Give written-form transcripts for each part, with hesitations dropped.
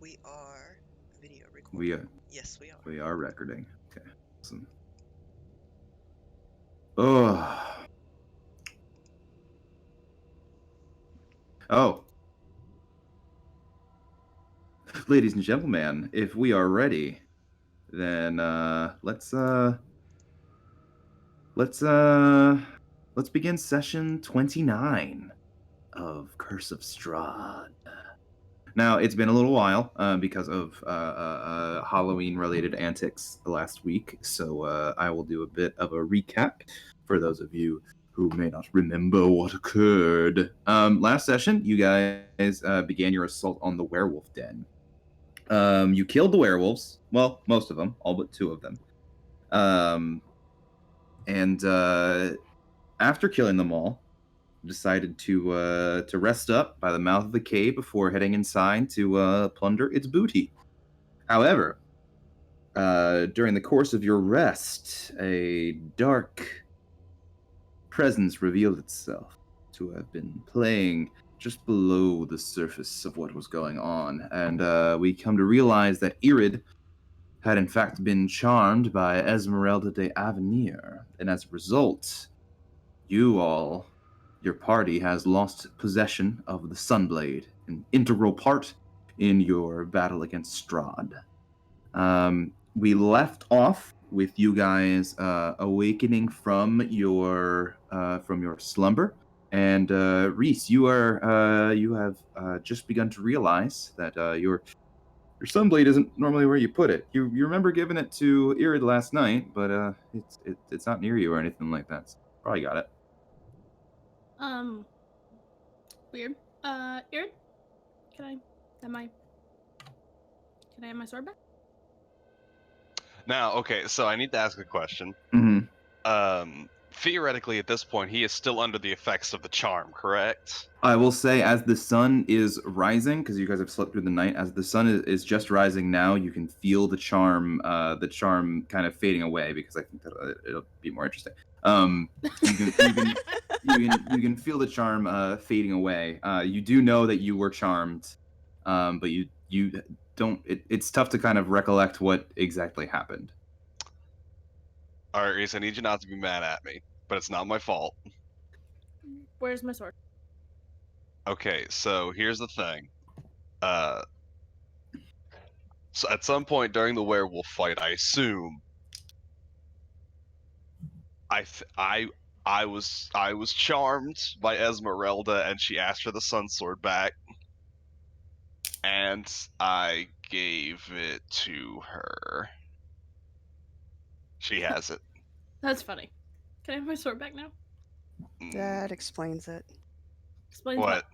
We are video We recording. Yes, we are. we are recording. Okay. Awesome. Oh. Oh. Ladies and gentlemen, if we are ready, then let's let's begin session 29 of Curse of Strahd. Now, it's been a little while because of Halloween related antics last week, so I will do a bit of a recap for those of you who may not remember what occurred. Last session, you guys began your assault on the werewolf den. You killed the werewolves. Well, most of them, all but two of them. And after killing them all, decided to rest up by the mouth of the cave before heading inside to plunder its booty. However, during the course of your rest, a dark presence revealed itself to have been playing just below the surface of what was going on, and we come to realize that Irid had in fact been charmed by Esmeralda de Avenir, and as a result, you all, your party, has lost possession of the Sunblade, an integral part in your battle against Strahd. We left off with you guys awakening from your slumber, and Reese, you have just begun to realize that your Sunblade isn't normally where you put it. You remember giving it to Irid last night, but it's not near you or anything like that. So probably got it. Um, Weird. Erin, can I have my can I have my sword back? Now, okay, so I need to ask a question. Theoretically, at this point, he is still under the effects of the charm, correct? I will say, as the sun is rising, because you guys have slept through the night, as the sun is just rising now, you can feel the charm kind of fading away. Because I think that it'll be more interesting. You can feel the charm fading away. You do know that you were charmed, but you don't. It's tough to kind of recollect what exactly happened. All right, Reese, I need you not to be mad at me, but it's not my fault. Where's my sword? Okay, so here's the thing. So at some point during the werewolf fight, I assume I was charmed by Esmeralda, and she asked for the sun sword back, and I gave it to her. She has it. That's funny. Can I have my sword back now? That explains it. Explains What?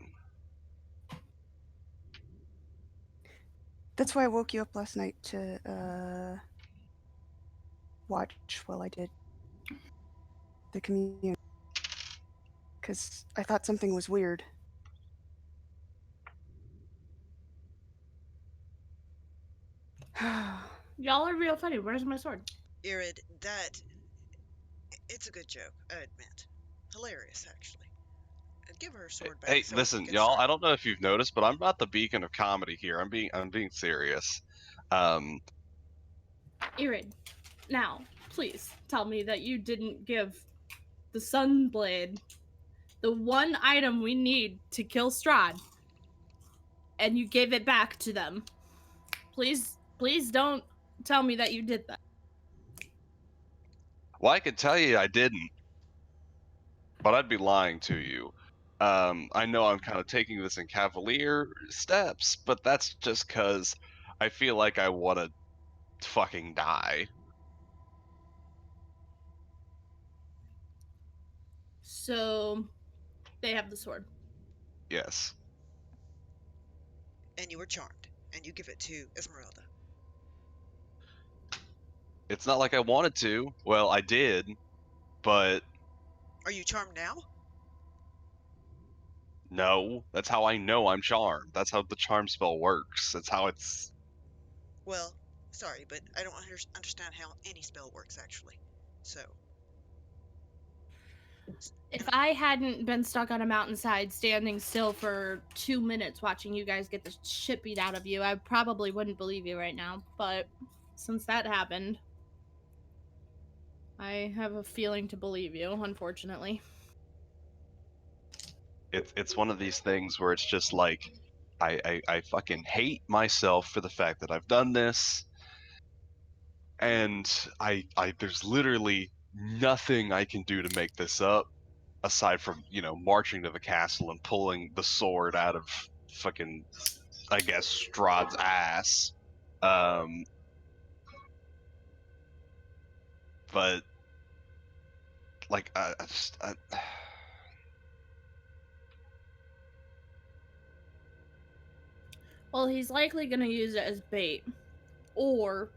That's why I woke you up last night to watch while I did the communion. Because I thought something was weird. Y'all are real funny. Where's my sword? Irid, it's a good joke, I admit. Hilarious, actually. And give her her sword back. Hey, So listen, we can y'all. start. I don't know if you've noticed, but I'm not the beacon of comedy here. I'm being serious. Erin, now, please tell me that you didn't give the Sunblade the one item we need to kill Strahd, and you gave it back to them. Please don't tell me that you did that. Well, I could tell you I didn't, but I'd be lying to you. I know I'm kind of taking this in cavalier steps, but that's just because I feel like I want to fucking die. So, they have the sword. Yes. And you were charmed. And you give it to Esmeralda. It's not like I wanted to. Well, I did, but Are you charmed now? no. That's how I know I'm charmed. That's how the charm spell works. That's how it's. Well, sorry, but I don't understand how any spell works, actually. So. If I hadn't been stuck on a mountainside standing still for 2 minutes watching you guys get the shit beat out of you, I probably wouldn't believe you right now. But since that happened, I have a feeling to believe you, unfortunately. It's one of these things where it's just like, I fucking hate myself for the fact that I've done this, and I there's literally nothing I can do to make this up aside from, you know, marching to the castle and pulling the sword out of fucking, I guess, Strahd's ass. But like Well, he's likely gonna use it as bait, or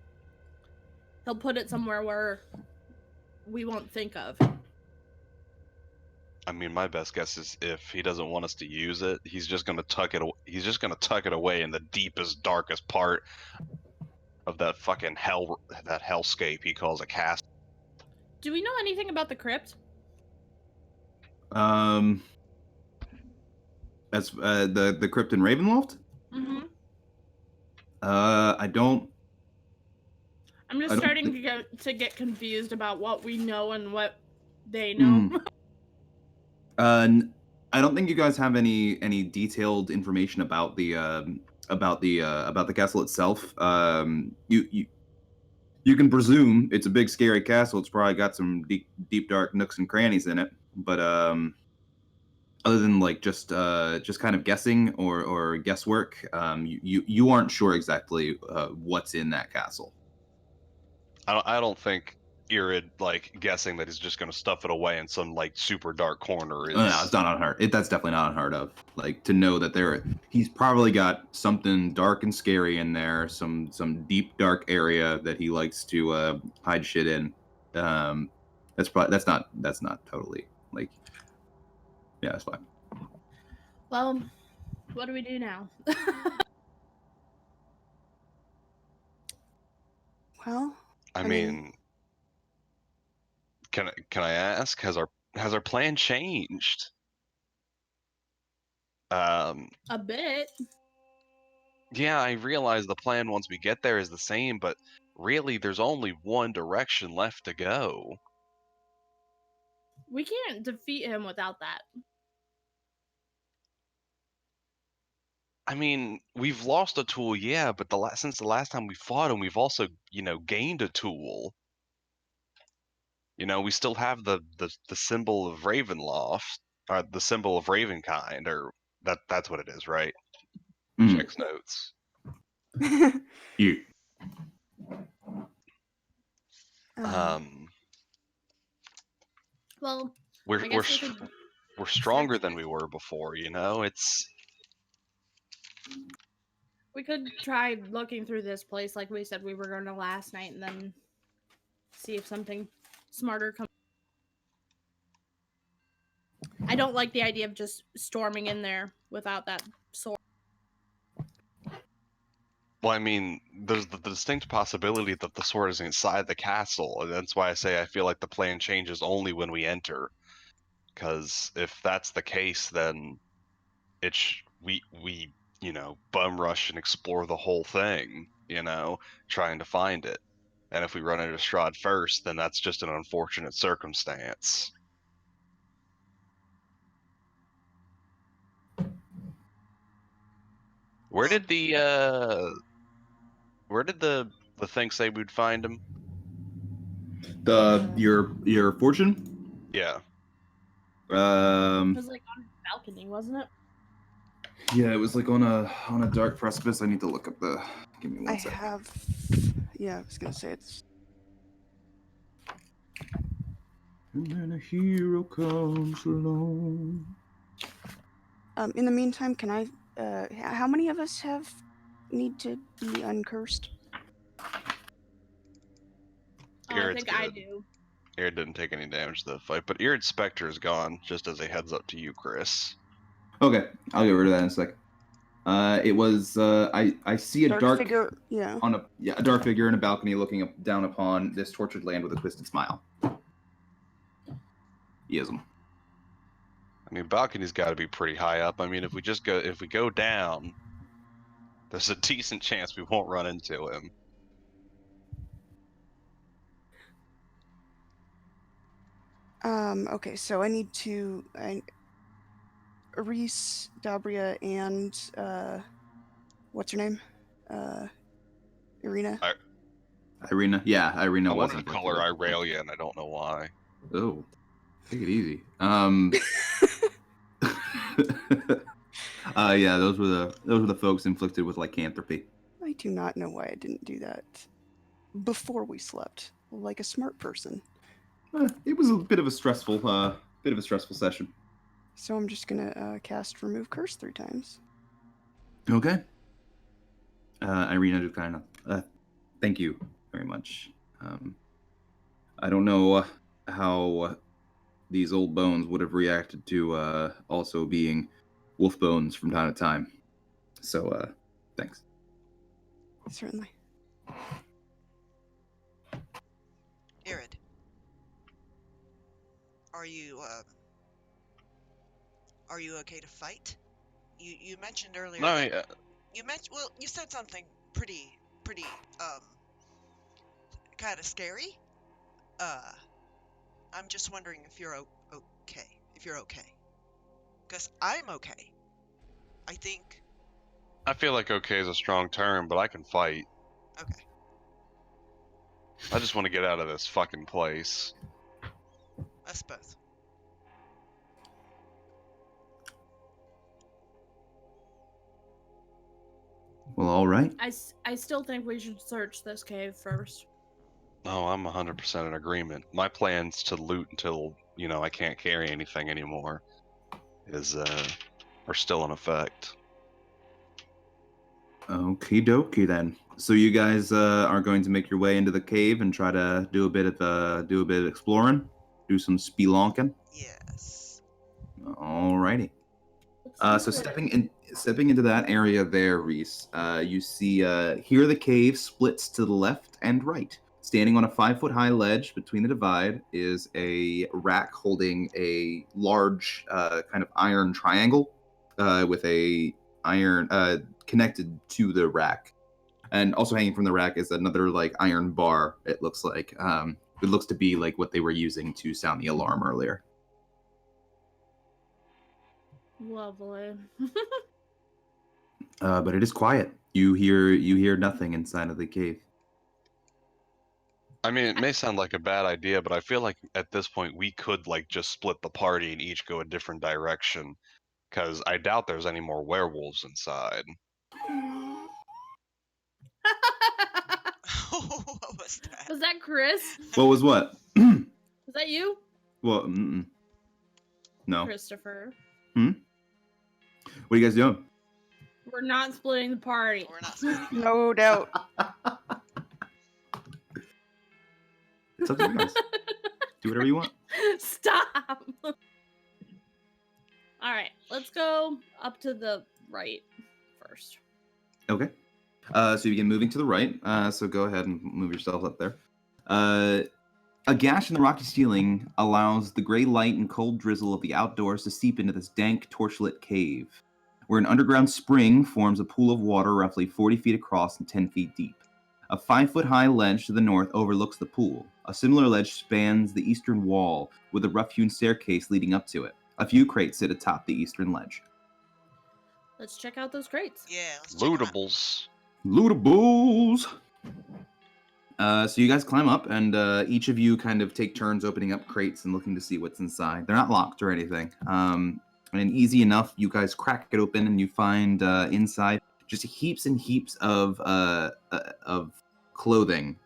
he'll put it somewhere where we won't think of. I mean, my best guess is if he doesn't want us to use it, he's just gonna tuck it. He's just gonna tuck it away in the deepest, darkest part of that fucking that hellscape he calls a castle. Do we know anything about the crypt? That's the crypt in Ravenloft. Mm-hmm. I don't. I'm just I don't starting to get confused about what we know and what they know. I don't think you guys have any detailed information about the castle itself. You can presume it's a big, scary castle. It's probably got some deep, dark nooks and crannies in it. But other than like just kind of guessing or guesswork, you aren't sure exactly what's in that castle. I don't think Irid, like, guessing that he's just gonna stuff it away in some like super dark corner is. No, it's not unheard. That's definitely not unheard of. Like, to know that he's probably got something dark and scary in there, some deep dark area that he likes to hide shit in. That's not totally like. Yeah, that's fine. Well, what do we do now? Well, I mean, can I ask, has our plan changed? A bit. Yeah, I realize the plan once we get there is the same, but really there's only one direction left to go. We can't defeat him without that. I mean, we've lost a tool, yeah, but since the last time we fought him, we've also, you know, gained a tool. You know, we still have the symbol of Ravenloft, or the symbol of Ravenkind, or that's what it is, right? Checks notes. You. Well, we're stronger than we were before, you know? We could try looking through this place like we said we were going to last night, and then see if something smarter comes. I don't like the idea of just storming in there without that sword. Well, I mean, there's the distinct possibility that the sword is inside the castle, and that's why I say I feel like the plan changes only when we enter. Because if that's the case, then we you know, bum rush and explore the whole thing, you know, trying to find it. And if we run into Strahd first, then that's just an unfortunate circumstance. Where did the thing say we'd find him? Your fortune? Yeah. It was like on a balcony, wasn't it? Yeah, it was like on a dark precipice. I need to look up the. Give me one second. Yeah, I was gonna say it's. And then a hero comes along. In the meantime, can I? How many of us need to be uncursed? I think I do. Irid didn't take any damage to the fight, but Irid's Spectre is gone, just as a heads up to you, Chris. Okay, I'll get rid of that in a second. It was I see a dark figure, yeah. A dark figure in a balcony looking down upon this tortured land with a twisted smile. Yism. I mean, balcony's got to be pretty high up. I mean, if we go down, there's a decent chance we won't run into him. Okay, so I need to... Reese, Dabria, and, what's her name? Irina? Irina. Yeah, Irina I was wanted to call her inflicted. Irelia, and I don't know why. Oh, take it easy. Yeah, those were the folks inflicted with lycanthropy. I do not know why I didn't do that before we slept, like a smart person. It was a bit of a stressful session. So I'm just gonna cast Remove Curse 3 times. Okay. Irina just kind of, thank you very much. I don't know how these old bones would have reacted to also being wolf bones from time to time. So, thanks. Certainly. Irid, are you okay to fight? You mentioned earlier No, that yeah. you said something pretty kind of scary. I'm just wondering if you're okay. If you're okay. Because I'm okay. I think. I feel like okay is a strong term, but I can fight. Okay. I just want to get out of this fucking place. Us both. Well, all right. I still think we should search this cave first. No, I'm 100% in agreement. My plans to loot until, I can't carry anything anymore are still in effect. Okie dokie then. So you guys are going to make your way into the cave and try to do a bit of exploring, do some spelunking. Yes. Alrighty. Let's So do stepping into that area there, Reese, you see here the cave splits to the left and right. Standing on a 5-foot-high ledge between the divide is a rack holding a large kind of iron triangle with a iron connected to the rack, and also hanging from the rack is another like iron bar. It looks like it looks to be like what they were using to sound the alarm earlier. Lovely. But it is quiet. You hear nothing inside of the cave. I mean, it may sound like a bad idea, but I feel like at this point we could just split the party and each go a different direction, because I doubt there's any more werewolves inside. What was that? Was that Chris? What was what? Was that you? Well, no. Christopher. What are you guys doing? We're not splitting the party. We're not splitting. No doubt. It's up to you guys. Do whatever you want. Stop. All right, let's go up to the right first. Okay. So you begin moving to the right. So go ahead and move yourself up there. A gash in the rocky ceiling allows the gray light and cold drizzle of the outdoors to seep into this dank, torchlit cave, where an underground spring forms a pool of water roughly 40 feet across and 10 feet deep. A 5-foot-high ledge to the north overlooks the pool. A similar ledge spans the eastern wall, with a rough-hewn staircase leading up to it. A few crates sit atop the eastern ledge. Let's check out those crates. Yeah. Let's check 'em out. Lootables. Lootables! So you guys climb up, and each of you kind of take turns opening up crates and looking to see what's inside. They're not locked or anything. And easy enough, you guys crack it open, and you find inside just heaps and heaps of clothing.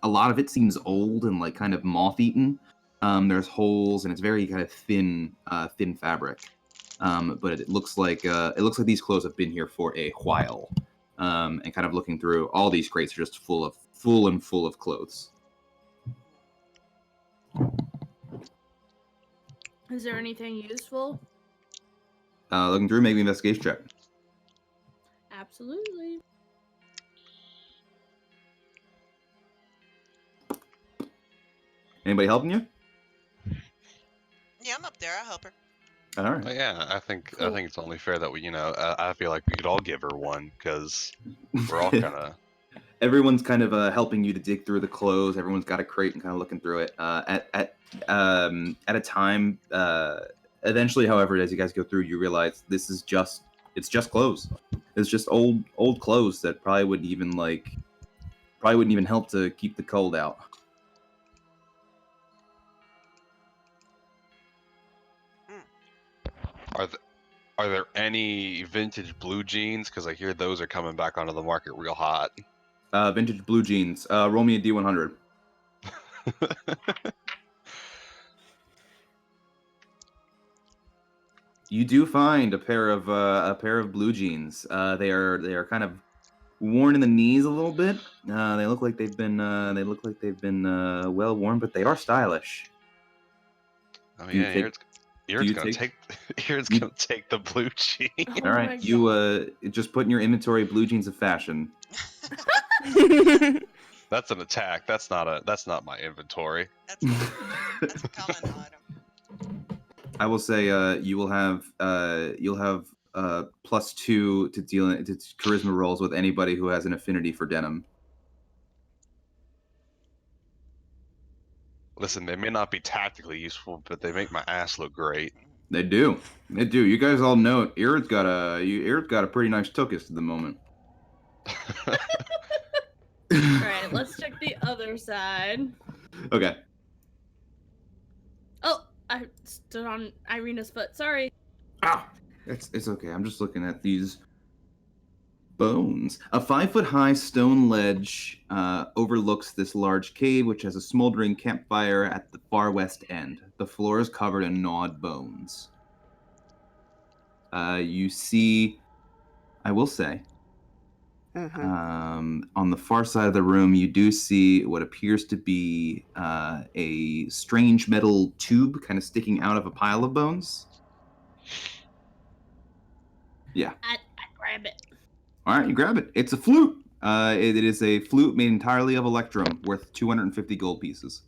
A lot of it seems old and kind of moth-eaten. There's holes, and it's very kind of thin fabric. But it looks like these clothes have been here for a while. And kind of looking through, all these crates are just full of clothes. Is there anything useful? Looking through, make an investigation check. Absolutely. Anybody helping you? Yeah, I'm up there. I'll help her. All right. But yeah, I think Cool. it's only fair that we, I feel like we could all give her one because we're all kind of. Everyone's kind of helping you to dig through the clothes. Everyone's got a crate and kind of looking through it. At a time, eventually, however, as you guys go through, you realize it's just clothes. It's just old clothes that probably wouldn't even help to keep the cold out. Are there any vintage blue jeans? Because I hear those are coming back onto the market real hot. Vintage blue jeans. Roll me a D100. You do find a pair of blue jeans. They are kind of worn in the knees a little bit. They look like they've been well worn, but they are stylish. Oh Do you yeah, take- Eard's gonna take the blue jeans. Oh All my right, you just put in your inventory blue jeans of fashion. That's an attack. That's not my inventory. That's a common item. I will say you'll have +2 to deal to charisma rolls with anybody who has an affinity for denim. Listen, they may not be tactically useful, but they make my ass look great. They do. You guys all know it. Irid's got a pretty nice tuchus at the moment. All right, let's check the other side. Okay. Oh, I stood on Irina's foot. Sorry. Ah, it's okay. I'm just looking at these bones. A 5-foot-high stone ledge overlooks this large cave, which has a smoldering campfire at the far west end. The floor is covered in gnawed bones. You see, I will say, on the far side of the room, you do see what appears to be a strange metal tube kind of sticking out of a pile of bones. Yeah. I grab it. All right, you grab it. It's a flute. It is a flute made entirely of electrum, worth 250 gold pieces.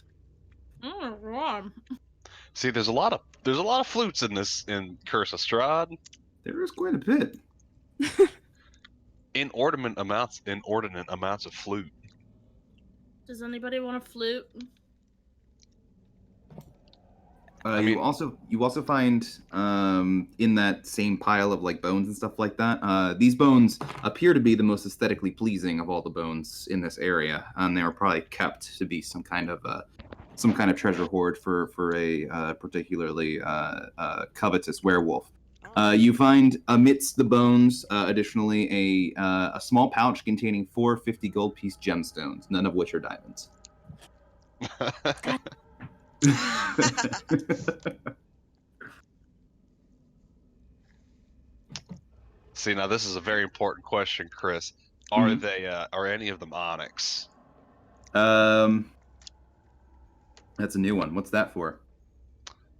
Oh, God. See, there's a lot of flutes in Curse of Strahd. There is quite a bit. Inordinate amounts of flute. Does anybody want a flute? You also find in that same pile of like bones and stuff like that. These bones appear to be the most aesthetically pleasing of all the bones in this area, and they were probably kept to be some kind of treasure hoard for a particularly covetous werewolf. You find amidst the bones, additionally, a small pouch containing 4 50 gold piece gemstones, none of which are diamonds. See, now this is a very important question, Chris. Are any of them onyx? That's a new one. What's that for?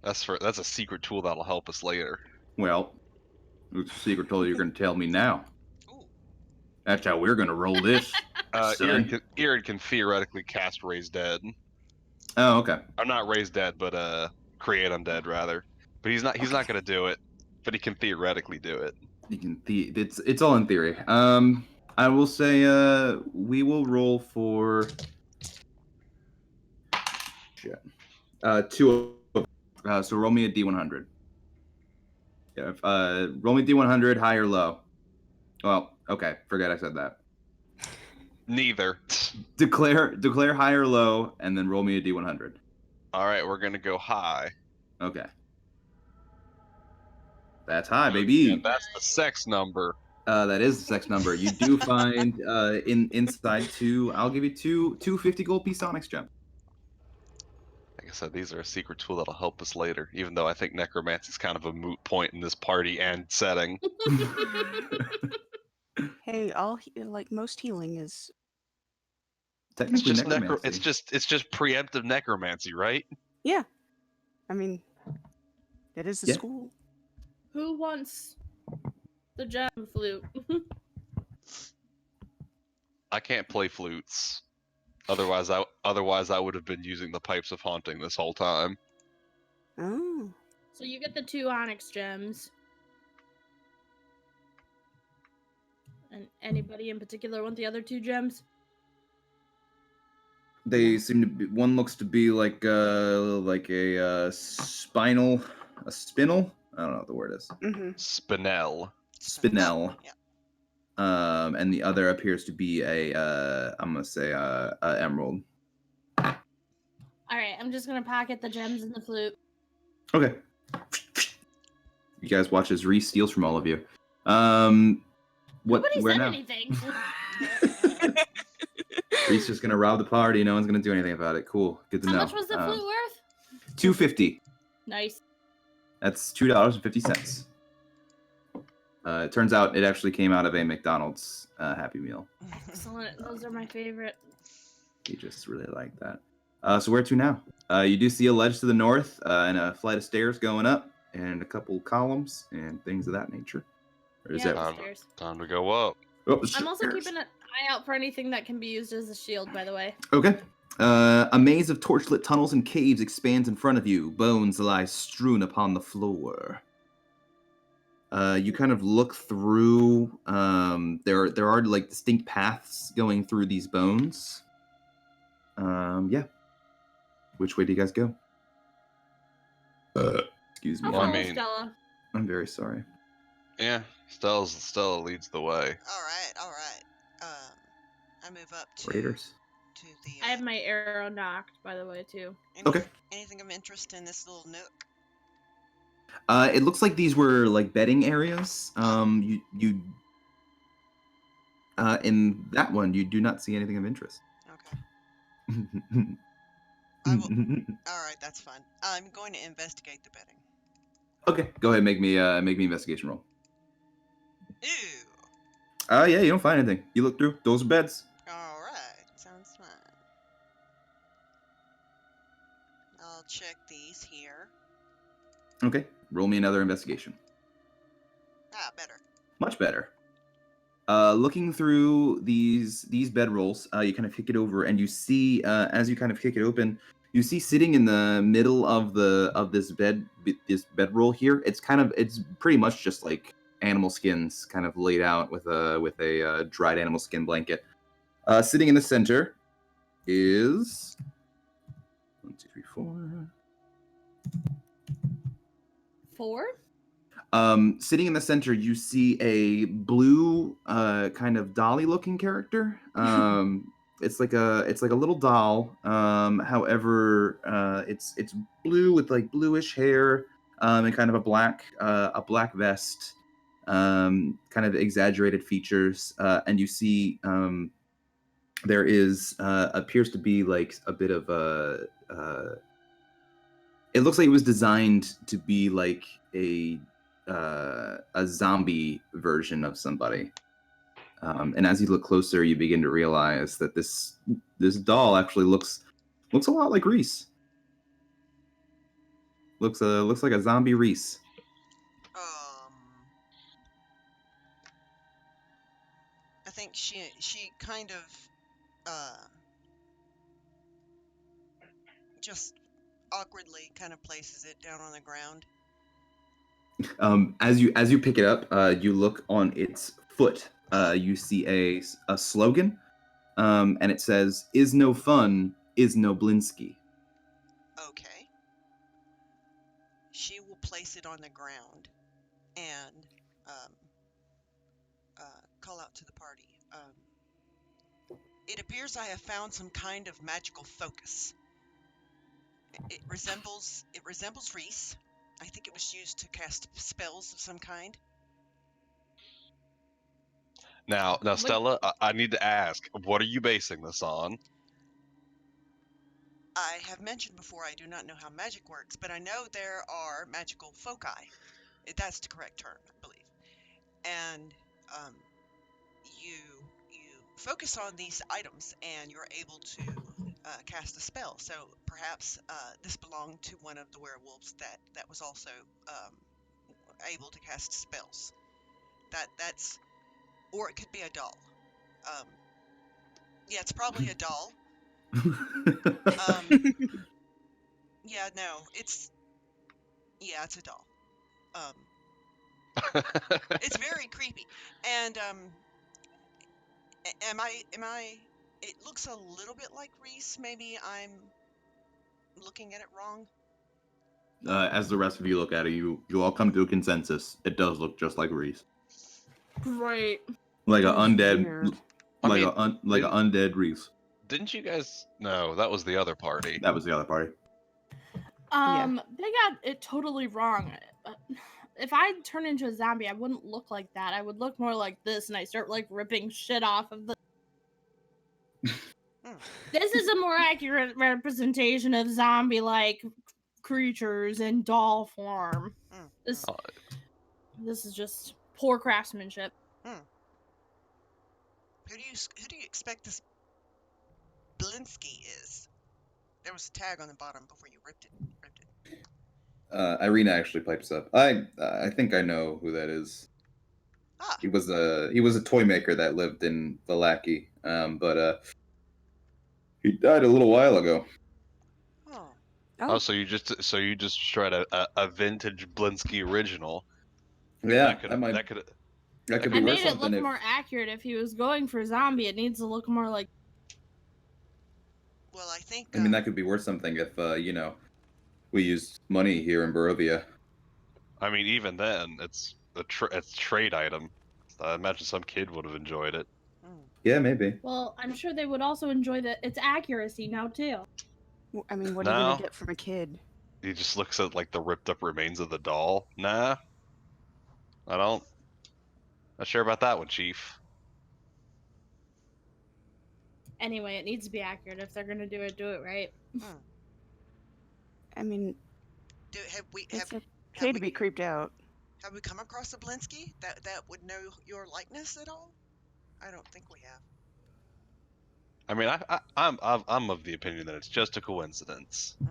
That's a secret tool that'll help us later. Well, it's a secret tool you're going to tell me now. Ooh. That's how we're going to roll this. son. Irid can theoretically cast Raise Dead. Oh, okay. Or not Raise Dead, but Create Undead rather. But he's not going to do it. But he can theoretically do it. You can it's all in theory. I will say we will roll for shit. 2 of so roll me a D100. Yeah, roll me D100, high or low. Well, okay, forget I said that. Neither. Declare high or low, and then roll me a D100. All right, we're gonna go high. Okay. That's high, baby. Yeah, that's the sex number. That is the sex number. You do find inside I'll give you two 50 gold piece onyx gem. Like I said, these are a secret tool that'll help us later. Even though I think necromancy is kind of a moot point in this party and setting. Hey, most healing is. Technically, It's just necromancy. it's just preemptive necromancy, right? Yeah, I mean, it is the Yeah. school. Who wants the gem flute? I can't play flutes. Otherwise I would have been using the pipes of haunting this whole time. Oh, So you get the 2 onyx gems. And anybody in particular want the other 2 gems? They seem to be. One looks to be like a spinal, a spinel. I don't know what the word is. Mm-hmm. Spinel. Spinel. Yeah. And the other appears to be I'm gonna say a emerald. All right, I'm just gonna pocket the gems and the flute. Okay. You guys watch as Reese steals from all of you. What? Nobody Where said now? anything. Reese just gonna rob the party. No one's gonna do anything about it. Cool. Good to How know. much was the flute worth? $2.50. Nice. That's $2.50. It turns out it actually came out of a McDonald's Happy Meal. Excellent. Those are my favorite. You just really like that. So where to now? You do see a ledge to the north and a flight of stairs going up and a couple columns and things of that nature. Or is Yeah, that? the Um, stairs. Time to go up. Oh, I'm also stairs. keeping an eye out for anything that can be used as a shield, by the way. Okay. A maze of torchlit tunnels and caves expands in front of you. Bones lie strewn upon the floor. You kind of look through. There are like distinct paths going through these bones. Yeah. Which way do you guys go? Excuse me. I'll Well, I follow mean- Stella. I'm very sorry. Yeah, Stella leads the way. All right. I move up to Raiders. the. I have my arrow knocked, by the way, too. Okay. Anything of interest in this little nook? It looks like these were like bedding areas. In that one, you do not see anything of interest. Okay. I will. All right, that's fine. I'm going to investigate the bedding. Okay, go ahead. Make me investigation roll. Ew. Yeah, you don't find anything. You look through. Those are beds. All right, sounds fine. I'll check these here. Okay, roll me another investigation. Ah, better. Much better. Looking through these bed rolls, you kind of kick it over, and you see as you kind of kick it open, you see sitting in the middle of this bedroll here. It's pretty much just like animal skins, kind of laid out with a dried animal skin blanket. Sitting in the center is 1, 2, 3, 4. 4? Sitting in the center, you see a blue, kind of dolly-looking character. It's like a little doll. However, it's blue with like bluish hair, and kind of a black vest, kind of exaggerated features. And you see, there is appears to be like a bit of a. It looks like it was designed to be like a zombie version of somebody. And as you look closer, you begin to realize that this doll actually looks a lot like Reese. Looks like a zombie Reese. I think she kind of just awkwardly kind of places it down on the ground. As you pick it up, you look on its foot. You see a slogan, and it says, "Is no fun, is no Blinsky." Okay. She will place it on the ground and call out to the party. It appears I have found some kind of magical focus. It resembles Reese. I think it was used to cast spells of some kind. Now, Stella, I need to ask, what are you basing this on? I have mentioned before I do not know how magic works, but I know there are magical foci. That's the correct term, I believe. And you focus on these items, and you're able to cast a spell. So perhaps this belonged to one of the werewolves that was also able to cast spells. That's, or it could be a doll. Yeah, it's probably a doll. Yeah, no, it's Yeah, it's a doll. It's very creepy. And am I? It looks a little bit like Reese. Maybe I'm looking at it wrong. As the rest of you look at it, you all come to a consensus. It does look just like Reese, Great. like That an is undead, weird. I like mean, like an undead Reese. Didn't you guys? No, that was the other party. That was the other party. They got it totally wrong. If I turn into a zombie, I wouldn't look like that. I would look more like this, and I start like ripping shit off of the. This is a more accurate representation of zombie-like creatures in doll form. This, Oh. this is just poor craftsmanship. Who do you expect this Blinsky is? There was a tag on the bottom before you ripped it. Irina actually pipes up. I think I know who that is. Ah, He was a toy maker that lived in Valaki, but he died a little while ago. oh, Oh, so you just tried a vintage Blinsky original. Yeah, that could that could I be worth made it something. look more accurate. If he was going for zombie, it needs to look more like. well, I think. I mean, that could be worth something if we used money here in Barovia. I mean, even then, it's it's a trade item. I imagine some kid would have enjoyed it. Yeah, maybe. Well, I'm sure they would also enjoy its accuracy now too. I mean, what are you No. gonna get from a kid? He just looks at like the ripped up remains of the doll. Nah, I don't. Not sure about that one, Chief. Anyway, it needs to be accurate. If they're gonna do it right. I mean, Have we it's have okay to we- be creeped out. have we come across a Blinsky that would know your likeness at all? I don't think we have. I mean, I'm of the opinion that it's just a coincidence. Hmm.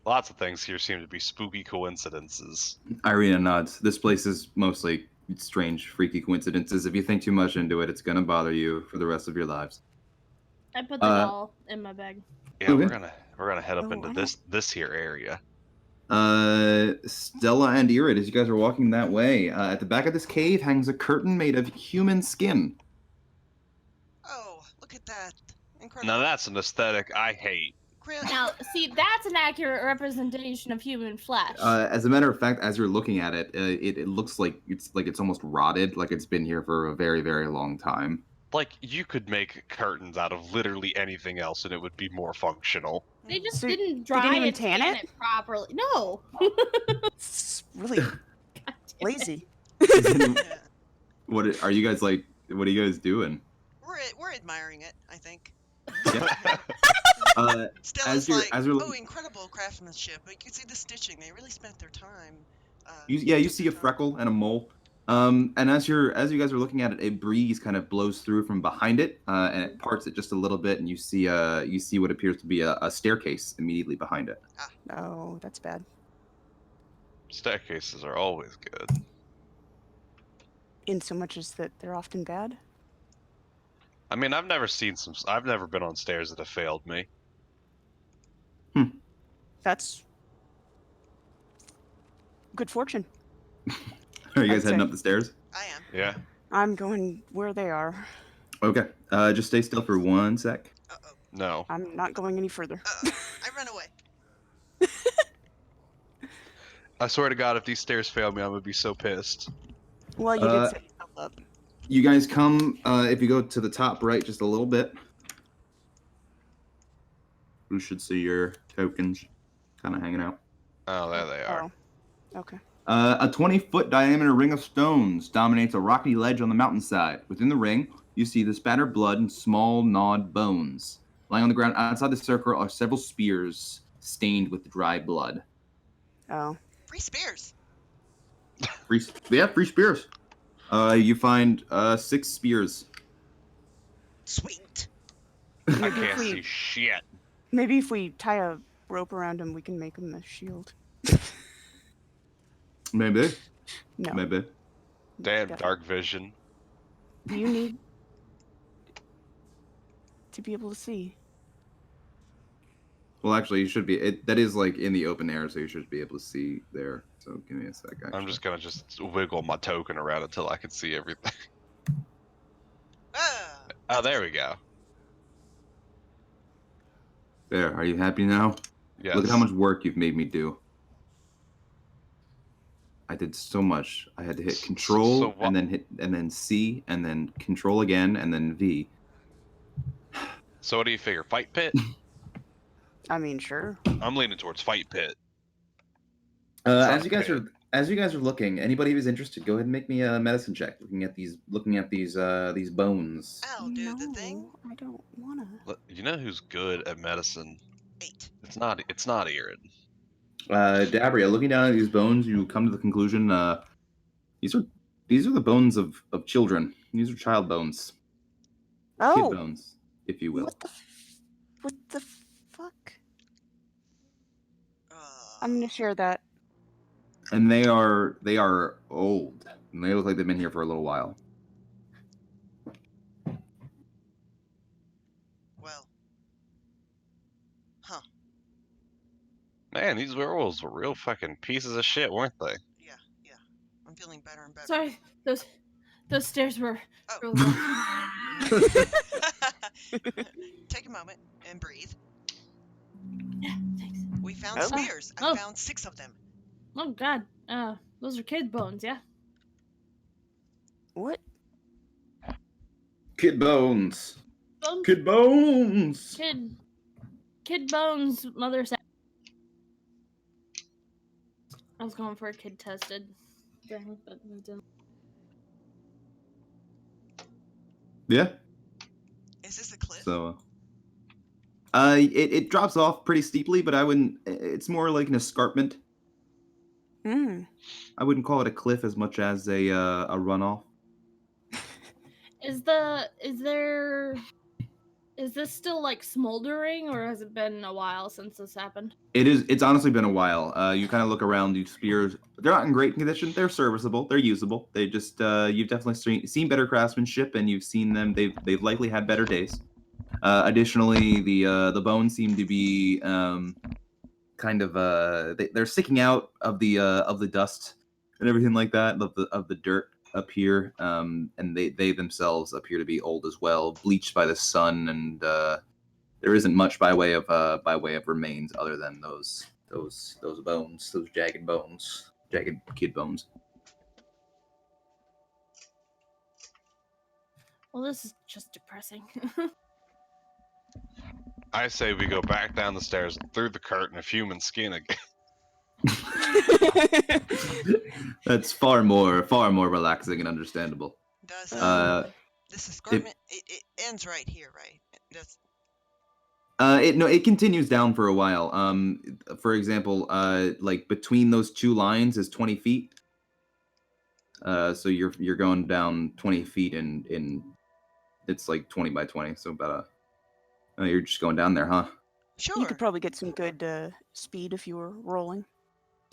Lots of things here seem to be spooky coincidences. Irina nods. This place is mostly strange, freaky coincidences. If you think too much into it, it's gonna bother you for the rest of your lives. I put the doll in my bag. Yeah, Okay. we're gonna head up Oh, into I this here area. Stella and Irid, as you guys are walking that way, at the back of this cave hangs a curtain made of human skin. Oh, look at that! Incredible. Now that's an aesthetic I hate. Now, see, that's an accurate representation of human flesh. As a matter of fact, as you're looking at it, it looks like it's almost rotted, like it's been here for a very, very long time. Like, you could make curtains out of literally anything else and it would be more functional. They just So, didn't they dry didn't even and tan tan it? it properly. No. It's really God damn it. lazy. Yeah. What are you guys like? What are you guys doing? We're admiring it, I think. Yeah. Stella's you're- like, as you're- oh, incredible craftsmanship. But you can see the stitching. They really spent their time. You took see their a time. freckle and a mole. And as you guys are looking at it, a breeze kind of blows through from behind it, and it parts it just a little bit, and you see what appears to be a staircase immediately behind it. Oh, that's bad. Staircases are always good. In so much as that they're often bad. I mean, I've never been on stairs that have failed me. That's good fortune. Are you guys I'd heading say. up the stairs? I am. Yeah. I'm going where they are. Okay. Just stay still for 1 sec. Uh-oh. No. I'm not going any further. Uh-oh. I run away. I swear to God, if these stairs fail me, I'm gonna be so pissed. Well, you did set yourself up. You guys come, if you go to the top right just a little bit, you should see your tokens kind of hanging out. Oh, there they are. Oh, okay. A 20-foot diameter ring of stones dominates a rocky ledge on the mountainside. Within the ring, you see the spattered blood and small gnawed bones. Lying on the ground outside the circle are several spears stained with dry blood. Oh. Free spears. Free spears. You find 6 spears. Sweet. I Maybe if can't see we shit. maybe if we tie a rope around him, we can make him a shield. Maybe. No. Maybe. Damn, Yeah. dark vision. You need to be able to see. Well, actually, you should be. That is like in the open air, so you should be able to see there. So give me a sec. Actually. I'm just gonna wiggle my token around until I can see everything. Ah, Oh, there we go. There. Are you happy now? Yes. Look at how much work you've made me do. I did so much. I had to hit Control and then C and then Control again and then V. So what do you figure? Fight pit? I mean, sure. I'm leaning towards fight pit. As you guys are looking, anybody who's interested, go ahead and make me a medicine check. Looking at these bones. I'll do the thing. No, I don't wanna. You know who's good at medicine? 8. It's not Irid. Dabria, looking down at these bones, you come to the conclusion. These are the bones of children. These are child bones, kid Oh, bones, if you will. what the fuck? Uh, I'm gonna share that. And they are old. And they look like they've been here for a little while. well. Huh. Man, these werewolves were real fucking pieces of shit, weren't they? Yeah. I'm feeling better and better. Sorry, those stairs were. Oh. real rough. Take a moment and breathe. Yeah, thanks. We found Oh. spears. I Oh. found 6 of them. Oh God, those are kid bones, yeah. What? Kid bones. Bones, Kid bones. kid bones. Mother said. I was going for a kid tested thing, but it didn't. Yeah. Is this a cliff? So. It drops off pretty steeply, but I wouldn't. It's more like an escarpment. Hmm. I wouldn't call it a cliff as much as a runoff. Is this still like smoldering, or has it been a while since this happened? It's honestly been a while. You kind of look around. These spears, they're not in great condition. They're serviceable. They're usable. They just you've definitely seen better craftsmanship, and you've seen them. They've likely had better days. Additionally, the bones seem to be kind of they're sticking out of the dust and everything like that of the dirt up here, and they themselves appear to be old as well, bleached by the sun, and there isn't much by way of remains other than those bones, those jagged kid bones. Well, this is just depressing. I say we go back down the stairs and through the curtain of human skin again. That's far more relaxing and understandable. Does this escarpment it ends right here, right? Does It continues down for a while. For example, like between those two lines is 20 feet. So you're going down 20 feet in it's like 20 by 20, so about you're just going down there, huh? sure. You could probably get some good speed if you were rolling.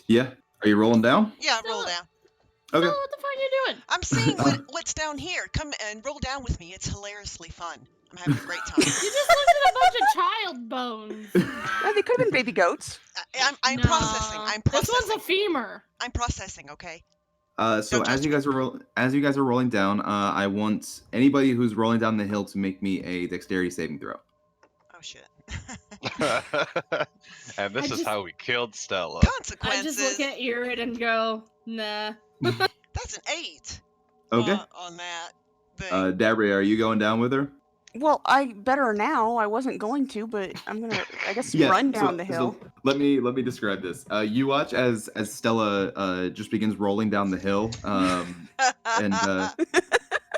Yeah. Are you rolling down? Yeah, roll down. Okay. So what the fuck are you doing? I'm seeing what's down here. Come and roll down with me. It's hilariously fun. I'm having a great time. You just looked at a bunch of child bones. Oh, they could have been baby goats. I'm No. processing. I'm This processing. one's a femur. I'm processing. Okay. So Don't as you guys are rolling down, I want anybody who's rolling down the hill to make me a dexterity saving throw. Oh shit. And this is how we killed Stella. I Consequences. just look at Irid and go, nah. That's an 8. Okay. On that thing. Dabria, are you going down with her? Well, I better now. I wasn't going to, but I'm gonna, I guess, run down the hill. So let me describe this. You watch as Stella just begins rolling down the hill, and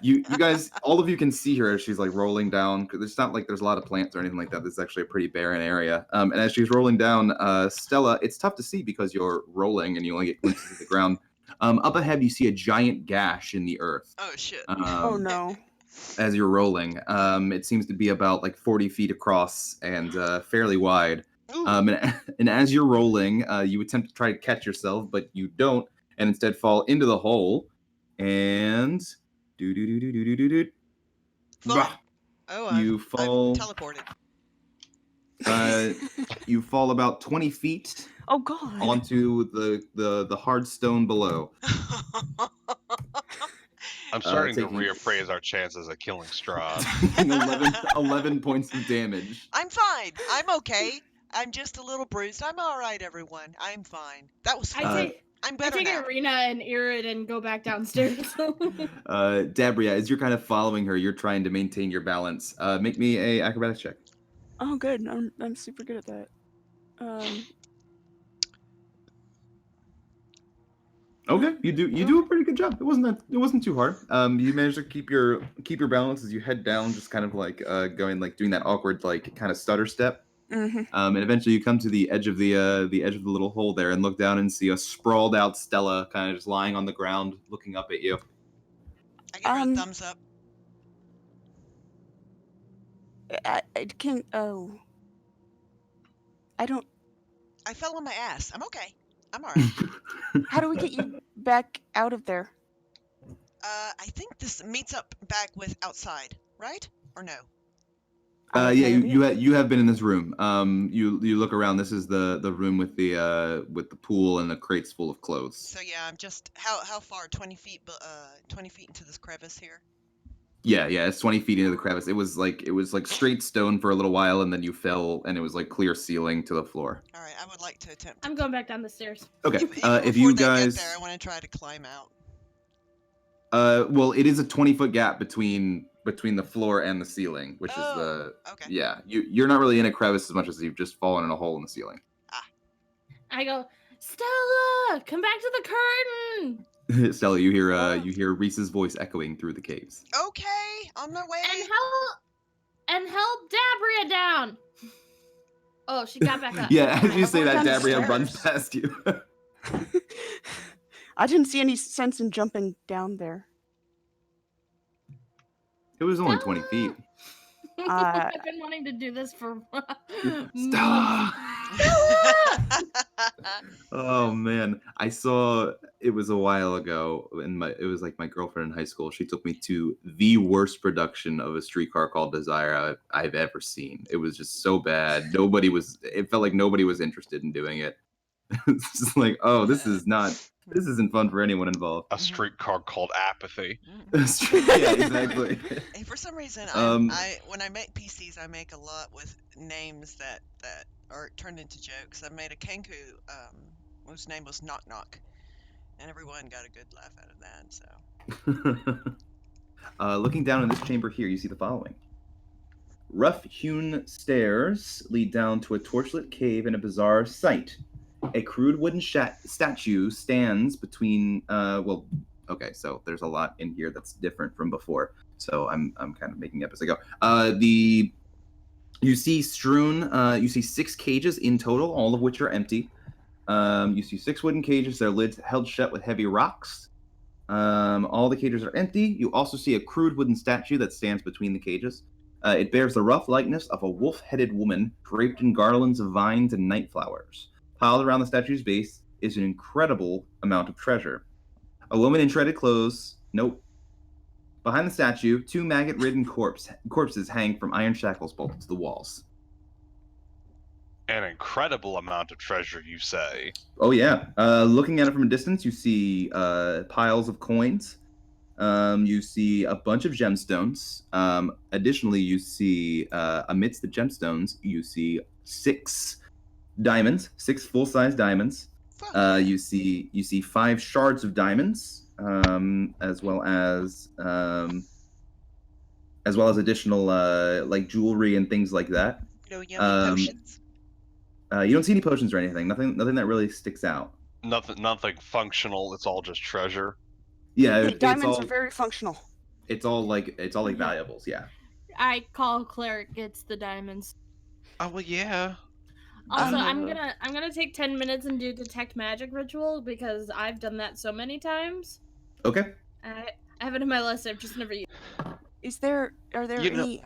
you guys, all of you can see her as she's like rolling down. Because it's not like there's a lot of plants or anything like that. This is actually a pretty barren area. And as she's rolling down, Stella, it's tough to see because you're rolling and you only get glimpses of the ground. Up ahead, you see a giant gash in the earth. Oh shit. Oh no. As you're rolling, it seems to be about like 40 feet across and fairly wide. Ooh. And as you're rolling, you attempt to try to catch yourself, but you don't, and instead fall into the hole. And Fun. Oh, you fall. I'm teleported. You fall about 20 feet Oh God. onto the hard stone below. I'm starting to taking- reappraise our chances of killing Strahd. taking 11 points of damage. I'm fine. I'm okay. I'm just a little bruised. I'm all right, everyone. I'm fine. That was I fun. take I'm I better take now. Irina and Irid and go back downstairs. Dabria, as you're kind of following her, you're trying to maintain your balance. Make me a acrobatics check. Oh, good. I'm super good at that. Okay, you do a pretty good job. It wasn't too hard. You managed to keep your balance as you head down, just kind of like going like doing that awkward like kind of stutter step. Mm-hmm. And eventually you come to the edge of the little hole there and look down and see a sprawled out Stella kind of just lying on the ground looking up at you. I give her a thumbs up. I can't. Oh. I don't. I fell on my ass. I'm okay. I'm all right. How do we get you back out of there? I think this meets up back with outside, right? Or no? Yeah, you have been in this room. You look around. This is the room with the pool and the crates full of clothes. So yeah, I'm just how far? 20 feet. 20 feet into this crevice here. Yeah, it's 20 feet into the crevice. It was like straight stone for a little while, and then you fell, and it was like clear ceiling to the floor. All right, I would like to attempt. I'm going back down the stairs. Okay, Even if before you they guys, get there, I want to try to climb out. well, it is a 20-foot gap between the floor and the ceiling, which is the Okay. yeah. You're not really in a crevice as much as you've just fallen in a hole in the ceiling. I go, Stella, come back to the curtain. Stella, you hear Reese's voice echoing through the caves. Okay, on my way. And help Dabria down. Oh, she got back up. Yeah, as you say that, down the Dabria stairs. runs past you. I didn't see any sense in jumping down there. It was only 20 feet. I've been wanting to do this for Stella! months. Oh man, I saw it was a while ago, and it was like my girlfriend in high school. She took me to the worst production of A Streetcar Called Desire I've ever seen. It was just so bad. It felt like nobody was interested in doing it. It's just like, oh, this isn't fun for anyone involved. A streetcar called Apathy. Yeah, exactly. Hey, for some reason, when I make PCs, I make a lot with names that are turned into jokes. I made a Kenku whose name was Knock Knock, and everyone got a good laugh out of that. So Looking down in this chamber here, you see the following. Rough-hewn stairs lead down to a torchlit cave in a bizarre sight. A crude wooden statue stands between. Okay, so there's a lot in here that's different from before. So I'm kind of making up as I go. You see strewn. You see 6 cages in total, all of which are empty. You see 6 wooden cages. Their lids held shut with heavy rocks. All the cages are empty. You also see a crude wooden statue that stands between the cages. It bears the rough likeness of a wolf-headed woman draped in garlands of vines and night flowers. Piled around the statue's base is an incredible amount of treasure. A woman in shredded clothes. Nope. Behind the statue, 2 maggot-ridden corpses hang from iron shackles bolted to the walls. An incredible amount of treasure, you say? Oh yeah. Looking at it from a distance, you see piles of coins. You see a bunch of gemstones. Additionally, you see amidst the gemstones, you see 6 diamonds, 6 full-size diamonds. You see 5 shards of diamonds, as well as additional like jewelry and things like that. no yummy potions. You don't see any potions or anything. Nothing that really sticks out. Nothing functional. It's all just treasure. Yeah, Diamonds are very functional. It's all like valuables. Yeah. I call Cleric gets the diamonds. Oh well, yeah. Also, I'm gonna take 10 minutes and do detect magic ritual because I've done that so many times. Okay. I have it in my list. I've just never used. Are there any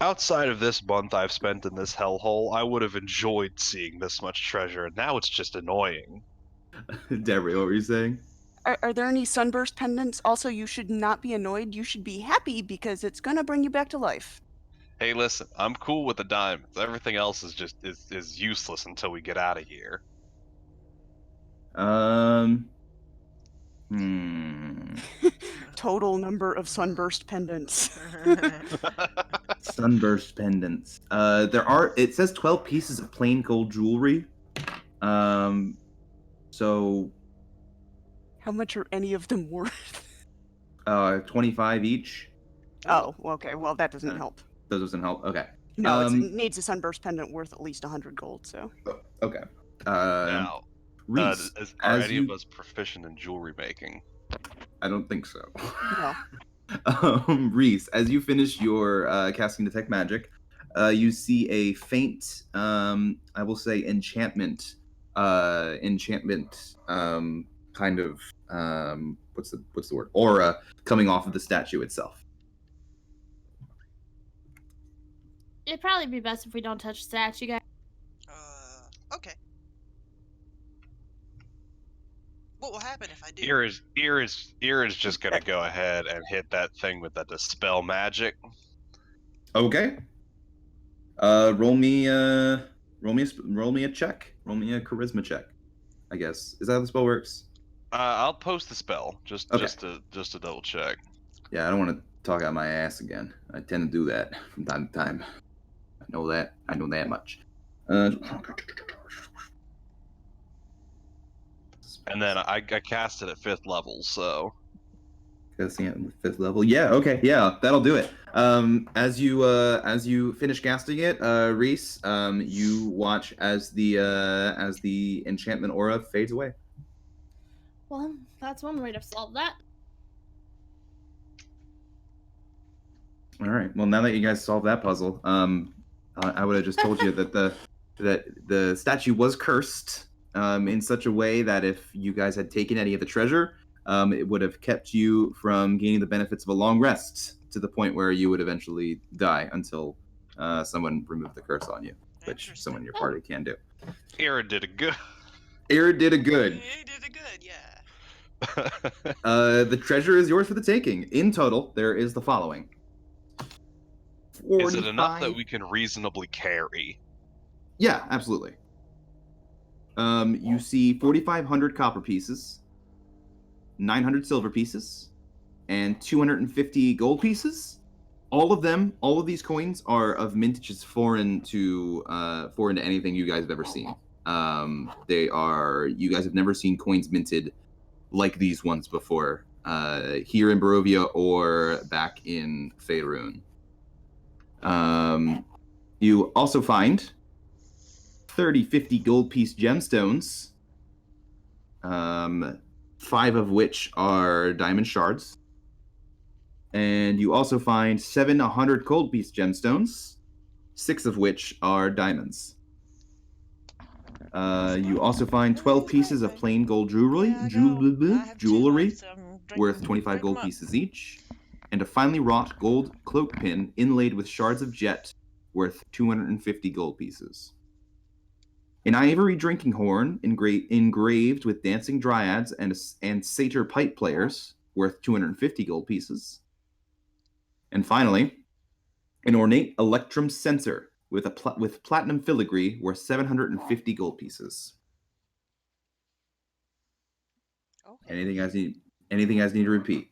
Outside of this month I've spent in this hellhole, I would have enjoyed seeing this much treasure, and now it's just annoying. Deborah, what were you saying? Are there any sunburst pendants? Also, you should not be annoyed. You should be happy because it's gonna bring you back to life. Hey, listen, I'm cool with the diamonds. Everything else is just is useless until we get out of here. Total number of sunburst pendants. Sunburst pendants. It says 12 pieces of plain gold jewelry. So How much are any of them worth? 25 each. Oh, okay. Well, that doesn't help. That doesn't help. Okay. No, it needs a sunburst pendant worth at least 100 gold. So. Okay. Now, Reese, are as any you... of us proficient in jewelry making? I don't think so. No. Reese, as you finish your casting detect magic, you see a faint, I will say, enchantment, kind of, what's the word? Aura coming off of the statue itself. It'd probably be best if we don't touch the statue, guys. Okay. What will happen if I do? Ear is just gonna go ahead and hit that thing with the dispel magic. Okay. Roll me a check. Roll me a charisma check. I guess is that how the spell works? I'll post the spell just to double check. Yeah, I don't want to talk out my ass again. I tend to do that from time to time. I know that much. And then I cast it at 5th level, so. Casting it at 5th level. Yeah. Okay. Yeah, that'll do it. As you finish casting it, Reese, you watch as the enchantment aura fades away. Well, that's one way to solve that. All right. Well, now that you guys solved that puzzle, I would have just told you that the statue was cursed in such a way that if you guys had taken any of the treasure, it would have kept you from gaining the benefits of a long rest to the point where you would eventually die until someone removed the curse on you, which someone in your party can do. Arid did a good. Arid did a good. He did a good, yeah. The treasure is yours for the taking. In total, there is the following. 45... Is it enough that we can reasonably carry? Yeah, absolutely. You see 4,500 copper pieces, 900 silver pieces, and 250 gold pieces. All of these coins are of mintages foreign to anything you guys have ever seen. You guys have never seen coins minted like these ones before, here in Barovia or back in Faerun. You also find 50 gold piece gemstones, 5 of which are diamond shards. And you also find 700 gold piece gemstones, 6 of which are diamonds. You also find 12 pieces of plain gold jewelry, worth 25 gold pieces each, and a finely wrought gold cloak pin inlaid with shards of jet, worth 250 gold pieces. An ivory drinking horn engraved with dancing dryads and satyr pipe players, worth 250 gold pieces. And finally, an ornate electrum censer with platinum filigree, worth 750 gold pieces. Okay. Anything guys need to repeat?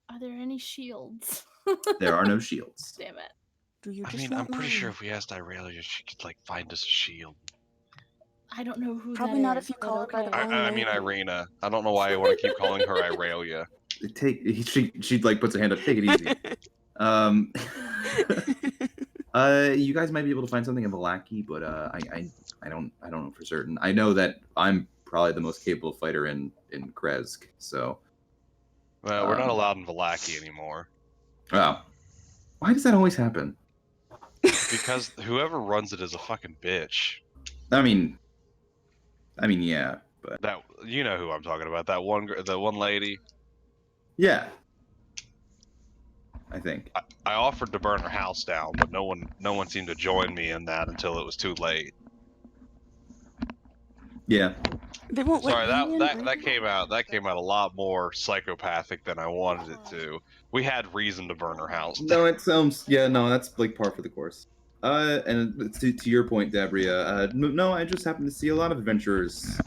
Are there any shields? There are no shields. Damn it. Do you I just mean, I'm want pretty mine? sure if we asked Irelia, she could like find us a shield. I don't know who Probably that not is, if you but call her by the okay. wrong I mean name. Irina. I don't know why I want to keep calling her Irelia. She like puts her hand up. Take it easy. You guys might be able to find something in Vallaki, but I don't know for certain. I know that I'm probably the most capable fighter in Kresk, so. Well, we're not allowed in Vallaki anymore. Oh. Why does that always happen? Because whoever runs it is a fucking bitch. I mean, yeah, but That you know who I'm talking about. The one lady. yeah, I think. I offered to burn her house down, but no one seemed to join me in that until it was too late. Yeah. They won't Sorry, let me in, that or- came out a lot more psychopathic than I wanted it to. We had reason to burn her house down. No, it sounds no, that's like par for the course. And to your point, Dabria, no, I just happen to see a lot of adventurers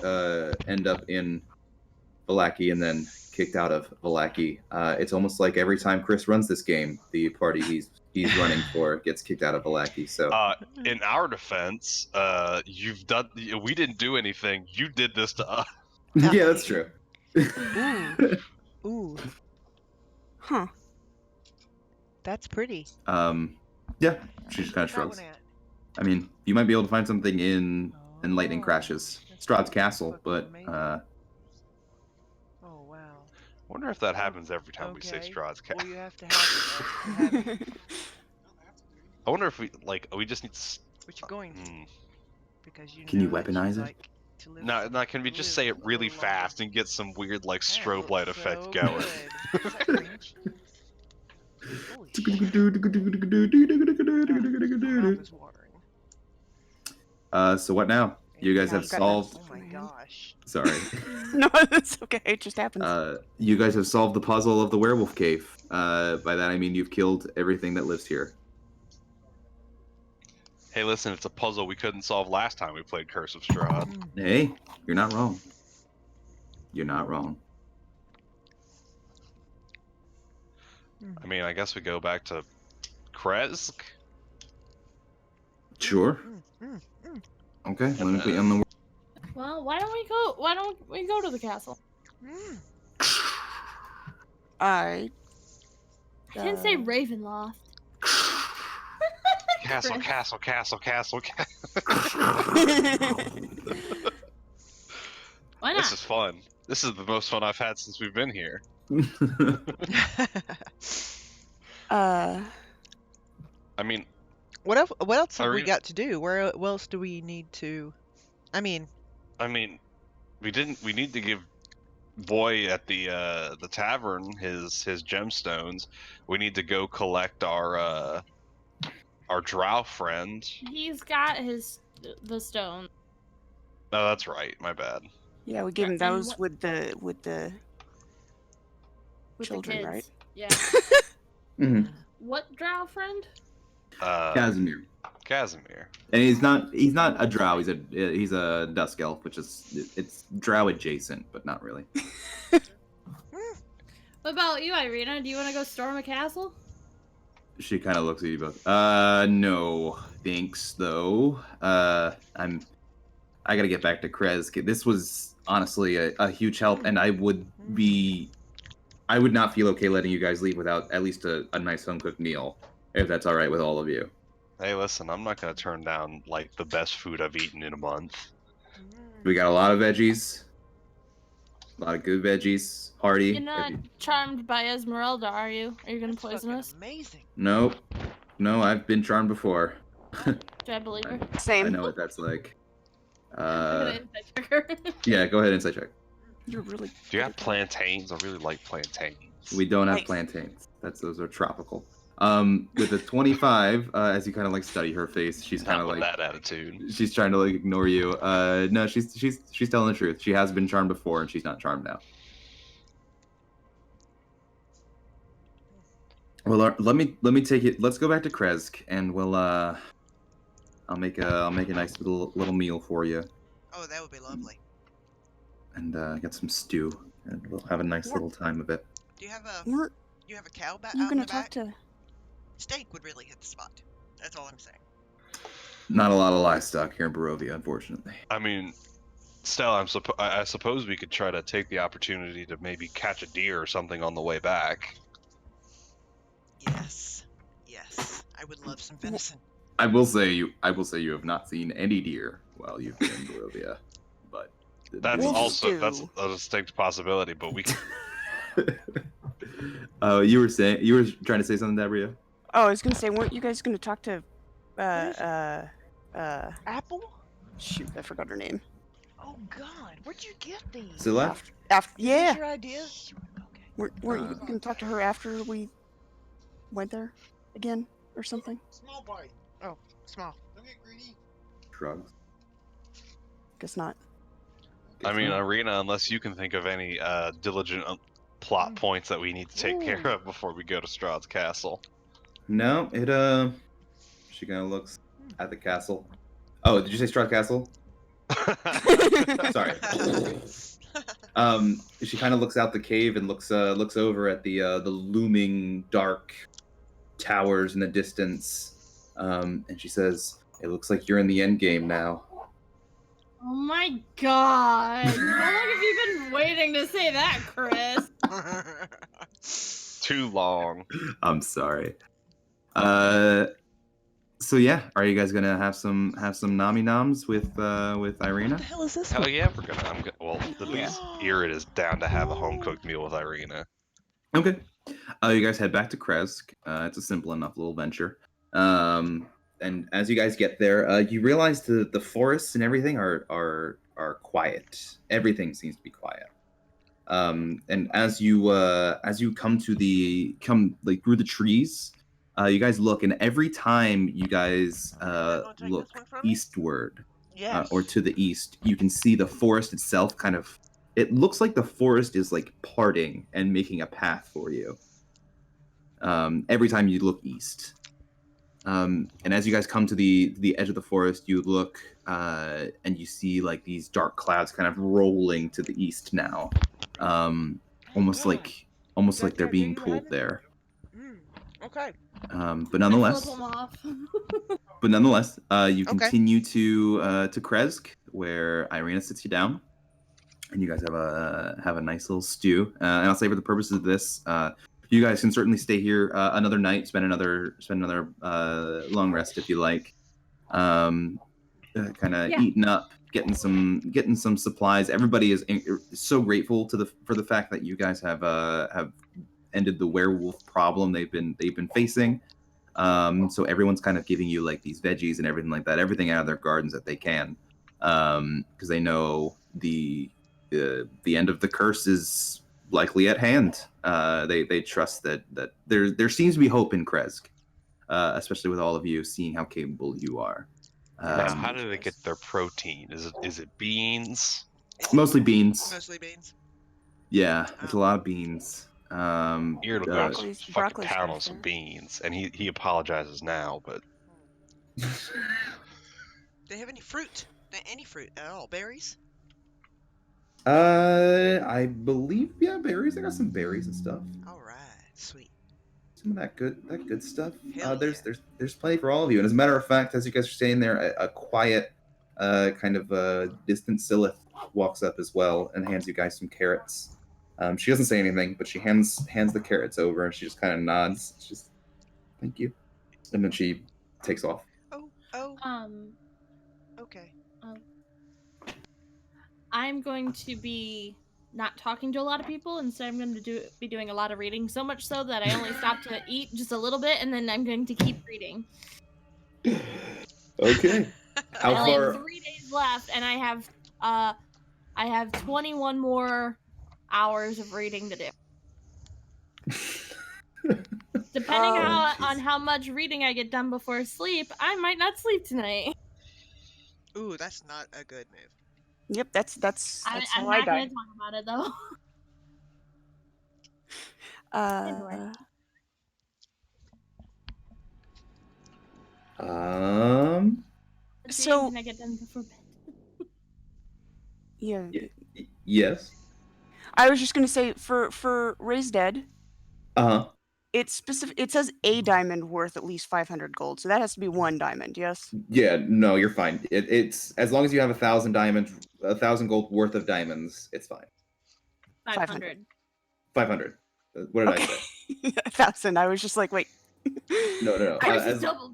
end up in Vallaki and then kicked out of Vallaki. It's almost like every time Chris runs this game, the party he's running for gets kicked out of Vallaki. So In our defense, we didn't do anything. You did this to us. yeah, that's true. Ooh, Huh. that's pretty. Yeah, she just kind of Where's that one shrugs. at? I mean, you might be able to find something in Lightning Oh, Crashes, that's Strahd's fucking castle, but amazing. Oh wow. I wonder if that happens every time we say Okay. Strahd's cat. Well, you have to have it. I wonder if we just need. Which you're going to, Hmm. because you Can you know that weaponize you'd it? like to live No, no. Can we to just live say it a really little longer. fast and get some weird like That strobe light looks effect so going? good. Is that cringe? Holy shit. My mouth is watering. So what now? You guys Now have you got that solved. Oh my gosh. Sorry. No, it's okay. It just happens. You guys have solved the puzzle of the werewolf cave. By that I mean you've killed everything that lives here. Hey, listen, it's a puzzle we couldn't solve last time we played Curse of Strahd. Hey, you're not wrong. You're not wrong. I mean, I guess we go back to Krezk. Sure. Okay, let me put you on the. Well, why don't we go to the castle? I I didn't say Uh, Ravenloft. Castle, Chris. castle, castle, castle, castle. Why This not? is fun. This is the most fun I've had since we've been here. uh, I mean, What else? What else have Are we you- got to do? Where else do we need to? I mean, we didn't. We need to give Boy at the tavern his gemstones. We need to go collect our drow friend. He's got the stone. No, that's right. My bad. yeah, we gave him And those what- with the With children, the right? kids. Yeah. Mhm. What drow friend? Casimir. Casimir. And he's not a drow. He's a dusk elf, which is it's drow adjacent, but not really. What about you, Irina? Do you want to go storm a castle? She kind of looks at you both. No, thanks though. I gotta get back to Krezk. This was honestly a huge help, and I would not feel okay letting you guys leave without at least a nice home cooked meal, if that's all right with all of you. Hey, listen, I'm not gonna turn down like the best food I've eaten in a month. We got a lot of veggies, a lot of good veggies. Hearty. You're not charmed by Esmeralda, are you? Are you gonna that's poison fucking us? amazing. Nope. No, I've been charmed before. Do I believe her? Same. I know what that's like. I'm gonna insight check her. Yeah, go ahead and say check. You're really. Do you have plantains? I really like plantains. We don't have Nice. plantains. Those are tropical. With a 25, as you kind of like study her face, she's kind Not of with like that attitude. she's trying to like ignore you. No, she's telling the truth. She has been charmed before, and she's not charmed now. Well, let me take it. Let's go back to Krezk, and I'll make a nice little meal for you, Oh, that would be lovely. and get some stew, and we'll have a nice little time of it. Do you have a Weren't cow back you out in gonna the talk back? to? Steak would really hit the spot. That's all I'm saying. Not a lot of livestock here in Barovia, unfortunately. I mean, Stella, I suppose we could try to take the opportunity to maybe catch a deer or something on the way back. Yes, I would love some venison. I will say you have not seen any deer while you've been in Barovia, but That's Wolf also stew. a distinct possibility, but we can, you were trying to say something, Dabria? Oh, I was gonna say, weren't you guys gonna talk to? Apple? Shoot, I forgot her name. Oh God, where'd you get these? Scylla? After, Is yeah. this your idea? Okay. Weren't you gonna talk to her after we went there again or something? Small bite. Small. Don't get greedy. Shrugs. Guess not. I mean, not. Irina, unless you can think of any diligent plot points that we need to take care Ooh. of before we go to Strahd's castle. No, it she kind of looks at the castle. Oh, did you say Strahd Castle? Sorry. She kind of looks out the cave and looks over at the looming dark towers in the distance, and she says, "It looks like you're in the end game now." Oh my god! How long have you been waiting to say that, Chris? Too long. I'm sorry. So yeah, are you guys gonna have some nami noms with Irina? What the hell is this? Hell one? yeah, we're gonna. Well, at least Irid is down to have a home cooked meal with Irina. Okay. You guys head back to Kresk. It's a simple enough little venture. And as you guys get there, you realize the forests and everything are quiet. Everything seems to be quiet. And as you come through the trees, you guys look, and every time you guys wanna take look this one from me? eastward Yes. or to the east, you can see the forest itself kind of. It looks like the forest is like parting and making a path for you. Every time you look east. And as you guys come to the edge of the forest, you look and you see like these dark clouds kind of rolling to the east now, almost God. like they're That being you pulled had? there. Okay. But nonetheless, Flip 'em off. you Okay. continue to Kresk, where Irina sits you down, and you guys have a nice little stew. And I'll say for the purposes of this, you guys can certainly stay here another night, spend another long rest if you like. Kind of Yeah. eating up, getting some supplies. Everybody is so grateful for the fact that you guys have ended the werewolf problem they've been facing. So everyone's kind of giving you like these veggies and everything like that, everything out of their gardens that they can, because they know the end of the curse is likely at hand. They trust that there seems to be hope in Kresk, especially with all of you seeing how capable you are. Now, how do they get their protein? Is it beans? Mostly beans. Mostly beans. Yeah, it's a lot of beans. Irid will go Broccoli's- fucking broccoli's pound good on some for- beans, and he apologizes now, but Do they have any fruit? Any fruit at all? Berries? I believe berries. I got some berries and stuff. All right. Sweet. Some of that good stuff. Hell There's yeah. there's plenty for all of you. And as a matter of fact, as you guys are staying there, a quiet, kind of distant Silith walks up as well and hands you guys some carrots. She doesn't say anything, but she hands the carrots over and she just kind of nods. It's just, thank you, and then she takes off. Oh. Okay. I'm going to be not talking to a lot of people. Instead, I'm going to be doing a lot of reading. So much so that I only stop to eat just a little bit, and then I'm going to keep reading. Okay. How I only far? have 3 days left, and I have 21 more hours of reading to do. Depending on how much reading I get done before sleep, I might not sleep tonight. Ooh, that's not a good move. Yep, that's I'm how I not going died. to talk about it though. Anyway. Let's see, So- can I get done before bed? Yeah. Yes. I was just gonna say for Raise Dead, it's specific. It says a diamond worth at least 500 gold, so that has to be 1 diamond. Yes. Yeah. No, you're fine. It's as long as you have 1,000 diamonds, 1,000 gold worth of diamonds, it's fine. 500. 500. What did I Okay. say? 1,000. I was just like, wait. No. I was as, double.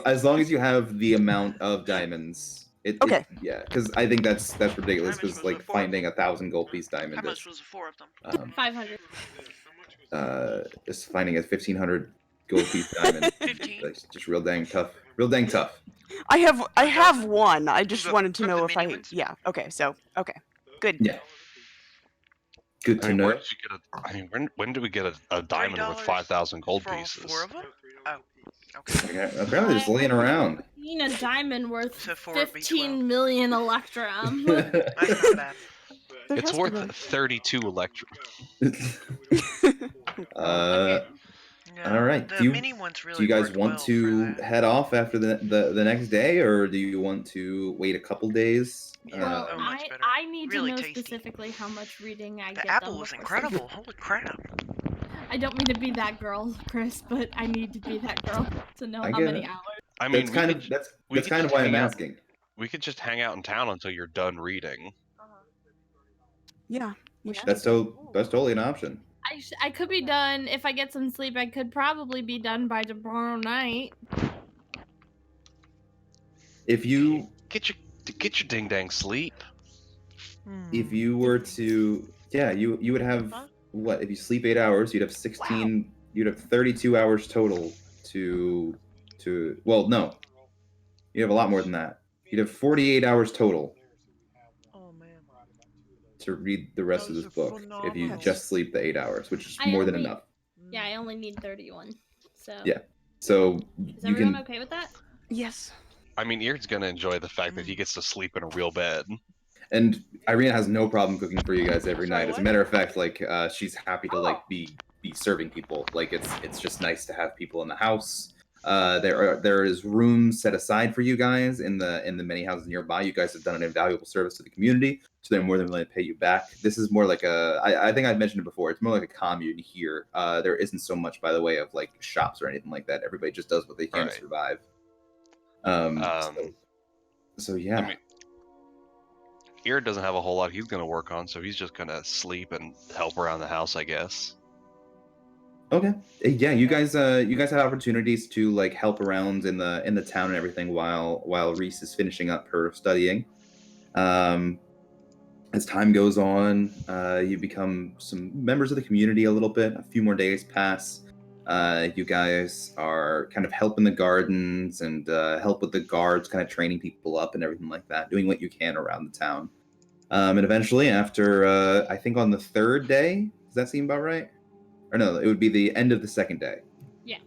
as long as you have the amount of diamonds. Okay. Yeah, because I think that's ridiculous. How much Because was like the four? finding 1,000 gold piece diamond How is much was the 4 of them? 500. just finding a 1,500 gold piece diamond. 15. That's just real dang tough. Real dang tough. I have one. I just The- wanted to the know if mini I. ones? Yeah. Okay. So okay. Good. Yeah. Good I to mean, know. where did you get when do we get a diamond worth $30 5,000 gold for all pieces? 4 of them? Oh, okay. Apparently, they're just laying around. Seen a diamond worth So 4 would be 15 million electrum. That's not bad. There It's has to worth 32 electrum. uh, No, all right. The Do you mini ones really do you guys worked want well for to that. head off after the next day, or do you want to wait a couple days? Yeah. Well, Oh, much better. I need Really to know tasty. specifically how much reading I The get apple done was before sleep. incredible. Holy crap. I don't mean to be that girl, Chris, but I need to be that girl to know I how get many it. hours. I mean, That's we kind could, of that's we that's could kind of just why I'm hang out. asking. We could just hang out in town until you're done reading. Yeah, we should. That's totally an option. I could be done if I get some sleep. I could probably be done by tomorrow night. If you Get your ding dang sleep. if you were to you would have Huh? what if you sleep 8 hours you'd have 16 you'd have 32 hours total to well no you'd have a lot more than that you'd have 48 hours total Oh, man. to read the rest of Those this are book if you phenomenal. just sleep the 8 hours, which is I more than only- enough. Yeah, I only need 31. So Yeah. So is you everyone can okay with that? Yes. I mean, Eard's gonna enjoy the fact that he gets to sleep in a real bed. and Irina has no problem cooking for you guys every Sorry, night. As a what? matter of fact, like she's happy to like be serving people. Like it's just nice to have people in the house. There is rooms set aside for you guys in the many houses nearby. You guys have done an invaluable service to the community, so they're more than willing to pay you back. This is more like I think I've mentioned it before. It's more like a commune here. There isn't so much by the way of like shops or anything like that. Everybody just does what they can to Right. survive. So yeah. I mean, Eard doesn't have a whole lot he's gonna work on, so he's just gonna sleep and help around the house, I guess. Okay. Yeah, you guys have opportunities to like help around in the town and everything while Reese is finishing up her studying. As time goes on, you become some members of the community a little bit. A few more days pass. You guys are kind of helping the gardens and help with the guards, kind of training people up and everything like that, doing what you can around the town. And eventually, after I think on the third day, does that seem about right? Or no, it would be the end of the second day. Yeah.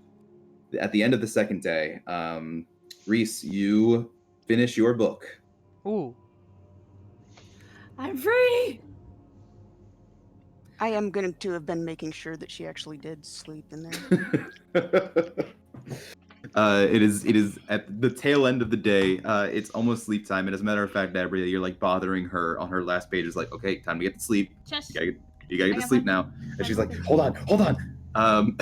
At the end of the second day, Reese, you finish your book. Ooh. I'm free. I am going to have been making sure that she actually did sleep in there. It is at the tail end of the day. It's almost sleep time, and as a matter of fact, Dabria, you're like bothering her on her last page. Is like, okay, time to get to sleep. Just You gotta get to got sleep my- now. And she's my like, book. hold on.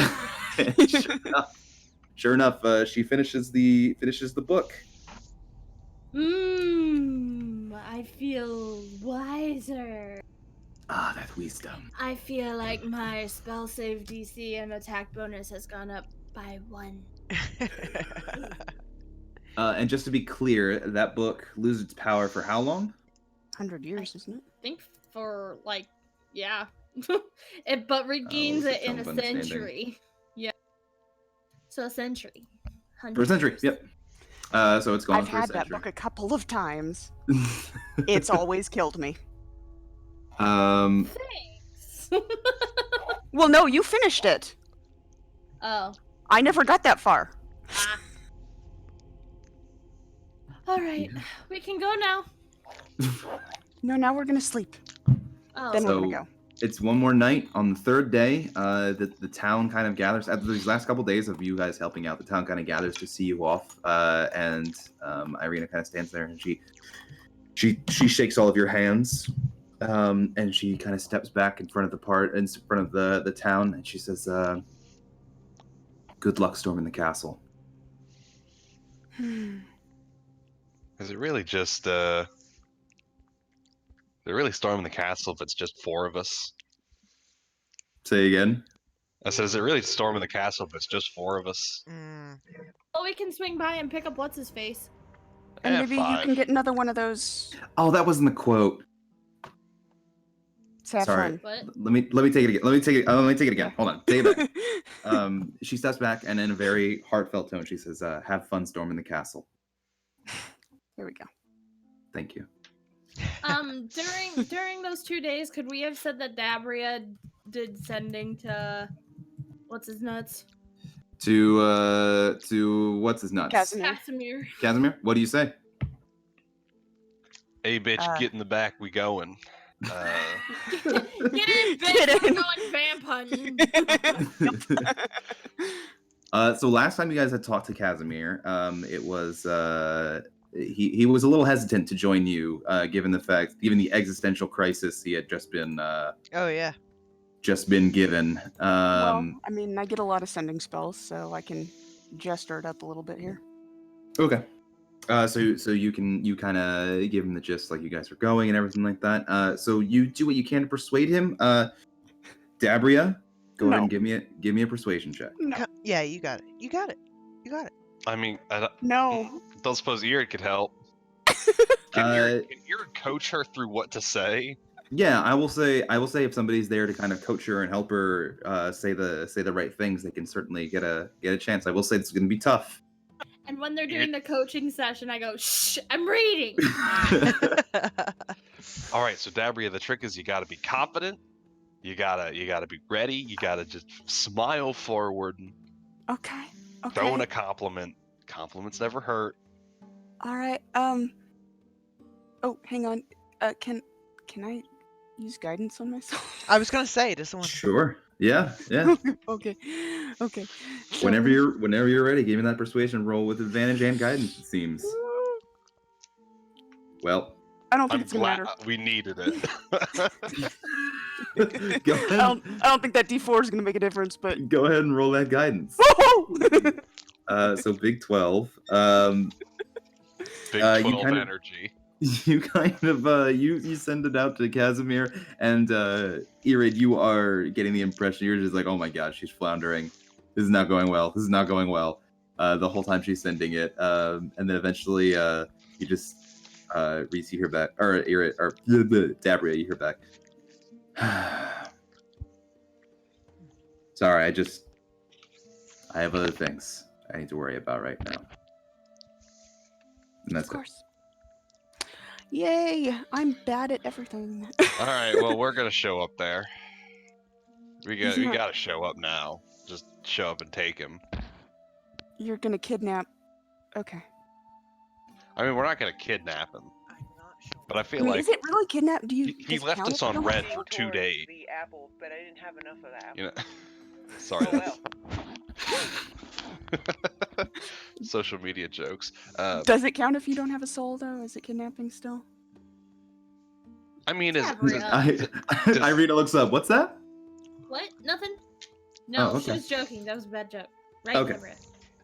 Sure enough, she finishes the book. I feel wiser. Ah, that wisdom. I feel like my spell save DC and attack bonus has gone up by 1. And just to be clear, that book loses its power for how long? 100 years, isn't it? I think for like, yeah. But regains with it the in a tone of understanding. century. Yeah. So a century. For a 100 century. years. Yep. So it's gone I've for a had that century. book a couple of times. It's always killed me. Thanks. Well, no, you finished it. Oh. I never got that far. Ah. All right. We can go now. No, now we're gonna sleep. Oh. Then we're So- gonna go. It's one more night. On the third day, the town kind of gathers. After these last couple days of you guys helping out, the town kind of gathers to see you off. And Irina kind of stands there and she shakes all of your hands, and she kind of steps back in front of the town, and she says, "Good luck storming the castle." Is it really just they're really storming the castle if it's just 4 of us? Say again. I said, is it really storming the castle if it's just 4 of us? Well, we can swing by and pick up what's his face. And Eh, maybe you 5. can get another one of those. Oh, that wasn't the quote. Let's have Sorry. What? Let me take it again. Let me take it again. Hold on. Take it back. She steps back and in a very heartfelt tone, she says, "Have fun storming the castle." Here we go. Thank you. During those 2 days, could we have said that Dabria did sending to what's his nuts? To what's his nuts? Casimir. Casimir. Casimir, what do you say? Hey, bitch, Uh, get in the back. We going. Get in, bitch. Get We're in. going vamp hunting. So last time you guys had talked to Casimir, it was he was a little hesitant to join you, given the existential crisis he had just been Oh yeah. given. Well, I mean, I get a lot of sending spells, so I can gesture it up a little bit here. Okay. So you kind of give him the gist, like you guys are going and everything like that. So you do what you can to persuade him. Dabria, go ahead and give me a persuasion check. No. Yeah, you got it. You got it. You got it. I mean, No. don't suppose Irid could help. Can Irid coach her through what to say? Yeah, I will say if somebody's there to kind of coach her and help her say the right things, they can certainly get a chance. I will say this is going to be tough. And when they're doing the coaching session, I go, shh, I'm reading. All right, so Dabria, the trick is you got to be confident. You gotta be ready. You gotta just smile forward. Okay. Throw in a compliment. Compliments never hurt. All right. Oh, hang on. Can I use guidance on myself? I was gonna say, does someone? Sure. Yeah. Okay. So- Whenever you're ready, give me that persuasion roll with advantage and guidance. It seems. Well, I don't think I'm it's gonna glad matter. we needed it. go ahead. I don't think that D4 is gonna make a difference, but Go ahead and roll that guidance. So big 12. Big you 12 kind of- energy. You kind of you send it out to Casimir, and Irid, you are getting the impression you're just like, oh my god, she's floundering. This is not going well. The whole time she's sending it, and then eventually you just Reese, you hear back, or Irid, or Dabria, you hear back. Sorry, I have other things I need to worry about right now. And that's of course. Yay! I'm bad at everything. All right, well, we're gonna show up there. We He's not- gotta show up now. Just show up and take him. You're gonna kidnap. Okay. I mean, we're not gonna kidnap him, I'm not sure. but I feel I mean, like is it really kidnap? Do you? he does it left count us if you on don't red have for to? 2 days. The apple, but I didn't have enough of the apple. You know. Sorry. Oh well. Social media jokes. Does it count if you don't have a soul, though? Is it kidnapping still? I mean, Dabria. Irina looks up. What's that? What? Nothing? No, Oh, she okay. was joking. That was a bad joke. Right, Okay. Dabria?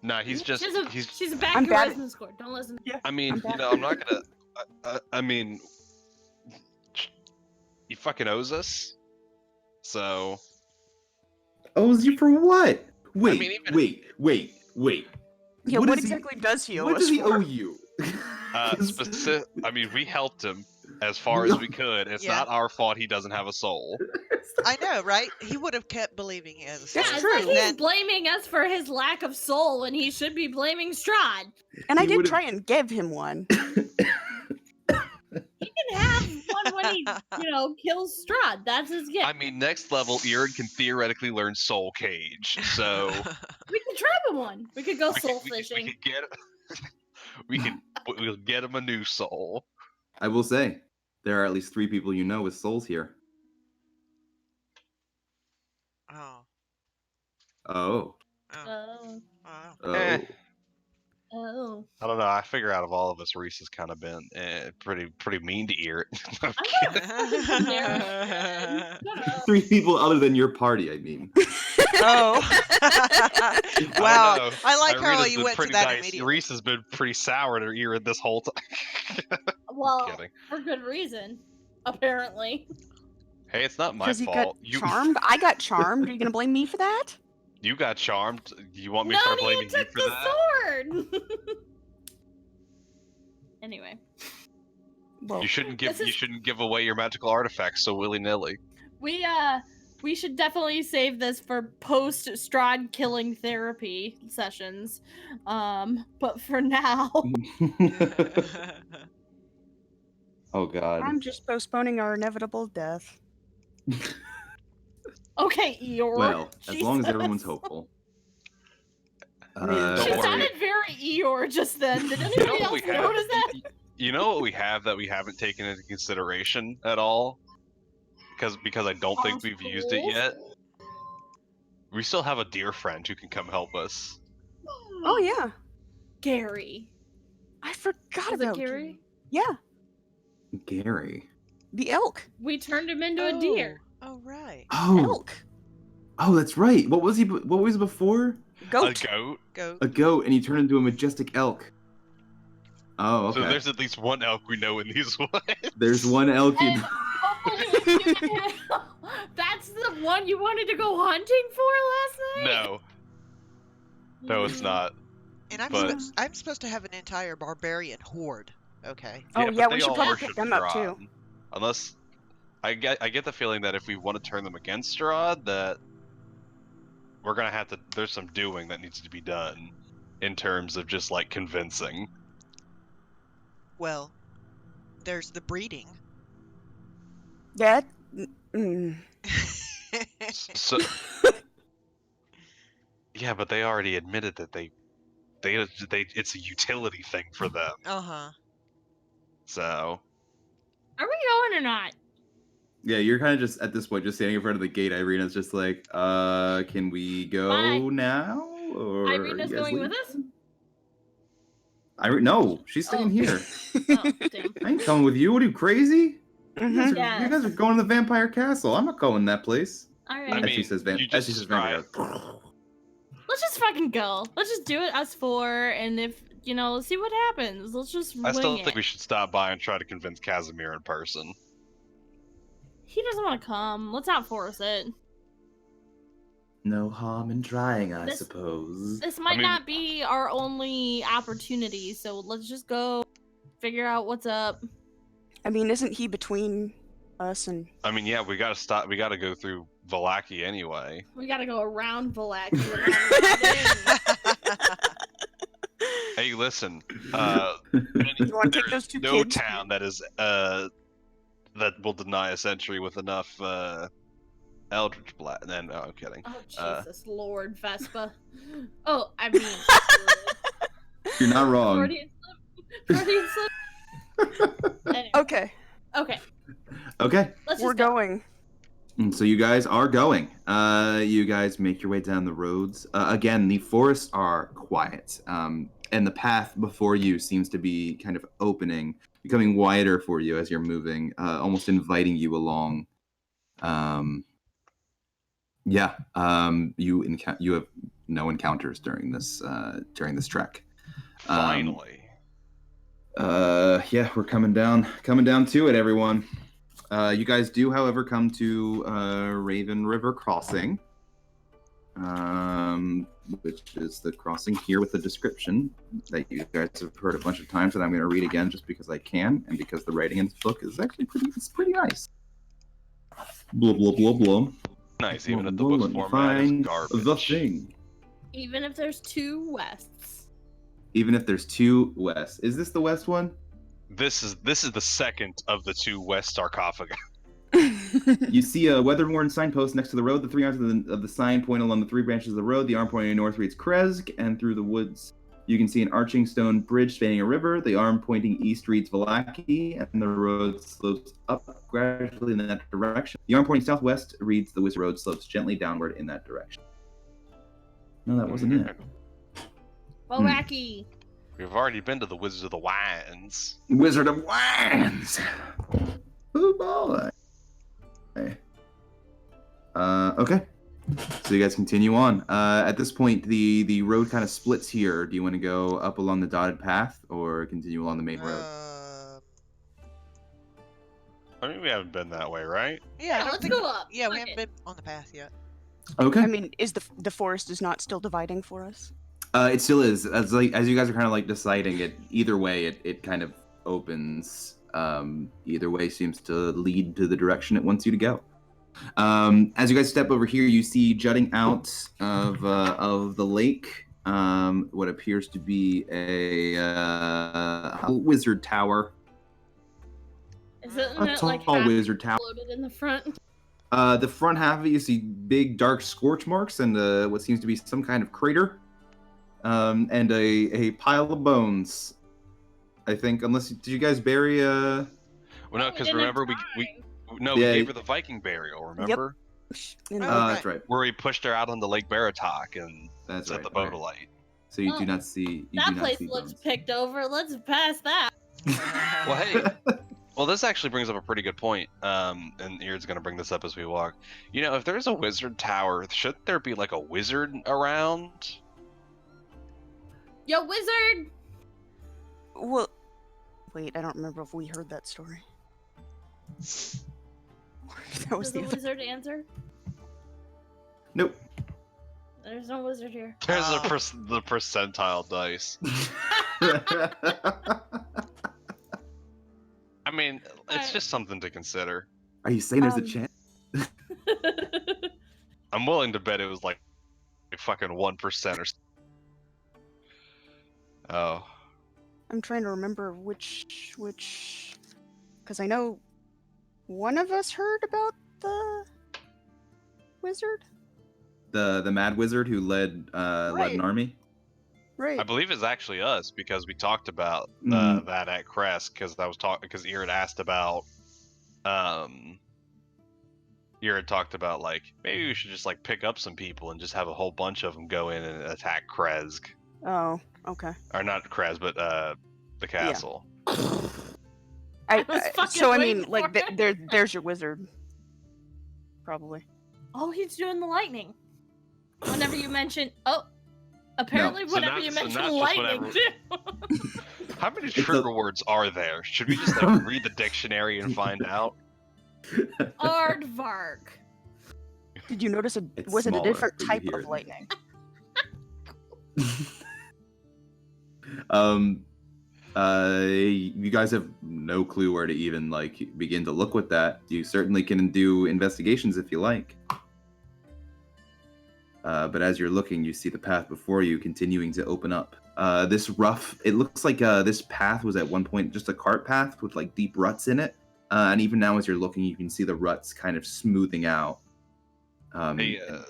nah, he's just She's a bad I'm bad at- charisma score. Don't listen. I mean, I'm bad. I'm not gonna. I mean, he fucking owes us. So Owes you for what? Wait, mean, even- wait. Yeah. What What is he- exactly does he owe What us does he for? owe you? I mean, we helped him as far as we could. It's Yeah. not our fault he doesn't have a soul. I know, right? He would have kept believing he has a soul. That's Yeah, it's true. like he's Then- blaming us for his lack of soul, and he should be blaming Strahd. And I He did would've- try and give him one. He can have one when he, kills Strahd. That's his gift. I mean, next level, Irid can theoretically learn Soul Cage. So We could trap him one. We could go we soul could- we fishing. could get we'll get him a new soul. I will say, there are at least 3 people you know with souls here. Oh. Oh. Oh. Oh, Wow. Oh. Eh. oh. I don't know. I figure out of all of us, Reese has kind of been pretty mean to Irid. I'm I'm kidding. gonna Shut up. 3 people other than your party, I mean. Oh. Wow. know. I like how Irina's you been went to pretty that nice. immediately. Reese has been pretty sour to Irid this whole time. Well, Kidding. for good reason, apparently. Hey, it's not my Because he fault. got charmed. I got charmed. Are you gonna blame me for that? You got charmed. You want me to start None of blaming you you took for the that? sword. Anyway, Well, You shouldn't This is- give away your magical artifacts so willy nilly. we should definitely save this for post Strahd killing therapy sessions. But for now, Oh god. I'm just postponing our inevitable death. okay, Eeyore. Well, as long as everyone's Jesus. hopeful. I mean, Uh, She Don't worry. sounded very Eeyore just then. Did You know anybody what else we have? notice that? You know what we have that we haven't taken into consideration at all? Because I don't think we've used it Schools? yet. We still have a dear friend who can come help us. Oh yeah, Gary. I forgot Was it about Gary? Yeah, Gary. the elk. We turned him into a deer. Oh, right. Oh, Elk. oh, that's right. What was he? What was he before? Goat. A goat. Go. A goat, and he turned into a majestic elk. Oh, okay. So there's at least one elk we know in these woods. There's one elk. And hopefully we can- That's the one you wanted to go hunting for last night? No. No, it's not. And But- I'm supposed to have an entire barbarian horde. Okay. Oh, but yeah, they we should all probably worship pick them up, too. Strahd. Unless I get the feeling that if we want to turn them against Strahd, that we're gonna have to. There's some doing that needs to be done in terms of just like convincing. Well, there's the breeding. That. Mm, So yeah, but they already admitted that they it's a utility thing for them. Uh-huh. So Are we going or not? Yeah, you're kind of just at this point just standing in front of the gate. Irina's just like, can we go Bye. now? Or are Irina's you guys going with leaving? us? No, she's staying Oh. here. Oh, damn. I ain't coming with you. What are you, crazy? mhm. You Yes. guys are going to the vampire castle. I'm not going that place. Alright. I As she mean, says, you as she just says vampire. Let's just fucking go. Let's just do it, us four, and if, let's see what happens. Let's just wing I still it. think we should stop by and try to convince Casimir in person. He doesn't want to come. Let's outforce it. No harm in trying, I This- suppose. This might mean- not be our only opportunity, so let's just go figure out what's up. I mean, isn't he between us and? I mean, yeah, we gotta stop. We gotta go through Valaki anyway. We gotta go around Valaki. without Hey, listen. You want to take those two no kids? town that is that will deny us entry with enough Eldritch Blast. Then no, I'm kidding. oh, Jesus Lord, Vespa. Oh, I mean... You're not wrong. Freudian slip. Freudian slip. Anyway, Okay, okay, Okay. let's just we're go. going. And so you guys are going. You guys make your way down the roads. Again, the forests are quiet, and the path before you seems to be kind of opening, becoming wider for you as you're moving, almost inviting you along. You have no encounters during this trek. Finally. Yeah, we're coming down to it, everyone. You guys do, however, come to Raven River Crossing, which is the crossing here with the description that you guys have heard a bunch of times, that I'm going to read again just because I can, and because the writing in this book is actually pretty nice. Blah blah blah blah. Nice, even if the Blah, book's blah, format is find garbage. the thing. Even if there's two Wests. Even if there's two Wests, is this the West one? This is the second of the two West sarcophagi. You see a weather-worn signpost next to the road. The three arms of the sign point along the three branches of the road. The arm pointing north reads Krezk, and through the woods you can see an arching stone bridge spanning a river. The arm pointing east reads Valaki, and the road slopes up gradually in that direction. The arm pointing southwest reads the Wizard Road slopes gently downward in that direction. No, that wasn't it. Valaki. We've already been to the Wizards of the Wines. Wizard of Wands! Oh boy. Okay. So you guys continue on. At this point, the road kind of splits here. Do you want to go up along the dotted path or continue along the main road? I mean, we haven't been that way, right? Yeah, I don't let's think. go up. Yeah, we Fuck haven't it. been on the path yet. Okay. I mean, is the forest is not still dividing for us? It still is. As you guys are kind of like deciding it, either way, it kind of opens. Either way seems to lead to the direction it wants you to go. As you guys step over here, you see jutting out of the lake what appears to be a wizard tower. Isn't A it like tall half wizard tower. exploded in the front? The front half of it, you see big dark scorch marks and what seems to be some kind of crater. and a pile of bones. I think, unless did you guys bury Well, no, we because didn't have remember we Yeah. gave her the Viking burial. Remember In Oh, the- That's right. where we pushed her out onto Lake Baratok and That's set right. the boat okay. alight. So you do Well, not see. You that do not place see looks bones. picked over. Let's pass that. Well, hey. Well, this actually brings up a pretty good point. And Eard's gonna bring this up as we walk. You know, if there's a wizard tower, shouldn't there be like a wizard around? Yo, wizard! Well, wait, I don't remember if we heard that story. That was Does the the other. wizard answer? Nope. There's no wizard here. There's Oh. the percentile dice. I mean, it's Alright. just something to consider. Are you saying there's a Um, chance? I'm willing to bet it was like fucking 1% or. Oh, I'm trying to remember which, because I know one of us heard about the wizard, The mad wizard who led led Right. an army. right? I believe it's actually us because we talked about Mm. that at Crest because I was talking because Ear had asked about Ear had talked about like maybe we should just like pick up some people and just have a whole bunch of them go in and attack Kresk, Oh, okay. or not Krez, but the castle. I was fucking So I mean, waiting like, for it. there's your wizard, probably. Oh, he's doing the lightning. Whenever you mention, apparently So whenever not- you so mention not just lightning, whenever- too. How many It's a- trigger words are there? Should we just like read the dictionary and find out? Aardvark. Did you notice It's was it a smaller, different but you type hear of it. lightning? You guys have no clue where to even like begin to look with that. You certainly can do investigations if you like. But as you're looking, you see the path before you continuing to open up. This rough, it looks like this path was at one point just a cart path with like deep ruts in it. And even now as you're looking, you can see the ruts kind of smoothing out. Hey, and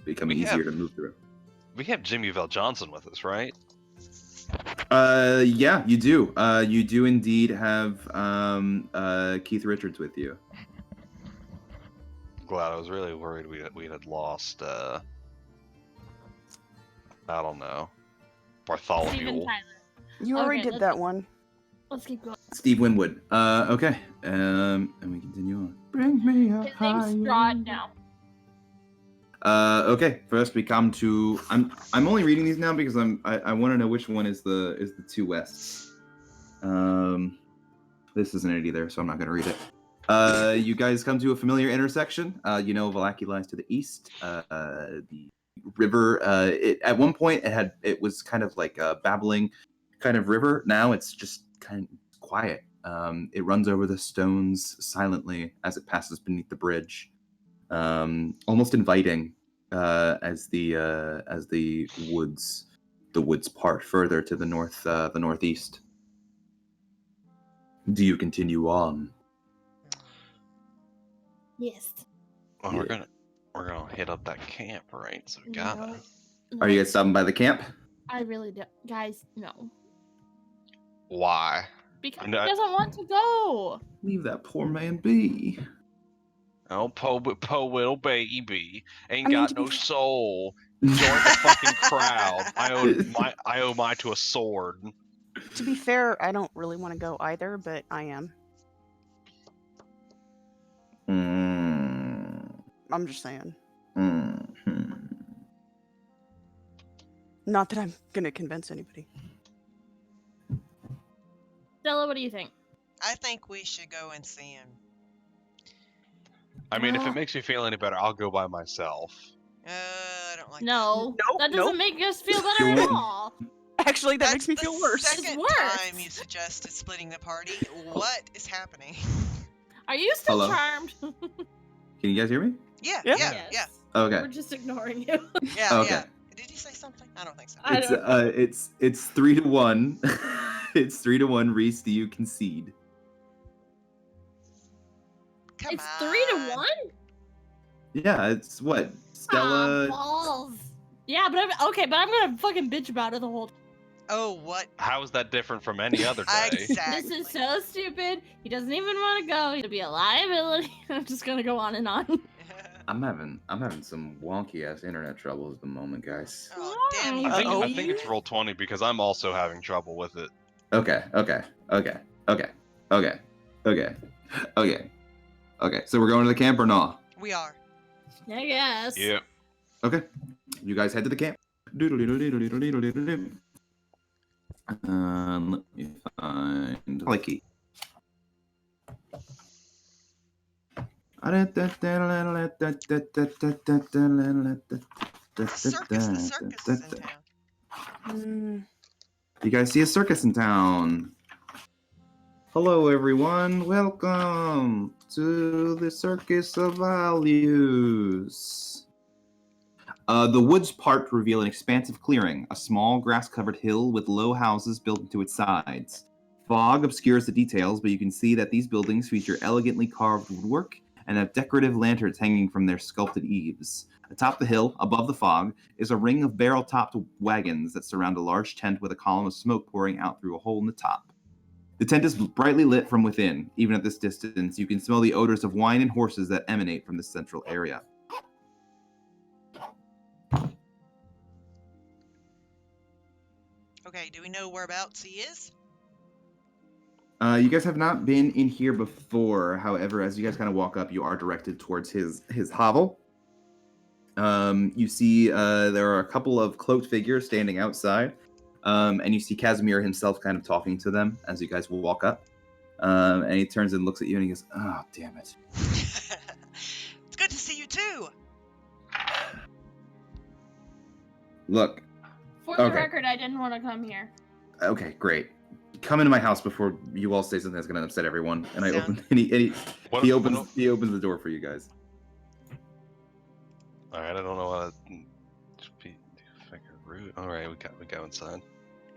becoming we easier have- to move through. we have Jimmy Val Johnson with us, right? Yeah, you do. You do indeed have Keith Richards with you. Glad. I was really worried we had lost. I don't know, Steven Bartholomew. Tyler. You already Okay, did that one. Let's keep going. Steve Winwood. Okay. And we continue on. Bring me up His name's Strahd now. Okay. First we come to. I'm only reading these now because I want to know which one is the two wests. This isn't it either, so I'm not gonna read it. You guys come to a familiar intersection. You know Valaki lies to the east. The river. At one point it was kind of like a babbling kind of river. Now it's just kind of quiet. It runs over the stones silently as it passes beneath the bridge, almost inviting as the woods part further to the northeast. Do you continue on? Yes. Well, Yeah. we're gonna hit up that camp, right? So we gotta. Are you guys stopping by the camp? I really do. Guys, no. Why? Because No, he doesn't want to go. Leave that poor man be. Oh, po little baby ain't I mean, got to no be- soul. Join the fucking crowd. I owe mine to a sword. To be fair, I don't really want to go either, but I am. I'm just saying. Not that I'm gonna convince anybody. Stella, what do you think? I think we should go and see him. I mean, if it makes you feel any better, I'll go by myself. I don't like No, Nope, that doesn't nope. make us feel better at Nope. all. Actually, that That's makes me the feel worse. Second worse. time you suggested splitting the party. What is happening? Are you still Hello? charmed? Can you guys hear me? Yeah, Yeah. yeah, yeah, Okay. We're just ignoring you. yeah, Okay. yeah. Did you say something? I don't think so. I don't It's 3-1. It's 3-1. Reese, do you concede? Come It's on. 3-1? Yeah, it's what? Stella. Balls. Yeah, but I'm gonna fucking bitch about it the whole time. Oh, what? How is that different from any other day? Exactly. This is so stupid. He doesn't even want to go. He'll be a liability. I'm just gonna go on and on. I'm having some wonky ass internet trouble at the moment, guys. Oh, damn you. I think it's roll 20 because I'm also having trouble with it. Okay. So we're going to the camp or not? We are. I guess. Yeah. Okay. You guys head to the camp. Doodle-doodle-doodle-doodle-doodle-doodle. Let me find Likey. Circus. The circus is in town. You guys see a circus in town? Hello, everyone. Welcome to the Circus of Values. The woods part to reveal an expansive clearing, a small grass-covered hill with low houses built into its sides. Fog obscures the details, but you can see that these buildings feature elegantly carved woodwork and have decorative lanterns hanging from their sculpted eaves. Atop the hill, above the fog, is a ring of barrel-topped wagons that surround a large tent with a column of smoke pouring out through a hole in the top. The tent is brightly lit from within. Even at this distance, you can smell the odors of wine and horses that emanate from the central area. Okay, do we know whereabouts he is? You guys have not been in here before. However, as you guys kind of walk up, you are directed towards his hovel. You see there are a couple of cloaked figures standing outside, and you see Casimir himself kind of talking to them as you guys will walk up. And he turns and looks at you and he goes, "Oh, damn it." It's good to see you too. Look, For the Okay. record, I didn't want to come here. okay, great. Come into my house before you all say something that's going to upset everyone. And I Sound- open, and he What- opens the door for you guys. All right, I don't know what. Rude. All right, we go inside.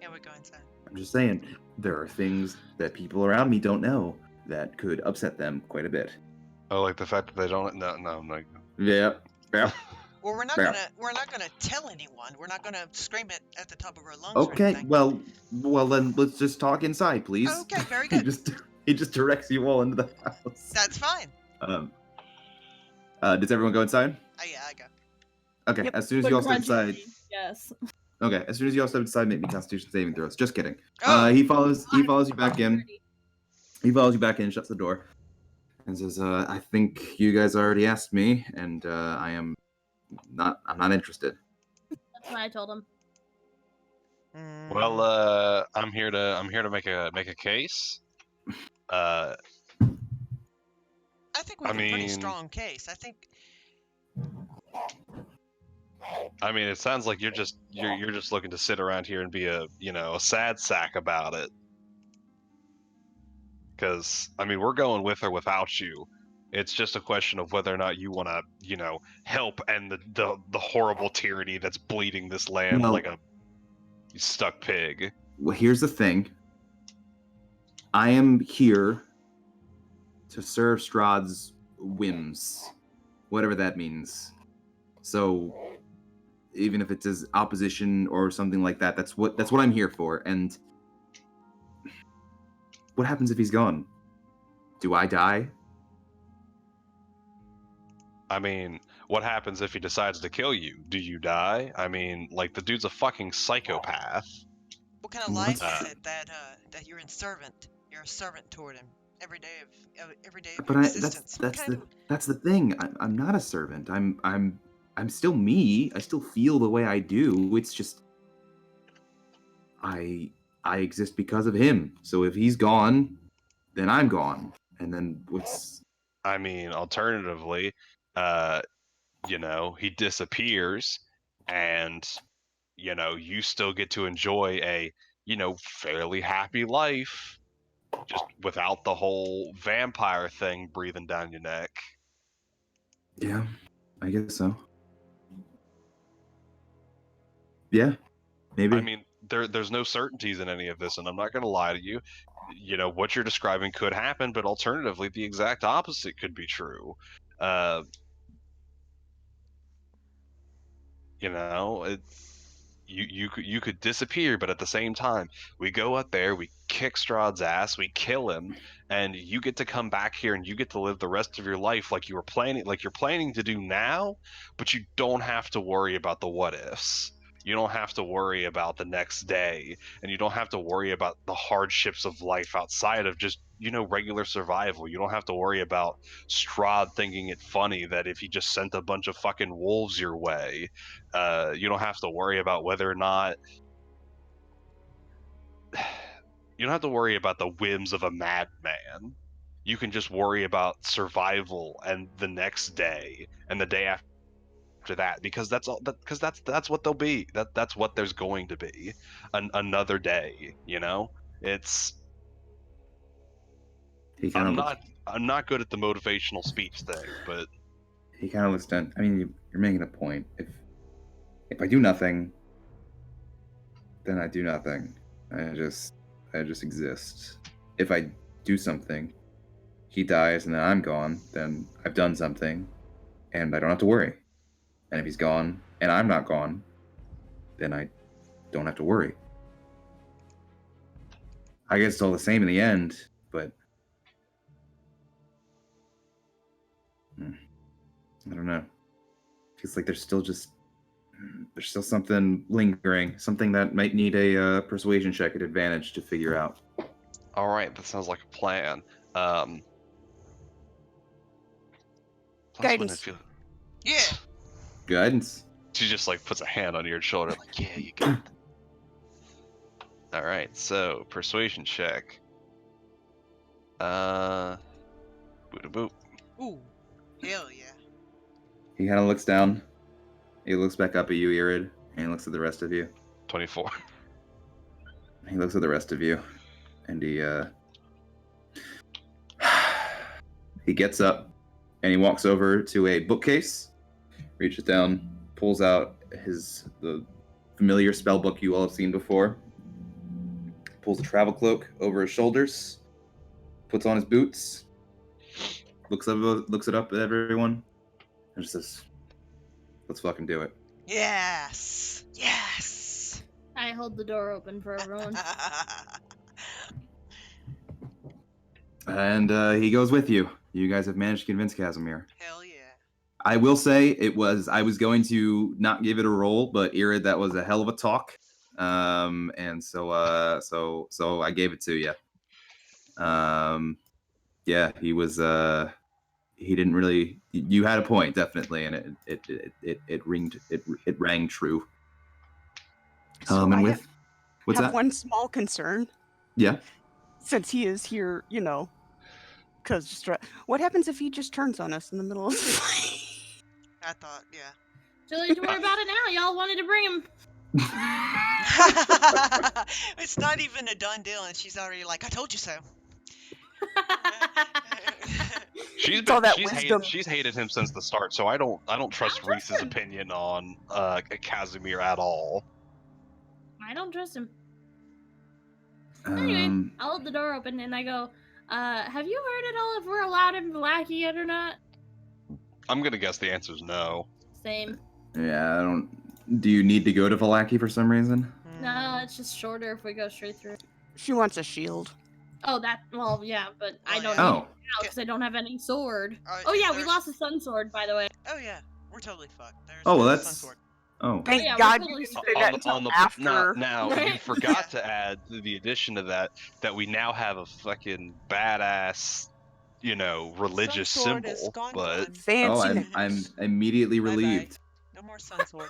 Yeah, we go inside. I'm just saying, there are things that people around me don't know that could upset them quite a bit. Oh, like the fact that they don't. No, like. Yeah. Well, we're not Yeah. gonna tell anyone. We're not gonna scream it at the top of our lungs. Or Okay, anything. well then let's just talk inside, please. Okay, very He good. he just directs you all into the house. That's fine. Does everyone go inside? Yeah, I go. Okay, as soon as you all step inside. Begrudgingly, yes. Okay, as soon as you all step inside, make me Constitution saving throws. Just kidding. Oh. He follows you back in. He follows you back in, shuts the door, and says, "I think you guys already asked me, and I'm not interested." That's what I told him. Well, I'm here to make a case. I think we I have a pretty mean- strong case. I mean, it sounds like you're just looking to sit around here and be a sad sack about it. Because I mean, we're going with or without you. It's just a question of whether or not you want to, help end the horrible tyranny that's bleeding this land Well- like a stuck pig. Well, here's the thing. I am here to serve Strahd's whims, whatever that means. So, even if it's his opposition or something like that, that's what I'm here for. And what happens if he's gone? Do I die? I mean, what happens if he decides to kill you? Do you die? I mean, like, the dude's a fucking psychopath. What kind of Well, life that's- is it that you're You're a servant toward him every day of But your existence. What kind of- that's the thing. I'm not a servant. I'm still me. I still feel the way I do. It's just I exist because of him. So if he's gone, then I'm gone. And then what's I mean, alternatively, he disappears, and you still get to enjoy a fairly happy life, just without the whole vampire thing breathing down your neck. Yeah, I guess so. Yeah, maybe. I mean, there's no certainties in any of this, and I'm not going to lie to you. What you're describing could happen, but alternatively, the exact opposite could be true. You know, you could disappear, but at the same time, we go up there, we kick Strahd's ass, we kill him, and you get to come back here and you get to live the rest of your life like you're planning to do now, but you don't have to worry about the what ifs. You don't have to worry about the next day, and you don't have to worry about the hardships of life outside of just, regular survival. You don't have to worry about Strahd thinking it funny that if he just sent a bunch of fucking wolves your way, you don't have to worry about whether or not you don't have to worry about the whims of a madman. You can just worry about survival and the next day and the day after that, because that's all. Because that's what they'll be. That's what there's going to be. Another day. It's. I'm not good at the motivational speech thing, but he kind of looks down. I mean, you're making a point. If I do nothing, then I do nothing. I just exist. If I do something, he dies and then I'm gone, then I've done something and I don't have to worry. And if he's gone and I'm not gone, then I don't have to worry. I guess it's all the same in the end, but I don't know. Feels like there's still something lingering, something that might need a persuasion check at advantage to figure out. All right, that sounds like a plan. Guidance. Yeah. Guidance. She just puts a hand on your shoulder, yeah, you got it. All right, so persuasion check. Boop boop. Ooh. Hell yeah. He kind of looks down. He looks back up at you, Irid, and he looks at the rest of you. 24. He looks at the rest of you, and he gets up, and he walks over to a bookcase, reaches down, pulls out the familiar spell book you all have seen before, pulls a travel cloak over his shoulders, puts on his boots, looks it up at everyone, and just says, "Let's fucking do it." Yes. Yes. I hold the door open for everyone. And he goes with you. You guys have managed to convince Casimir. Hell yeah. I will say I was going to not give it a roll, but Irid, that was a hell of a talk. And so I gave it to you. Yeah, he was, he didn't really, you had a point, definitely. And it rang true. So and I with, what's have that? one small concern. Yeah. Since he is here, because what happens if he just turns on us in the middle of the fight? I thought, yeah. Too late to worry about it now. Y'all wanted to bring him. It's not even a done deal, and she's already like, "I told you so." She's hated him since the start, so I don't trust Reese's opinion on Casimir at all. I don't trust him. Anyway, I'll hold the door open and I go, have you heard at all if we're allowed in Vallaki yet or not? I'm gonna guess the answer is no. Same. Yeah, I don't. Do you need to go to Vallaki for some reason? No, it's just shorter if we go straight through. She wants a shield. Oh, yeah, but I don't yeah. need it now because I don't have any sword. Alright, Oh yeah, we there's- lost a sun sword, by the way. Oh yeah, we're totally fucked. There's Oh, well, no that's. Sunsword. Oh. Thank Yeah, we're God totally you didn't stuck. say that until after. Now you forgot to add the addition to that we now have a fucking badass, religious Sunsword symbol. is gone, But gone. Fancy. I'm immediately Bye-bye. relieved. No more Sunsword.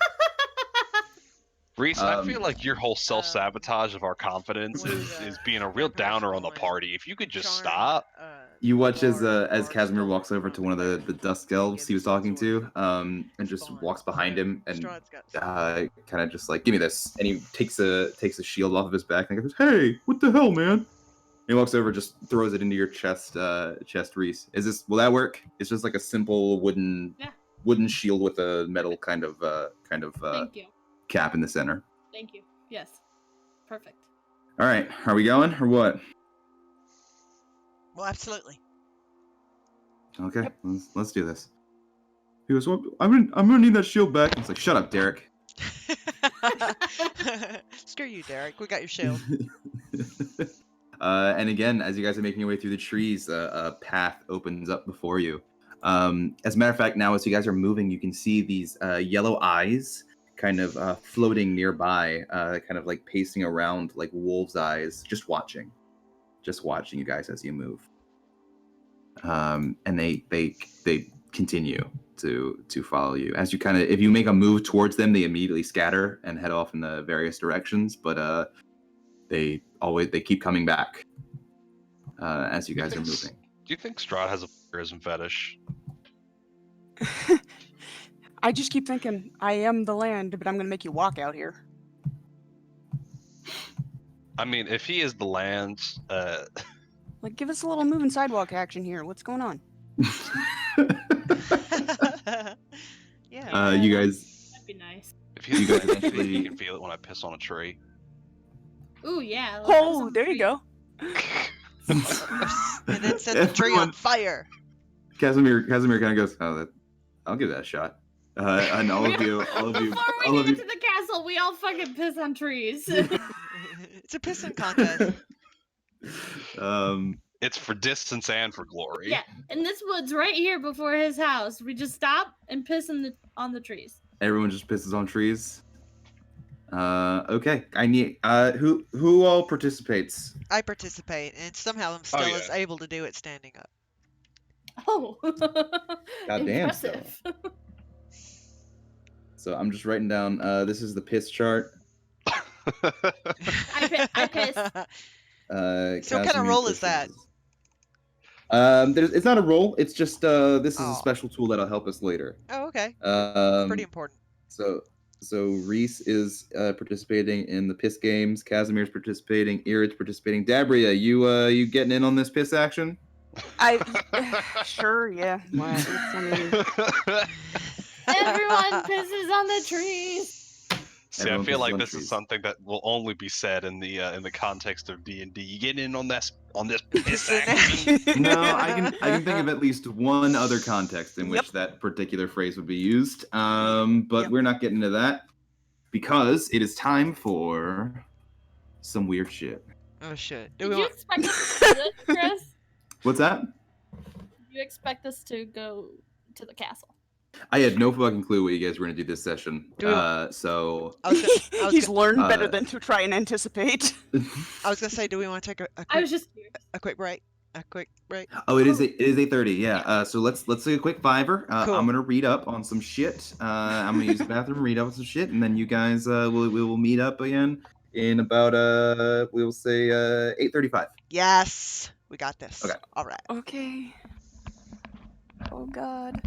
Reese, I feel like your whole self-sabotage of our confidence is being a real downer on the party. If you could just stop. You watch as Casimir walks over to one of the dusk elves he was talking to, and just walks behind him and kind of just like, "Give me this," and he takes a shield off of his back and goes, "Hey, what the hell, man?" And he walks over, just throws it into your chest, Reese. Will that work? It's just like a simple wooden shield with a metal kind of Thank you. cap in the center. Thank you. Yes. Perfect. All right, are we going or what? Well, absolutely. Okay, let's do this. He goes, "Well, I'm gonna need that shield back." It's like, "Shut up, Derek." Screw you, Derek. We got your shield. And again, as you guys are making your way through the trees, a path opens up before you. As a matter of fact, now as you guys are moving, you can see these yellow eyes kind of floating nearby, kind of like pacing around like wolves' eyes, just watching you guys as you move. And they continue to follow you as you kind of, if you make a move towards them, they immediately scatter and head off in the various directions, but they keep coming back as you guys are moving. Do you think Strahd has a voyeurism fetish? I just keep thinking, I am the land, but I'm gonna make you walk out here. I mean, if he is the land, Like, give us a little moving sidewalk action here. What's going on? Yeah. You guys, That'd be nice. if he's You the guys land, actually- you can feel it when I piss on a tree. Ooh, yeah. let's have Oh, some there you trees. go. And then set the tree on fire. Casimir kind of goes, "Oh, I'll give that a shot." And all of you, Before we get to the castle, we all fucking piss on trees. It's a pissing contest. It's for distance and for glory. Yeah, and this wood's right here before his house. We just stop and piss on the trees. Everyone just pisses on trees. Okay. I need who all participates? I participate, and somehow I'm still yeah. as able to do it standing up. Oh, Goddamn, impressive. So I'm just writing down. This is the piss chart. I pissed. So what kind of roll is that? It's not a roll. It's just this is Oh. a special tool that'll help us later. Oh, okay. Um, Pretty important. So Reese is participating in the piss games. Casimir's participating. Irid's participating. Dabria, you getting in on this piss action? Sure, yeah. Why? I mean, Everyone pisses on the trees. See, Everyone I feel pisses like on this trees. is something that will only be said in the context of D&D. You getting in on this piss action? No, I can think of at least one other context in which Yep. that particular phrase would be used. But Yep. we're not getting into that because it is time for some weird shit. Oh shit. Do Did we you want? expect us to do this, Chris? What's that? Did you expect us to go to the castle? I had no fucking clue what you guys were gonna do this session. Do we- So I was he's gonna, learned better uh, than to try and anticipate. I was gonna say, do we want to take I was just curious. a quick break? A quick break. oh, it is 8:30. Yeah. So let's take a quick fiver. Cool. I'm gonna read up on some shit. I'm gonna use the bathroom, read up on some shit, and then you guys we will meet up again in about we will say 8:35. Yes, we got this. Okay. All right. Okay. Oh God.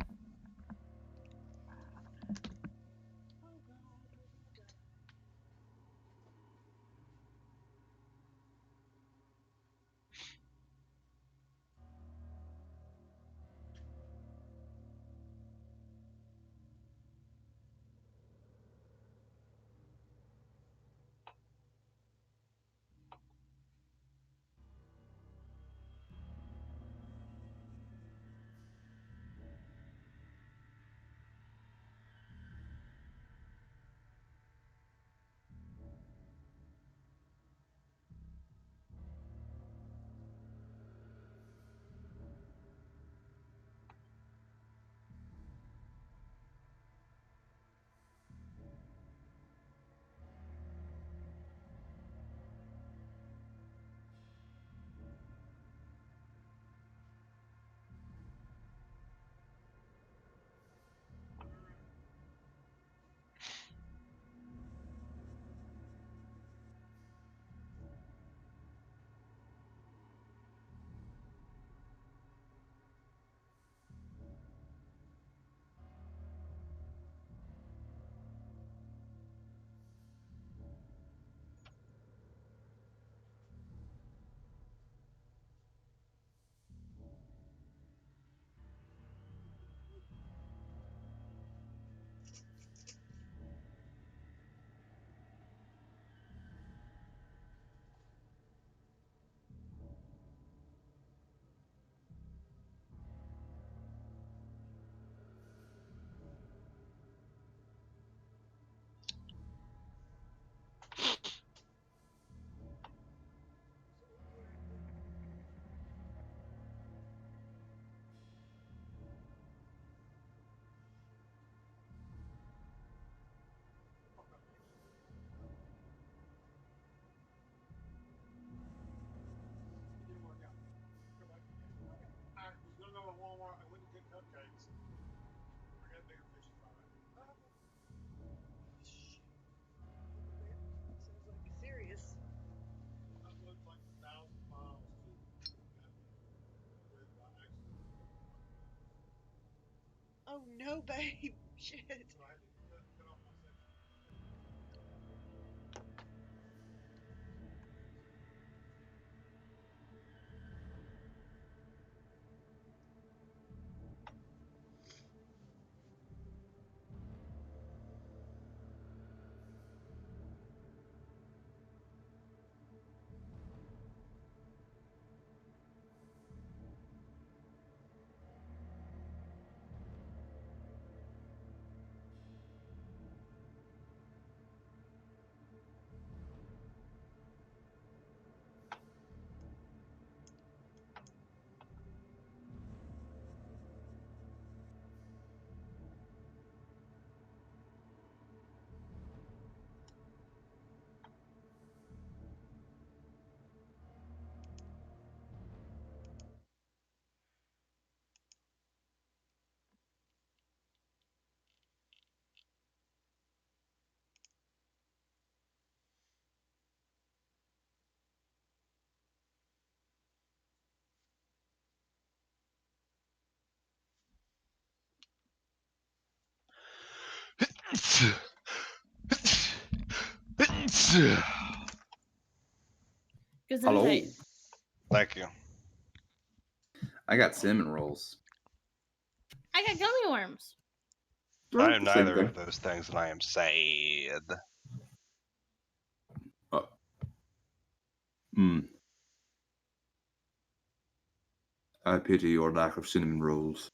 Oh no, babe. Shit. Hello. Gesundheit. Thank you. I got cinnamon rolls. I got gummy worms. I am The same neither thing. of those things, and I am sad. I pity your lack of cinnamon rolls.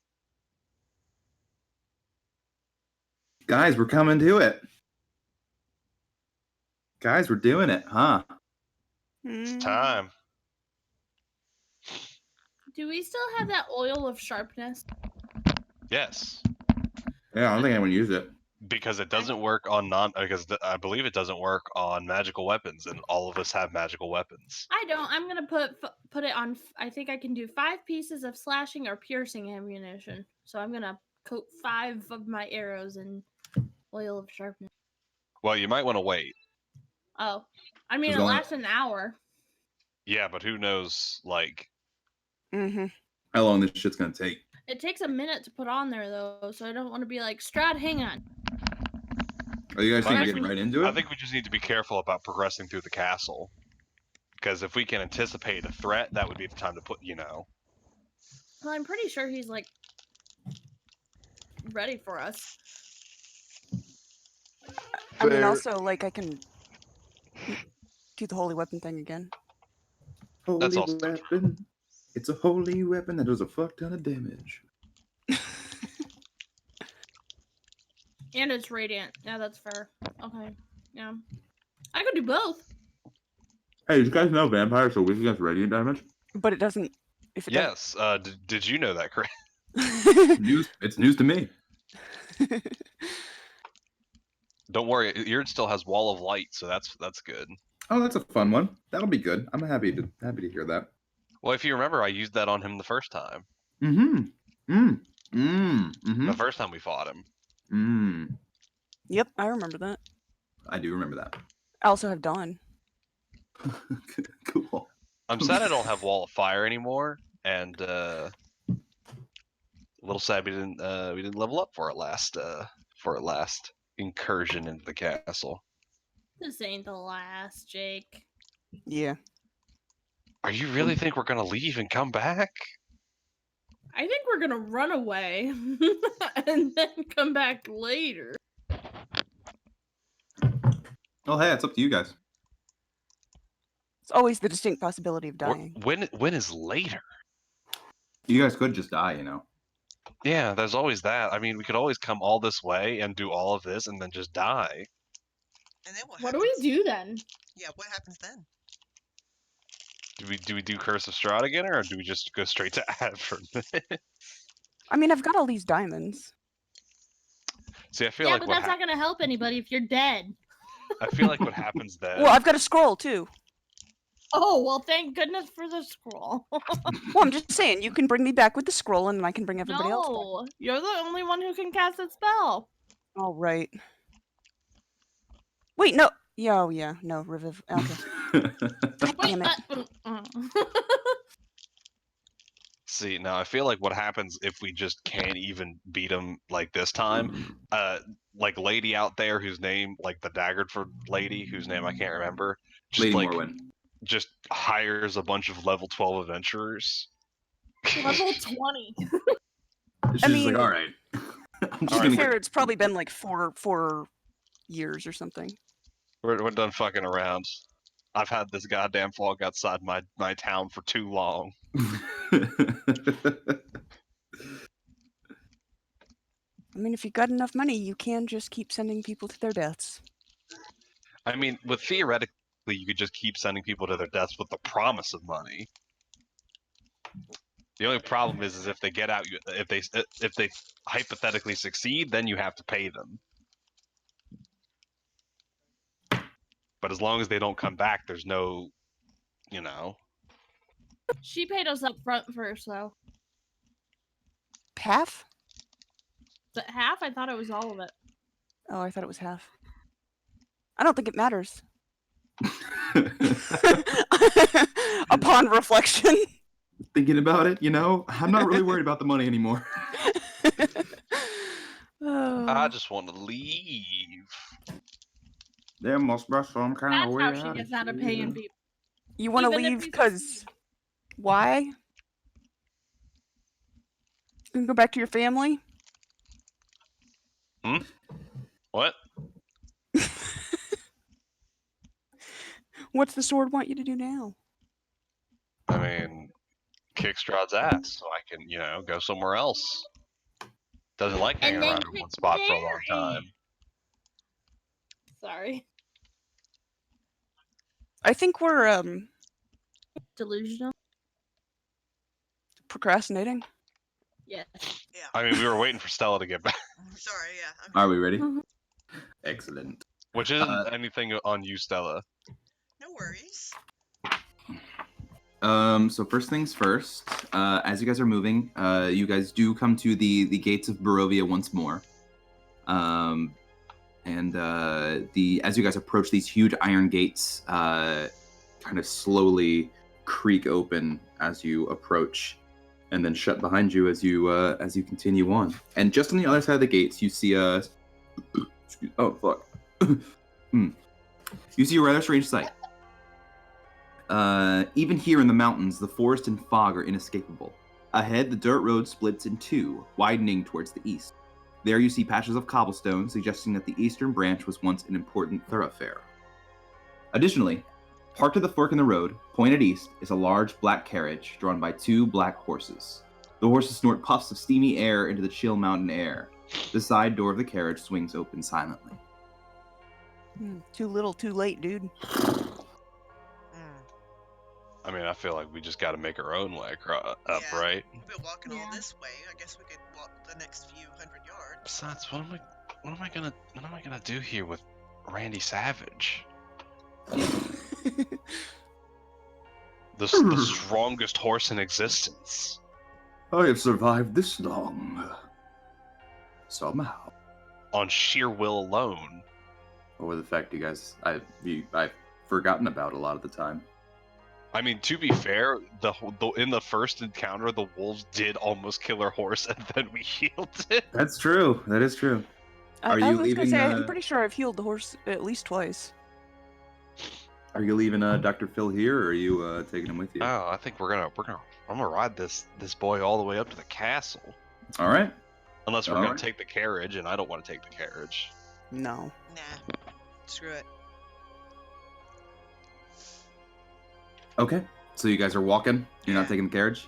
Guys, we're coming to it. Guys, we're doing it, huh? It's time. Do we still have that oil of sharpness? Yes, Yeah, I don't think anyone used it. because it doesn't work on I believe it doesn't work on magical weapons, and all of us have magical weapons. I don't. I'm gonna put it on. I think I can do 5 pieces of slashing or piercing ammunition. So I'm gonna coat 5 of my arrows in oil of sharpness. Well, you might want to wait. Oh, I mean, There's it only- lasts an hour. Yeah, but who knows? Like, Mm-hmm. How long this shit's gonna take? It takes a minute to put on there though, so I don't want to be like, Strad, hang on. Are you guys Well, think I you're getting right into it? I think we just need to be careful about progressing through the castle. Because if we can anticipate a threat, that would be the time to put, Well, I'm pretty sure he's like ready for us. I mean, also, like, I can do the holy weapon thing again. Holy That's also weapon. It's a holy weapon that does a fuck ton of damage. And it's radiant. Yeah, that's fair. Okay. Yeah. I could do both. Hey, did you guys know vampires are weak against radiant damage? But it doesn't. If it yes. Did you know that, Chris? doesn't. News. It's news to me. Don't worry, Eard still has Wall of Light, so that's good. Oh, that's a fun one. That'll be good. I'm happy to hear that. Well, if you remember, I used that on him the first time. Mm-hmm. The first time we fought him. Yep, I remember that. I do remember that. I also have Dawn. Cool. I'm sad I don't have Wall of Fire anymore, and a little sad we didn't level up for it last incursion into the castle. This ain't the last, Jake. Yeah. Are you really think we're gonna leave and come back? I think we're gonna run away and then come back later. Oh, hey, it's up to you guys. It's always the distinct possibility of dying. When is later? You guys could just die, you know. Yeah, there's always that. I mean, we could always come all this way and do all of this and then just die. And then what What do happens? we do then? Yeah, what happens then? Do we do Curse of Strahd again, or do we just go straight to Advern? I mean, I've got all these diamonds. See, I feel Yeah, like but what that's not gonna help anybody if you're dead. I feel like what happens then. Well, I've got a scroll too. Oh, well, thank goodness for the scroll. Well, I'm just saying, you can bring me back with the scroll, and then I can bring everybody else back. No, you're the only one who can cast that spell. All right. Wait, no. Yeah, oh yeah, no, revive. Okay. Wait, Damn it. See, now I feel like what happens if we just can't even beat him like this time, like lady out there whose name, like the Daggerford lady whose name I can't remember, just Lady like Morwen. just hires a bunch of level 12 adventurers. Level 20. She's just mean, like, all right. I'm just To be gonna fair, get... it's probably been like four years or something. We're done fucking around. I've had this goddamn fog outside my town for too long. I mean, if you got enough money, you can just keep sending people to their deaths. I mean, with theoretically, you could just keep sending people to their deaths with the promise of money. The only problem is if they get out, if they hypothetically succeed, then you have to pay them. But as long as they don't come back, there's no, you know. She paid us up front first, though. Half? Is it half? I thought it was all of it. Oh, I thought it was half. I don't think it matters. Upon reflection. Thinking about it, you know, I'm not really worried about the money anymore. I just want to leave. There must be some kind That's of way how she out gets of out of here. paying people. You want to Even if leave we because succeed. why? You can go back to your family. What? What's the sword want you to do now? I mean, kick Strahd's ass so I can, you know, go somewhere else. Doesn't like hanging And then around in kick one spot for a long Mary. time. Sorry. I think we're Delusional? procrastinating. Yes. Yeah. I mean, we were waiting for Stella to get back, Sorry, yeah. Are we ready? Mhm. Excellent. which isn't anything on you, Stella. No worries. So first things first, as you guys are moving, you guys do come to the gates of Barovia once more. And as you guys approach these huge iron gates, kind of slowly creak open as you approach, and then shut behind you as you continue on. And just on the other side of the gates, you see a oh fuck, you see a rather strange sight. Even here in the mountains, the forest and fog are inescapable. Ahead, the dirt road splits in two, widening towards the east. There you see patches of cobblestone, suggesting that the eastern branch was once an important thoroughfare. Additionally, parked at the fork in the road, pointed east, is a large black carriage drawn by two black horses. The horses snort puffs of steamy air into the chill mountain air. The side door of the carriage swings open silently. Too little, too late, dude. I mean, I feel like we just got to make our own way up, Yeah. right? We've been walking all Yeah. this way. I guess we could walk the next few hundred yards. Besides, what am I gonna do here with Randy Savage, the strongest horse in existence? I have survived this long. Somehow. On sheer will alone. Or the fact you guys, I've forgotten about a lot of the time. I mean, to be fair, in the first encounter, the wolves did almost kill our horse, and then we healed it. That's true. That is true. Are I you was leaving? gonna say, I'm pretty sure I've healed the horse at least twice. Are you leaving Dr. Phil here, or are you taking him with you? Oh, I think I'm gonna ride this boy all the way up to the castle. All right. Unless we're All gonna right. take the carriage, and I don't want to take the carriage. No. Nah. Screw it. Okay. So you guys are walking. You're Yeah. not taking the carriage.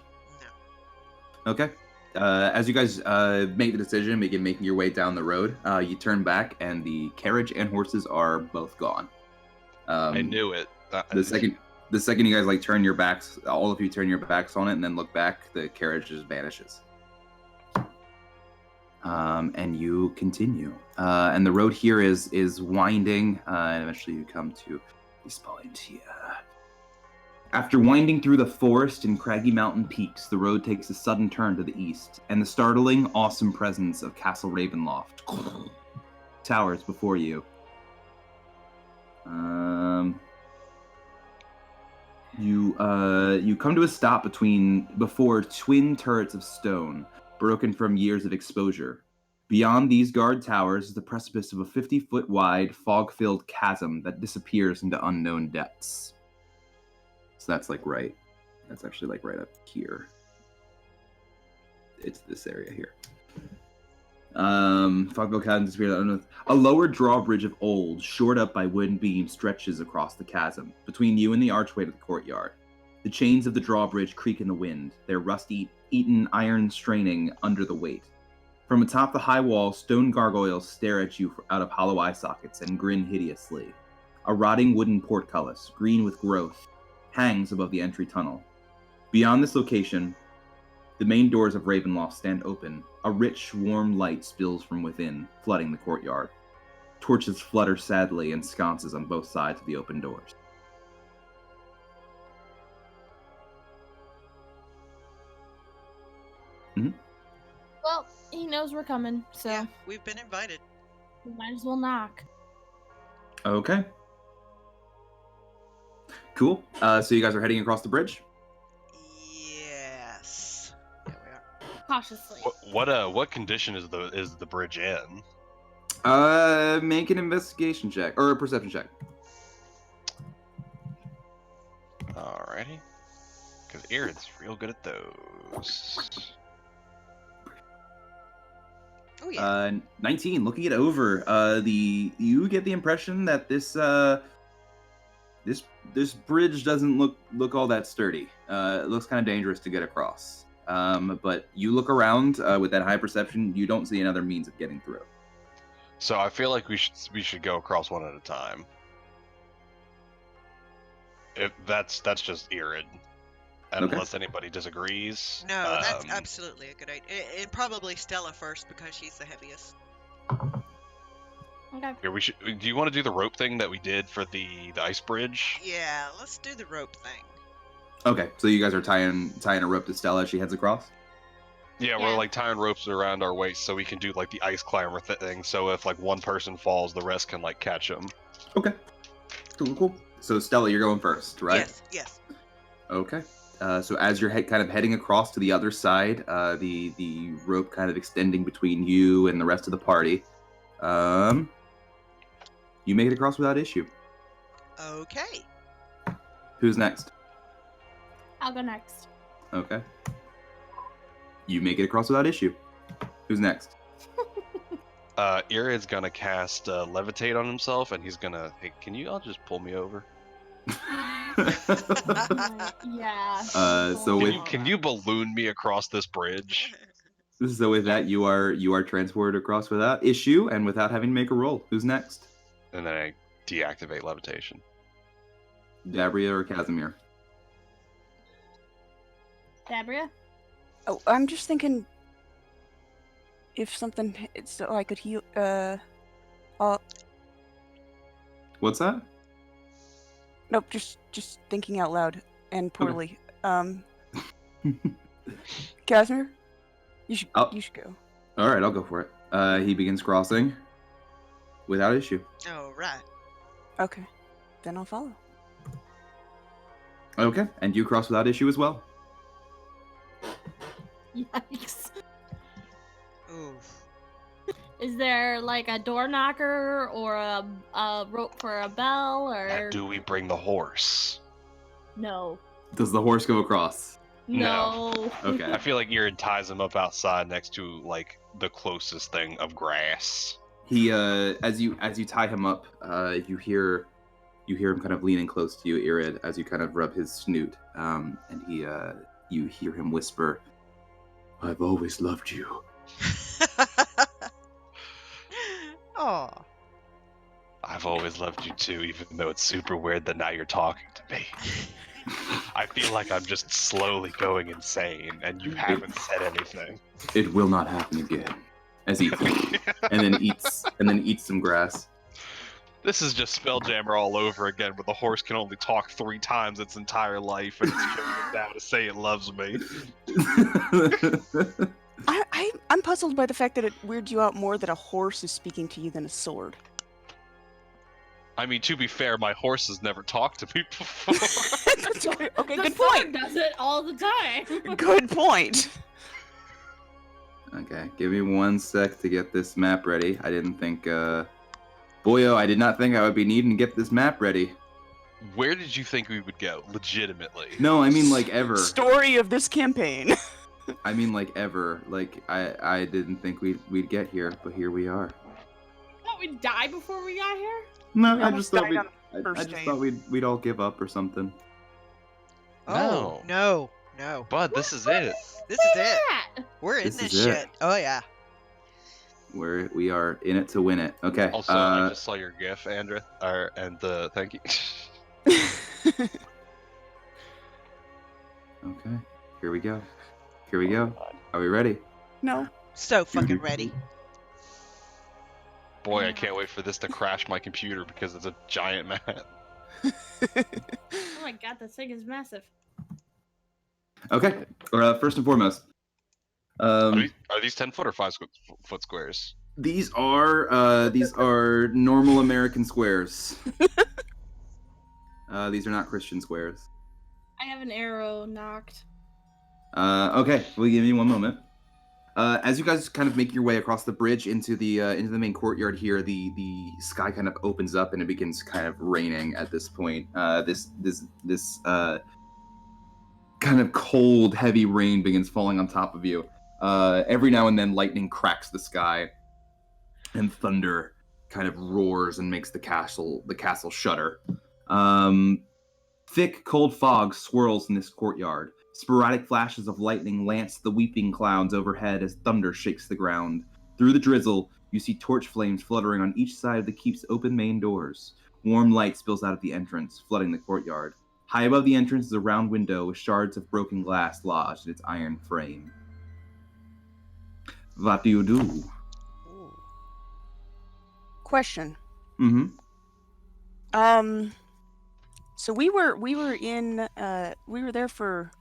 No. Okay. As you guys make the decision, begin making your way down the road, you turn back, and the carriage and horses are both gone. I knew it. The second you guys turn your backs, all of you turn your backs on it, and then look back, the carriage just vanishes. And you continue. And the road here is winding, and eventually you come to this point here. After winding through the forest and craggy mountain peaks, the road takes a sudden turn to the east, and the startling, awesome presence of Castle Ravenloft towers before you. You come to a stop before twin turrets of stone, broken from years of exposure. Beyond these guard towers is the precipice of a 50-foot wide, fog-filled chasm that disappears into unknown depths. So that's that's actually like right up here. It's this area here. Fog-filled chasm disappears. A lower drawbridge of old, shored up by wooden beams, stretches across the chasm, between you and the archway to the courtyard. The chains of the drawbridge creak in the wind, their rust-eaten iron straining under the weight. From atop the high wall, stone gargoyles stare at you out of hollow eye sockets and grin hideously. A rotting wooden portcullis, green with growth, hangs above the entry tunnel. Beyond this location, the main doors of Ravenloft stand open. A rich, warm light spills from within, flooding the courtyard. Torches flutter sadly in sconces on both sides of the open doors. Well, he knows we're coming, so Yeah, we've been invited. we might as well knock. Okay. Cool. So you guys are heading across the bridge? Yes. Yeah, we are. Cautiously. What condition is the bridge in? Make an investigation check or a perception check. Alrighty. Because Aaron's real good at those. Oh yeah. 19. Looking it over, you get the impression that this bridge doesn't look all that sturdy. It looks kind of dangerous to get across. But you look around with that high perception, you don't see another means of getting through. So I feel like we should go across one at a time. If that's just Irid. Unless anybody disagrees. No, that's absolutely a good idea. And probably Stella first because she's the heaviest. Okay. Here, do you want to do the rope thing that we did for the ice bridge? Yeah, let's do the rope thing. Okay, so you guys are tying a rope to Stella as she heads across? Yeah, Yeah. we're like tying ropes around our waist so we can do like the ice climber thing. So if like one person falls, the rest can like catch them. Okay. Cool. So Stella, you're going first, right? Yes. Okay. So as you're kind of heading across to the other side, the rope kind of extending between you and the rest of the party, you make it across without issue. Okay. Who's next? I'll go next. Okay. You make it across without issue. Who's next? Irid's gonna cast levitate on himself, and he's gonna. Hey, can you all just pull me over? Yeah. So with Can you balloon me across this bridge? so with that, you are transported across without issue and without having to make a roll. Who's next? And then I deactivate levitation. Dabria or Casimir? Dabria? Oh, I'm just thinking if something so I could heal. What's that? Nope. Just thinking out loud and poorly. Casimir, you should go. All right, I'll go for it. He begins crossing without issue. All right. Okay, then I'll follow. Okay, and you cross without issue as well. Yikes. Oof. Is there like a door knocker or a rope for a bell or Now, do we bring the horse? no? Does the horse go across? No. Okay. I feel like Irid ties him up outside next to like the closest thing of grass. He as you tie him up, you hear him kind of leaning close to you, Irid, as you kind of rub his snoot, and you hear him whisper, "I've always loved you." Aw. I've always loved you too, even though it's super weird that now you're talking to me. I feel like I'm just slowly going insane, and you haven't said anything. It will not happen again. As he and then eats some grass. This is just Spelljammer all over again, where the horse can only talk 3 times its entire life, and it's chosen now to say it loves me. I'm puzzled by the fact that it weirds you out more that a horse is speaking to you than a sword. I mean, to be fair, my horse has never talked to me before. Okay, The good sword point. does it all the time. Good point. Okay, give me 1 sec to get this map ready. I didn't think, Boyo, I did not think I would be needing to get this map ready. Where did you think we would go, legitimately? No, I mean like ever. Story of this campaign. I mean like ever. Like I didn't think we'd get here, but here we are. Thought we'd die before we got here? No, We I almost just thought died I on first just day. thought we'd all give up or something. Oh, no. Bud, this is it. This is it. Yeah. We're in This this is it. shit. Oh, yeah. We are in it to win it. Okay. Also, I just saw your GIF, Andrew, and thank you. Okay. Here we go. Here we go. Are we ready? No. So fucking ready. Boy, I can't wait for this to crash my computer because it's a giant map. Oh my god, this thing is massive. Okay. First and foremost, Are these 10-foot or 5-foot squares? these are normal American squares. These are not Christian squares. I have an arrow knocked. Okay, we'll give you 1 moment. As you guys kind of make your way across the bridge into the main courtyard here, the sky kind of opens up and it begins kind of raining at this point. This kind of cold, heavy rain begins falling on top of you. Every now and then, lightning cracks the sky, and thunder kind of roars and makes the castle shudder. Thick, cold fog swirls in this courtyard. Sporadic flashes of lightning lance the weeping clouds overhead as thunder shakes the ground. Through the drizzle, you see torch flames fluttering on each side of the keep's open main doors. Warm light spills out of the entrance, flooding the courtyard. High above the entrance is a round window with shards of broken glass lodged in its iron frame. What do you do? Ooh. Question. Mm-hmm. So we were there for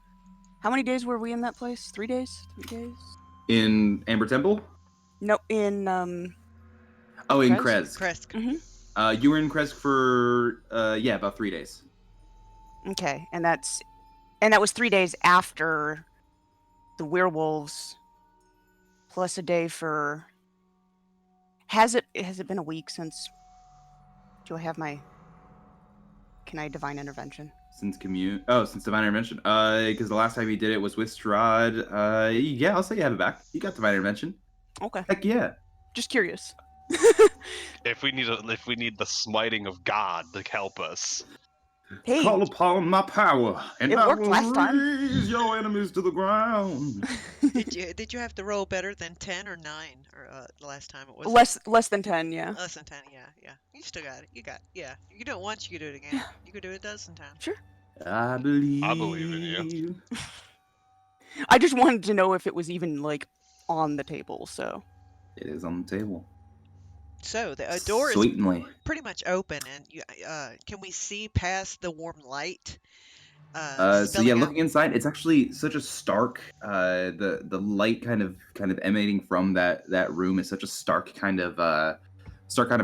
how many days were we in that place? 3 days? 3 days? In Amber Temple? No, in Oh, in Kresk? Kresk. Kresk. You were in Kresk for about 3 days. Okay, and that was 3 days after the werewolves, plus a day for. Has it been a week since? Do I have my? Can I divine intervention? Since Divine Intervention. Because the last time you did it was with Strahd. Yeah, I'll say you have it back. You got Divine Intervention. Okay, Heck yeah. just curious. If we need the smiting of God to help us. Hey, Call upon my power, and It I worked will last time. raise your enemies to the ground. Did you have to roll better than 10 or 9 or the last time it was? less than 10, yeah. Less than 10, yeah. You still got it. You can do it once, you can do it again. You can do it a dozen times. Sure. I believe. I believe in you. I just wanted to know if it was even like on the table. So It is on the table. So the door is Sweetly. pretty much open, and can we see past the warm light? So spilling yeah, out? looking inside, it's actually such a stark. The light kind of emanating from that room is such a stark kind of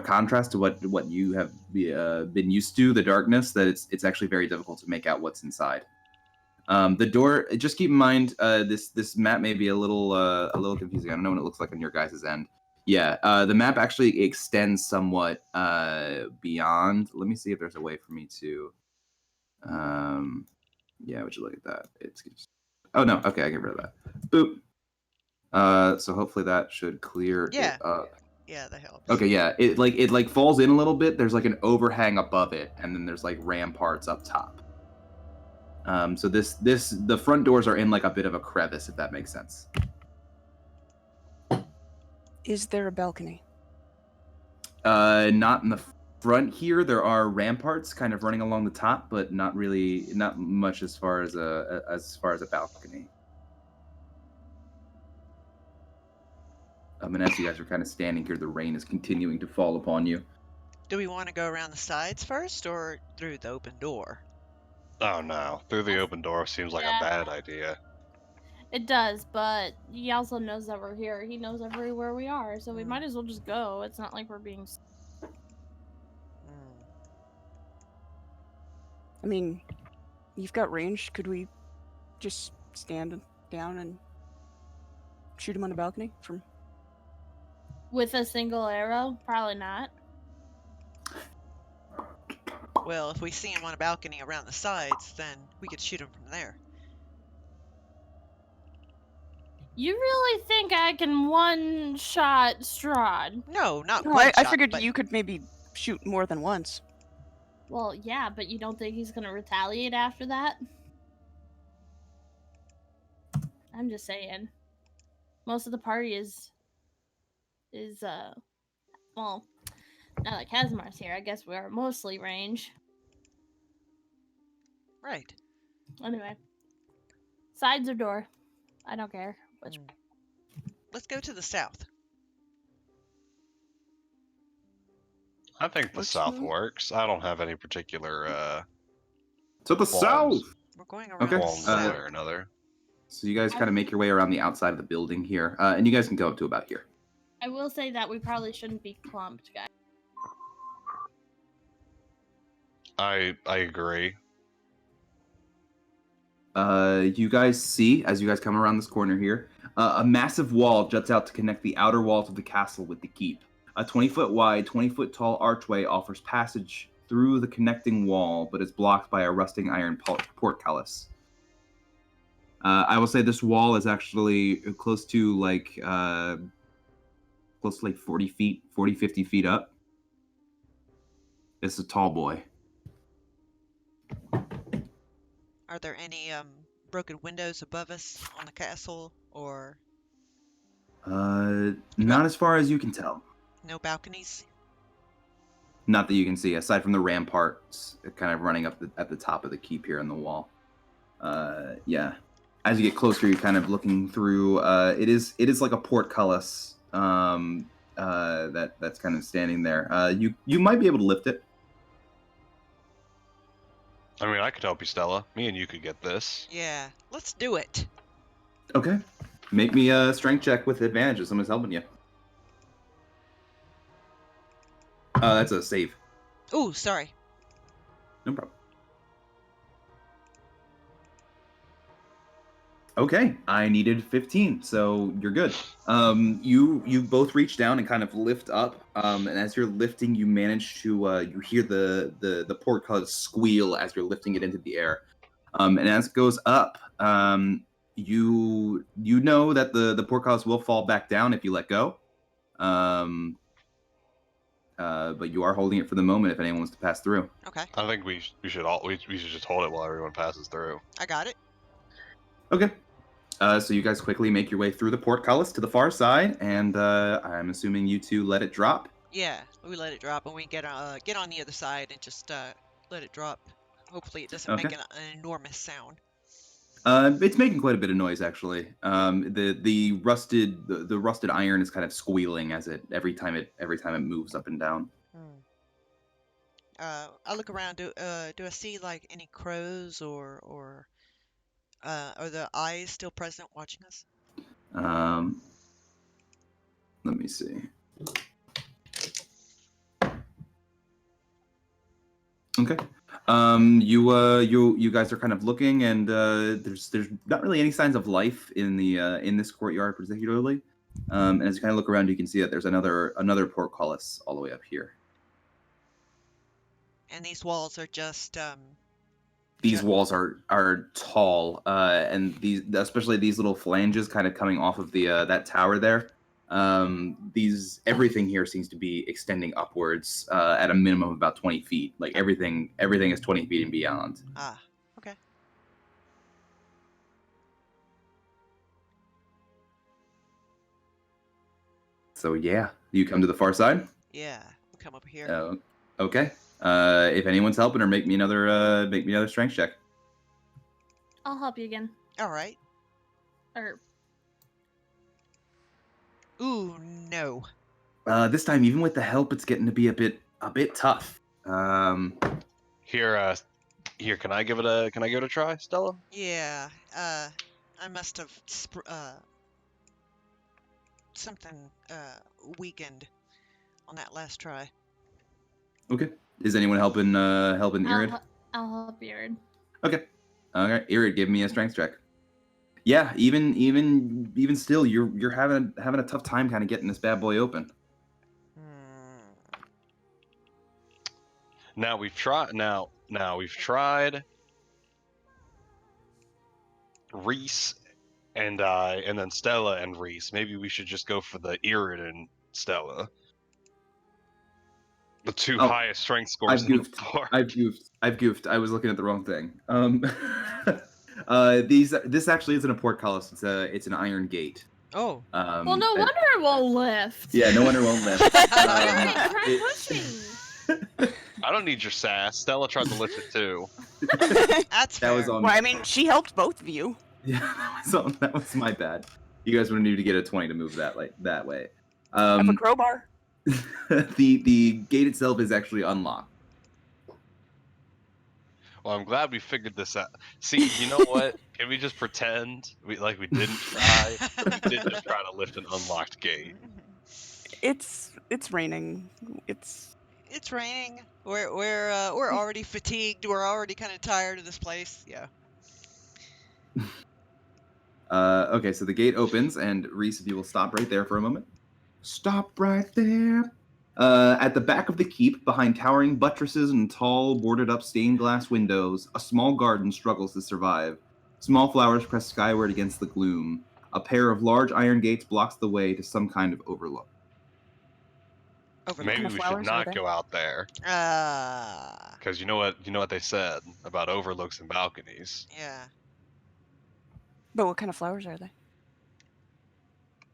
contrast to what you have been used to, the darkness, that it's actually very difficult to make out what's inside. The door. Just keep in mind, this map may be a little confusing. I don't know what it looks like on your guys' end. Yeah, the map actually extends somewhat beyond. Let me see if there's a way for me to. Yeah, would you look at that? It's just. Oh no, okay, I get rid of that. Boop. So hopefully that should clear Yeah. it up. Yeah, that helps. Okay, yeah, it falls in a little bit. There's like an overhang above it, and then there's like ramparts up top. So the front doors are in like a bit of a crevice, if that makes sense. is there a balcony? Not in the front here. There are ramparts kind of running along the top, but not much as far as a balcony. And as you guys are kind of standing here, the rain is continuing to fall upon you. Do we want to go around the sides first, or through the open door? Oh no, through the open door seems like a bad idea. It does, but he also knows that we're here. He knows everywhere we are, so we might as well just go. It's not like we're being. I mean, you've got range. Could we just stand down and shoot him on the balcony from? With a single arrow? Probably not. Well, if we see him on a balcony around the sides, then we could shoot him from there. You really think I can one-shot Strahd? No, not No, one I shot, figured but you could maybe shoot more than once. Well, yeah, but you don't think he's gonna retaliate after that? I'm just saying. Most of the party is well, now that Kazmar's here, I guess we are mostly range. right. Anyway. Sides or door? I don't care. Which Let's go to the south. I think the What's south the- works. I don't have any particular To the Walls. south. We're going around Okay, the qualms one south. way or another. So you guys kind of make your way around the outside of the building here, and you guys can go up to about here. I will say that we probably shouldn't be clumped, guys. I agree. You guys see, as you guys come around this corner here, a massive wall juts out to connect the outer walls of the castle with the keep. A 20-foot wide, 20-foot tall archway offers passage through the connecting wall, but is blocked by a rusting iron portcullis. I will say this wall is actually close to like 40 feet, 40, 50 feet up. It's a tall boy. Are there any broken windows above us on the castle, or Not as far as you can tell. no balconies? Not that you can see, aside from the ramparts kind of running up at the top of the keep here in the wall. Yeah. As you get closer, you're kind of looking through. It is like a portcullis that's kind of standing there. You might be able to lift it. I mean, I could help you, Stella. Me and you could get this. Yeah, let's do it. Okay. Make me a strength check with advantage if someone's helping you. That's a save. Ooh, sorry. No problem. Okay, I needed 15, so you're good. You both reach down and kind of lift up, and as you're lifting, you manage to you hear the portcullis squeal as you're lifting it into the air, and as it goes up, you know that the portcullis will fall back down if you let go, but you are holding it for the moment if anyone wants to pass through. Okay, I think we should just hold it while everyone passes through. I got it. Okay. So you guys quickly make your way through the portcullis to the far side, and I'm assuming you two let it drop. Yeah, we let it drop, and we get on the other side and just let it drop. Hopefully, it doesn't make Okay. an enormous sound. It's making quite a bit of noise, actually. The rusted iron is kind of squealing as every time it moves up and down. I look around. Do I see like any crows or are the eyes still present watching us? Let me see. Okay. You guys are kind of looking, and there's not really any signs of life in this courtyard particularly. And as you kind of look around, you can see that there's another portcullis all the way up here. And these walls are just These Yeah. walls are tall, and especially these little flanges kind of coming off of the that tower there. Everything here seems to be extending upwards at a minimum of about 20 feet. Like everything is 20 feet and beyond. okay. So yeah, you come to the far side. Yeah, we'll come over here. Okay. If anyone's helping her, make me another strength check. I'll help you again. All right. Or Ooh, no. This time, even with the help, it's getting to be a bit tough. Here, can I give it a try, Stella? Yeah. I must have something weakened on that last try. Okay. Is anyone helping I'll, Irid? I'll help Irid. Okay. Okay. Irid, give me a strength check. Yeah, even still, you're having a tough time kind of getting this bad boy open. Now we've tried. Now we've tried. Reese and I, and then Stella and Reese. Maybe we should just go for the Irid and Stella. The two Oh, highest strength scores I've in the goofed. park. I've goofed. I was looking at the wrong thing. This actually isn't a portcullis. It's an iron gate. Oh. Well, no wonder it won't lift. Yeah, no wonder it won't lift. Alright, try pushing. I don't need your sass. Stella tried to lift it too. That's That fair. was on. Well, I mean, she helped both of you. Yeah, that was my bad. You guys would need to get a 20 to move that way. I have a crowbar. The gate itself is actually unlocked. Well, I'm glad we figured this out. See, you know what? Can we just pretend we didn't try? We did just try to lift an unlocked gate. It's raining. It's raining. We're already fatigued. We're already kind of tired of this place. Yeah. Okay, so the gate opens, and Reese, if you will stop right there for a moment. Stop right there. At the back of the keep, behind towering buttresses and tall, boarded-up stained glass windows, a small garden struggles to survive. Small flowers press skyward against the gloom. A pair of large iron gates blocks the way to some kind of overlook. Maybe we should not go out there. Because you know what they said about overlooks and balconies. Yeah. But what kind of flowers are they?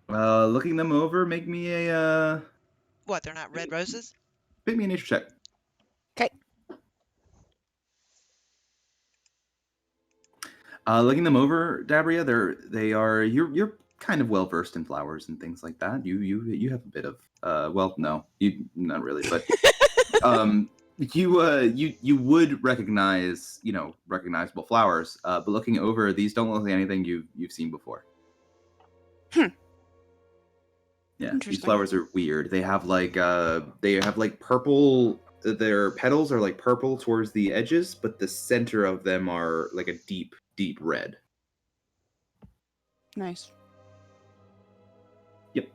Looking them over, make me a What? They're not red roses? make me a nature check. Okay. Looking them over, Dabria, you're kind of well versed in flowers and things like that. You have a bit of well, no, you not really, but you would recognize, recognizable flowers. But looking over, these don't look like anything you've seen before. Yeah, these flowers are weird. They have like purple. Their petals are like purple towards the edges, but the center of them are like a deep red. Nice. Yep.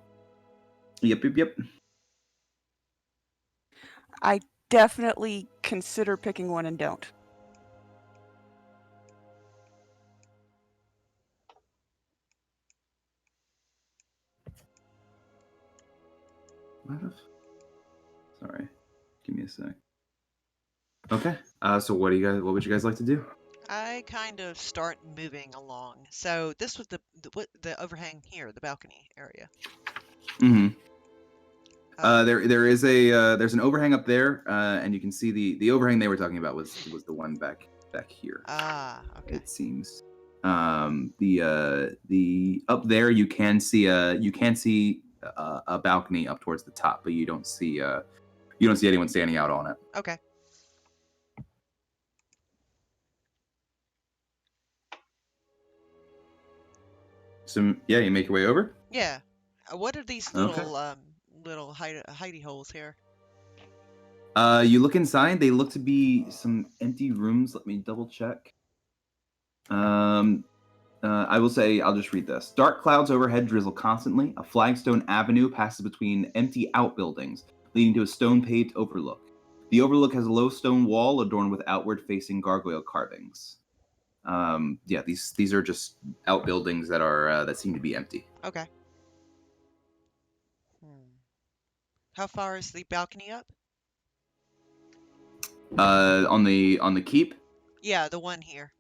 I definitely consider picking one and don't. Sorry, give me a sec. Okay. So what would you guys like to do? I kind of start moving along. So this was the overhang here, the balcony area. Mm-hmm. There's an overhang up there, and you can see the overhang they were talking about was the one back here. Ah, okay. It seems. The up there you can see a balcony up towards the top, but you don't see anyone standing out on it. Okay. So yeah, you make your way over. Yeah. What are these little hidey holes here? You look inside. They look to be some empty rooms. Let me double check. I will say, I'll just read this. Dark clouds overhead drizzle constantly. A flagstone avenue passes between empty outbuildings, leading to a stone-paved overlook. The overlook has a low stone wall adorned with outward-facing gargoyle carvings. Yeah, these are just outbuildings that seem to be empty. Okay. How far is the balcony up? On the keep? Yeah, the one here.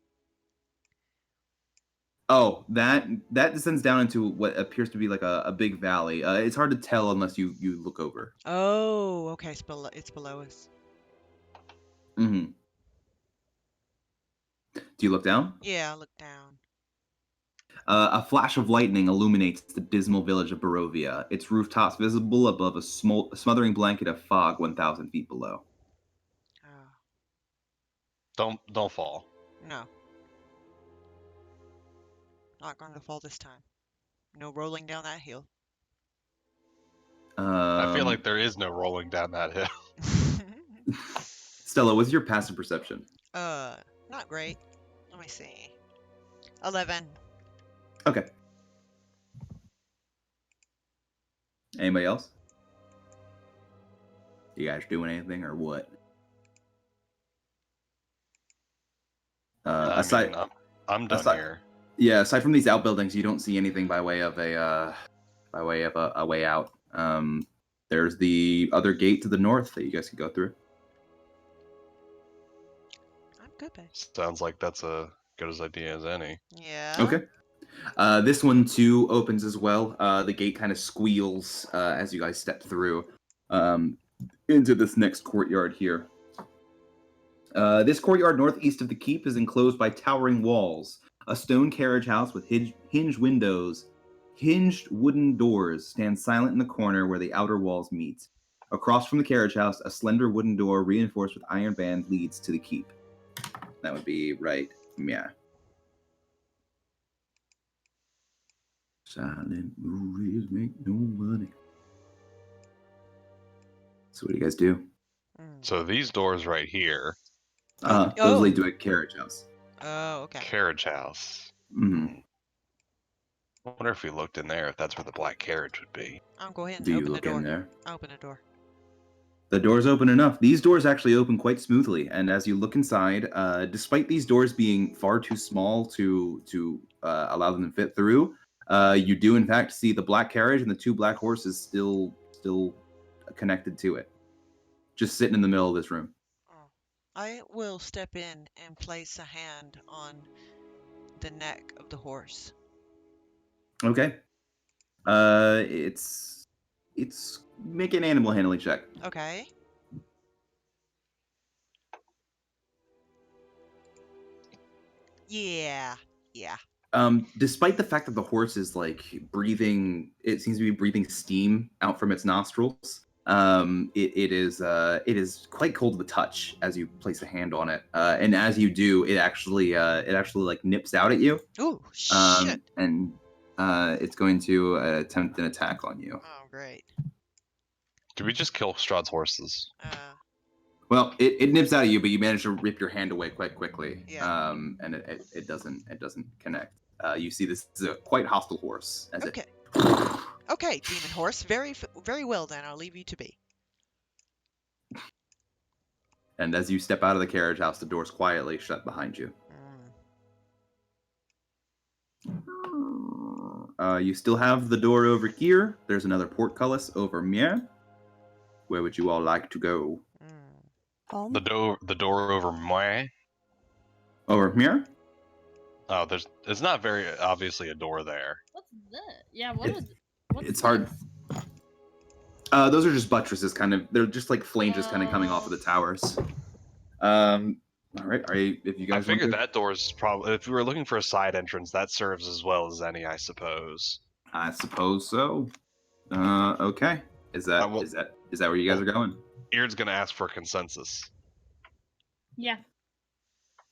Oh, that descends down into what appears to be like a big valley. It's hard to tell unless you look over. Oh, okay. It's below us. Mm-hmm. Do you look down? Yeah, I look down. A flash of lightning illuminates the dismal village of Barovia, its rooftops visible above a smothering blanket of fog 1,000 feet below. Oh. Don't fall. No. Not going to fall this time. No rolling down that hill. I feel like there is no rolling down that hill. Stella, what's your passive perception? Not great. Let me see. 11. Okay. Anybody else? You guys doing anything or what? I Aside, mean, I'm done aside- here. yeah, aside from these outbuildings, you don't see anything by way of a way out. There's the other gate to the north that you guys can go through. I'm good, babe. Sounds like that's a good as idea as any. Yeah. Okay. This one too opens as well. The gate kind of squeals as you guys step through into this next courtyard here. This courtyard northeast of the keep is enclosed by towering walls. A stone carriage house with hinged windows, hinged wooden doors stand silent in the corner where the outer walls meet. Across from the carriage house, a slender wooden door reinforced with iron band leads to the keep. That would be right. Yeah. Silent movies make no money. So what do you guys do? So these doors right here, Those Oh. lead to a carriage house. Oh, okay. carriage house. hmm I wonder if we looked in there, if that's where the black carriage would be. I'll go ahead and Do you open the look door. in there? Open the door. The door's open enough. These doors actually open quite smoothly, and as you look inside, despite these doors being far too small to allow them to fit through, you do in fact see the black carriage and the two black horses still connected to it, just sitting in the middle of this room. Oh. I will step in and place a hand on the neck of the horse. Okay. It's make an animal handling check. Okay. Yeah. Yeah. Despite the fact that the horse is like breathing, it seems to be breathing steam out from its nostrils. It is quite cold to the touch as you place a hand on it, and as you do, it actually like nips out at you, Ooh, shit. and it's going to attempt an attack on you. Oh, great. Did we just kill Strahd's horses? Well, it nips out at you, but you manage to rip your hand away quite quickly. Yeah. And it doesn't connect. You see this is a quite hostile horse as Okay. Okay, demon horse. Very well then. I'll leave you to be. and as you step out of the carriage house, the doors quietly shut behind you. You still have the door over here. There's another portcullis over here. Where would you all like to go? Home? The door over my. Over here? Oh, there's not very obviously a door there. What's that? Yeah, what It's- is? What's It's hard. this? Those are just buttresses, kind of. They're just like flanges, kind of coming off of the towers. All right. If you I guys figured want to, that door's probably, if we were looking for a side entrance, that serves as well as any, I suppose. I suppose so. Okay. Is that will- is that where you guys are going? Eard's gonna ask for consensus. Yeah.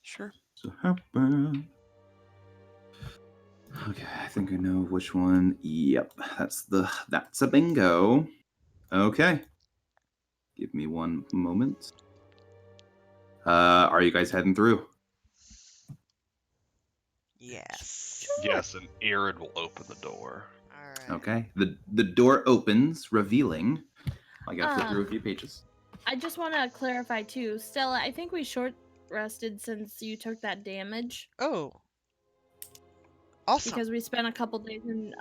Sure. So happen. Okay, I think I know which one. Yep, that's a bingo. Okay. Give me one moment. Are you guys heading through? Yes. Yes, and Eard will open the door. All right. Okay. The door opens, revealing. I gotta flip through a Um, few pages. I just want to clarify too, Stella. I think we short rested since you took that damage Oh. Awesome. because we spent a couple days in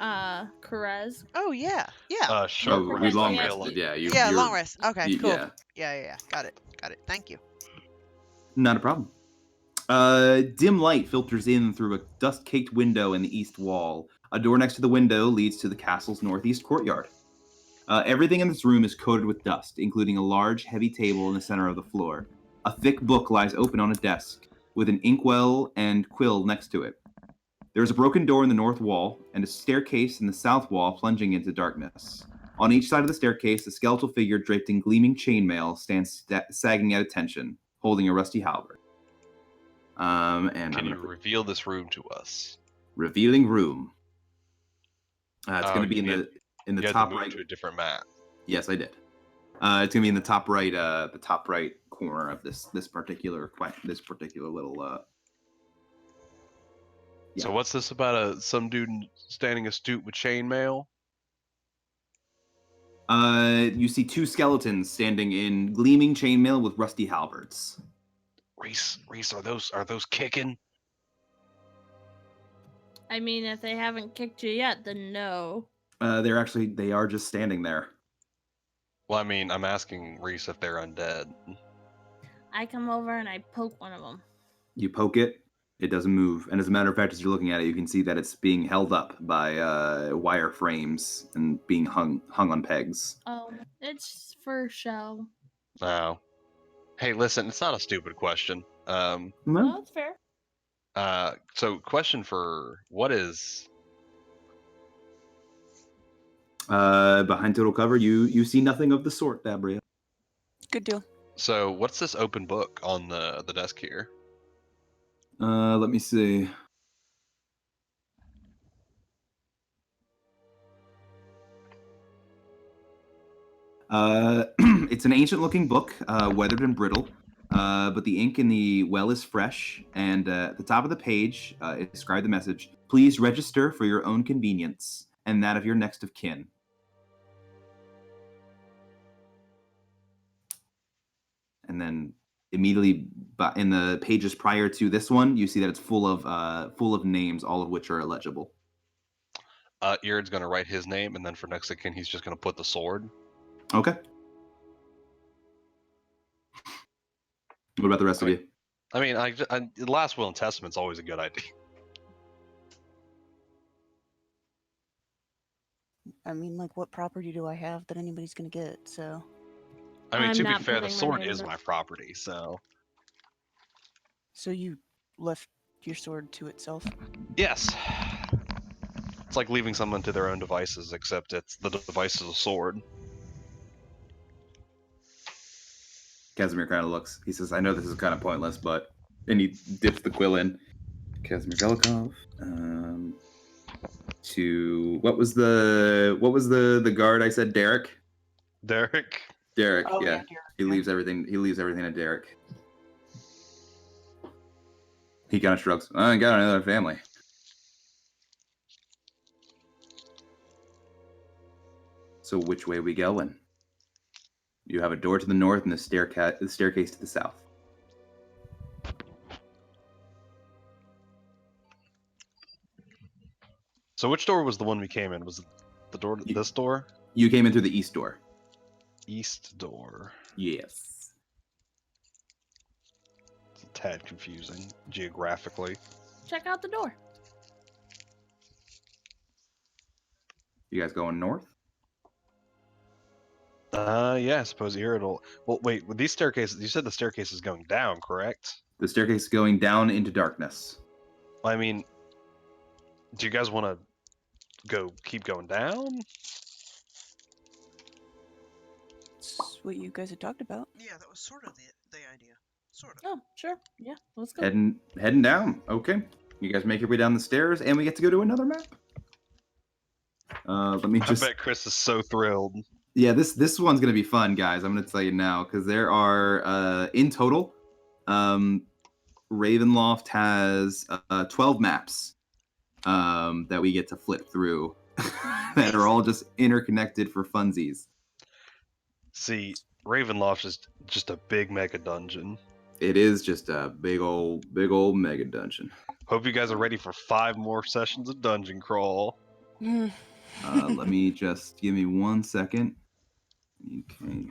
Perez. Oh yeah. Yeah. Sure. Oh, Short you rest, long yeah. rested. Yeah, Yeah. Long rest. Okay. Cool. Yeah, Yeah. Got it. Thank you. not a problem. Dim light filters in through a dust-caked window in the east wall. A door next to the window leads to the castle's northeast courtyard. Everything in this room is coated with dust, including a large, heavy table in the center of the floor. A thick book lies open on a desk, with an inkwell and quill next to it. There is a broken door in the north wall, and a staircase in the south wall plunging into darkness. On each side of the staircase, a skeletal figure draped in gleaming chainmail stands sagging at attention, holding a rusty halberd. And Can I'm you gonna reveal this room to us? revealing room. It's Oh, going to be you in the You had top to move right. to a different map. Yes, I did. It's gonna be in the top right corner of this particular little. So what's this about? Some dude standing astute with chainmail? You see two skeletons standing in gleaming chainmail with rusty halberds. Reese, are those kicking? I mean, if they haven't kicked you yet, then no. They are just standing there. Well, I mean, I'm asking Reese if they're undead. I come over and I poke one of them. You poke it, it doesn't move. And as a matter of fact, as you're looking at it, you can see that it's being held up by wire frames and being hung on pegs. Oh, it's for show. Oh. Hey, listen, it's not a stupid question. No, that's fair. So question for what is Behind total cover, you see nothing of the sort, Dabria. Good deal. so what's this open book on the desk here? Let me see. It's an ancient-looking book, weathered and brittle, but the ink in the well is fresh. And at the top of the page, it described the message: "Please register for your own convenience and that of your next of kin." And then immediately in the pages prior to this one, you see that it's full of names, all of which are illegible. Irid's gonna write his name, and then for next of kin, he's just gonna put the sword. Okay. What about the rest of you? I mean, the last will and testament's always a good idea. I mean, like, what property do I have that anybody's gonna get? So I mean, I'm to be not fair, the putting my sword name is in. my property, so you left your sword to itself. yes. It's like leaving someone to their own devices, except it's the device is a sword. Casimir kind of looks. He says, "I know this is kind of pointless, but..." And he dips the quill in. Casimir Velikov. What was the guard I said? Derek. Derek. Derek. Oh, Yeah. Derek, He yeah. leaves everything. He leaves everything to Derek. He kind of shrugs. I ain't got another family. So which way we going? You have a door to the north and the staircase to the south. So which door was the one we came in? Was it the door? This door? You came in through the east door. East door. Yes. It's a tad confusing geographically. Check out the door. You guys going north? Yeah, I suppose Irid'll. Well, wait. With these staircases, you said the staircase is going down, correct? The staircase is going down into darkness. I mean, do you guys want to keep going down? It's what you guys had talked about. Yeah, that was sort of the idea. Sort of. Oh, sure. Yeah, let's go. Heading down. Okay. You guys make your way down the stairs, and we get to go to another map. Let me just. I bet Chris is so thrilled. Yeah, this one's gonna be fun, guys. I'm gonna tell you now because there are in total, Ravenloft has 12 maps that we get to flip through that are all just interconnected for funsies. See, Ravenloft is just a big mega dungeon. It is just a big old mega dungeon. Hope you guys are ready for 5 more sessions of Dungeon Crawl. Let me just give me 1 second. Okay.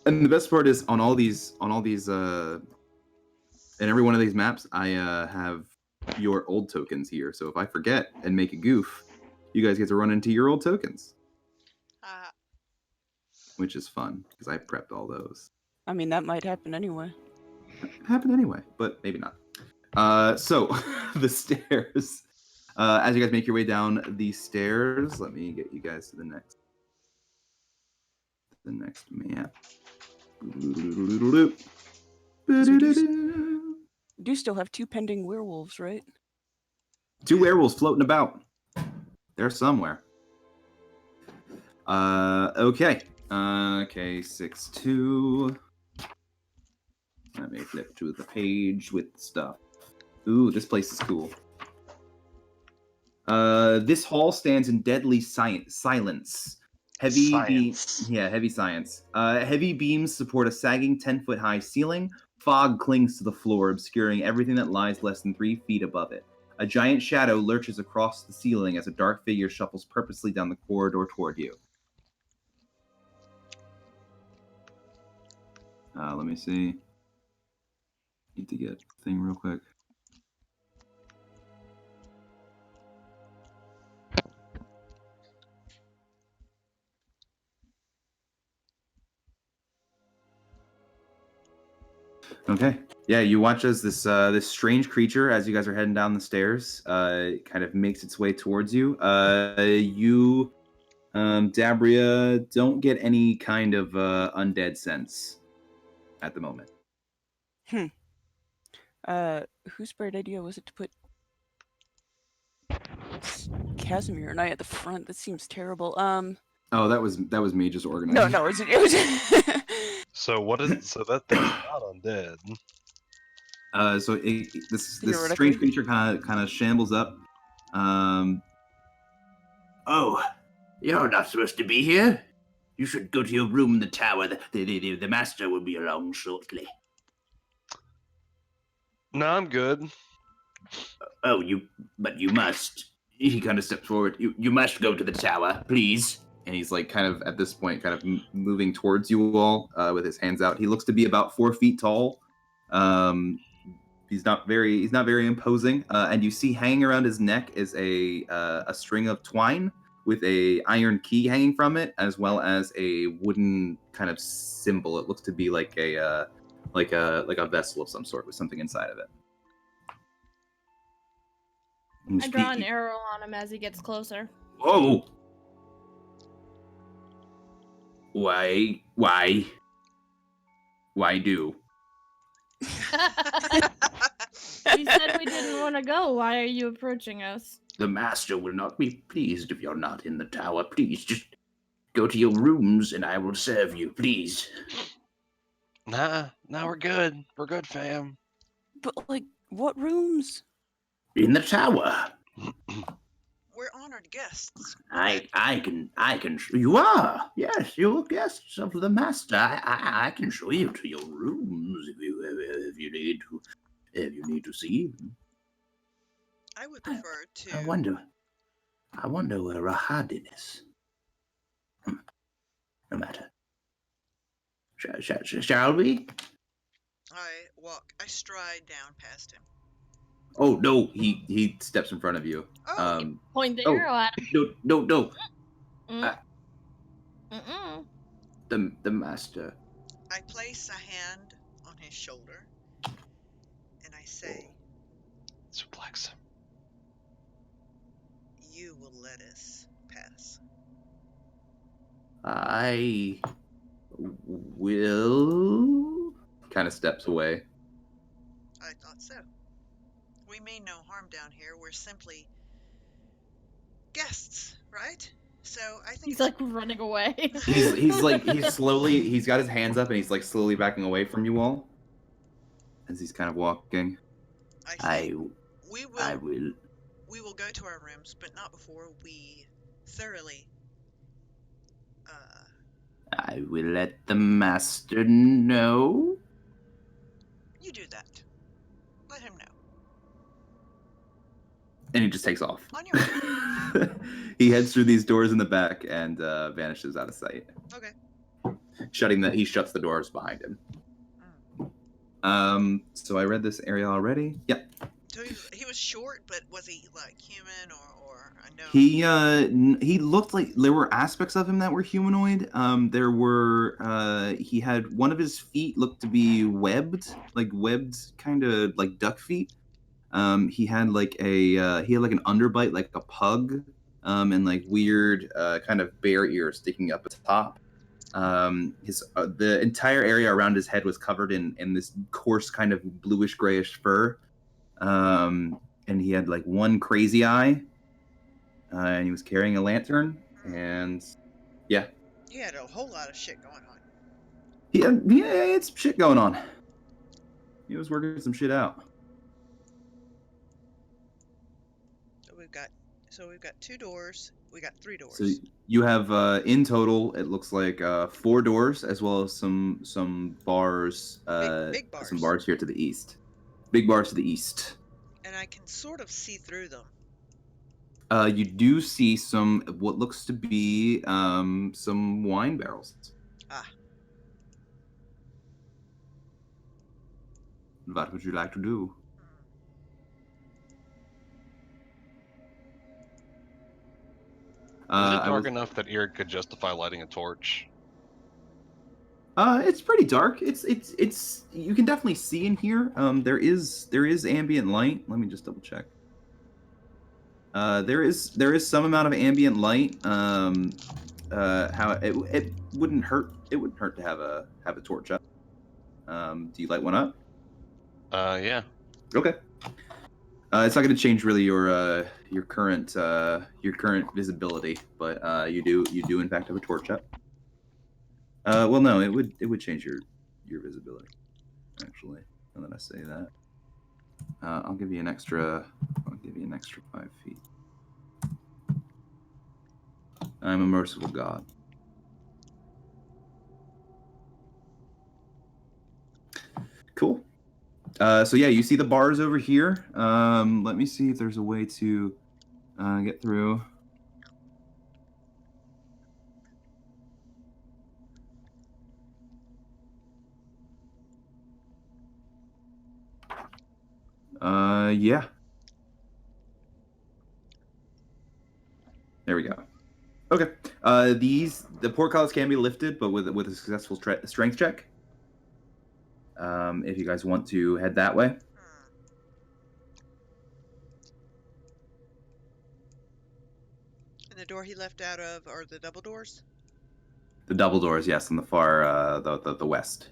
And the best part is on all these, in every one of these maps, I have your old tokens here. So if I forget and make a goof, you guys get to run into your old tokens, which is fun because I prepped all those. I mean, that might happen anyway. Happen anyway, but maybe not. So the stairs. As you guys make your way down the stairs, let me get you guys to the next map. You do still have 2 pending werewolves, right? 2 werewolves floating about. They're somewhere. Okay. Okay, 6-2. Let me flip to the page with stuff. Ooh, this place is cool. This hall stands in deadly silence. Heavy science. Heavy beams support a sagging 10-foot-high ceiling. Fog clings to the floor, obscuring everything that lies less than 3 feet above it. A giant shadow lurches across the ceiling as a dark figure shuffles purposely down the corridor toward you. Let me see. Need to get a thing real quick. Okay. Yeah, you watch as this strange creature, as you guys are heading down the stairs, kind of makes its way towards you. You, Dabria, don't get any kind of undead sense at the moment. Whose bright idea was it to put Casimir and I at the front? That seems terrible. Oh, that was me just organizing. No, it was. So what is so that thing's not undead? So this Theoretically. strange creature kind of shambles up. Oh, you're not supposed to be here. You should go to your room in the tower. The master will be along shortly. No, I'm good. Oh, but you must. He kind of steps forward. You must go to the tower, please. And he's like kind of at this point, kind of moving towards you all with his hands out. He looks to be about 4 feet tall. He's not very imposing. And you see hanging around his neck is a string of twine with a iron key hanging from it, as well as a wooden kind of symbol. It looks to be like a vessel of some sort with something inside of it. I draw an arrow on him as he gets closer. Whoa! Why do? You said we didn't want to go. Why are you approaching us? The master will not be pleased if you're not in the tower. Please, just go to your rooms and I will serve you, please. Nah, we're good. We're good, fam. But like, what rooms? In the tower. We're honored guests. I can. You are. Yes, you're guests of the master. I can show you to your rooms if you need to see them. I would prefer to. I wonder where Rahadin is. No matter. Shall we? I stride down past him. Oh no, he steps in front of you. Oh. Point the arrow at him. No. Mm-mm. The master. I place a hand on his shoulder, and I say, Suplex. "You will let us pass." I will. Kind of steps away. I thought so. We mean no harm down here. We're simply guests, right? So I think He's like running away. He's got his hands up and he's like slowly backing away from you all as he's kind of walking. We will go to our rooms, but not before we thoroughly I will let the master know. You do that. Let him know. And he just takes off. On your own. He heads through these doors in the back and vanishes out of sight. Okay. He shuts the doors behind him. So I read this area already. Yep. So he was short, but was he like human or I know He looked like there were aspects of him that were humanoid. He had one of his feet looked to be webbed kind of like duck feet. He had like an underbite like a pug, and like weird kind of bear ears sticking up at the top. The entire area around his head was covered in this coarse kind of bluish grayish fur. And he had like one crazy eye, and he was carrying a lantern, and yeah. He had a whole lot of shit going on. Yeah, it's shit going on. He was working some shit out. So we've got 2 doors. We got 3 doors. So you have in total, it looks like 4 doors, as well as some bars, Big bars. some bars here to the east. Big bars to the east. And I can sort of see through them. You do see some what looks to be some wine barrels. Ah. What would you like to do? Is it dark enough that Eric could justify lighting a torch? It's pretty dark. It's you can definitely see in here. There is ambient light. Let me just double check. There is some amount of ambient light. How it wouldn't hurt. It wouldn't hurt to have a torch up. Do you light one up? Yeah. Okay. It's not going to change really your current visibility, but you do in fact have a torch up. Well, no, it would change your visibility. Actually, now that I say that, I'll give you an extra 5 feet. I'm a merciful god. Cool. So yeah, you see the bars over here. Let me see if there's a way to get through. Yeah. There we go. Okay. The portcullis can be lifted, but with a successful strength check. If you guys want to head that way. And the door he left out of are the double doors? The double doors, yes, on the far, the west.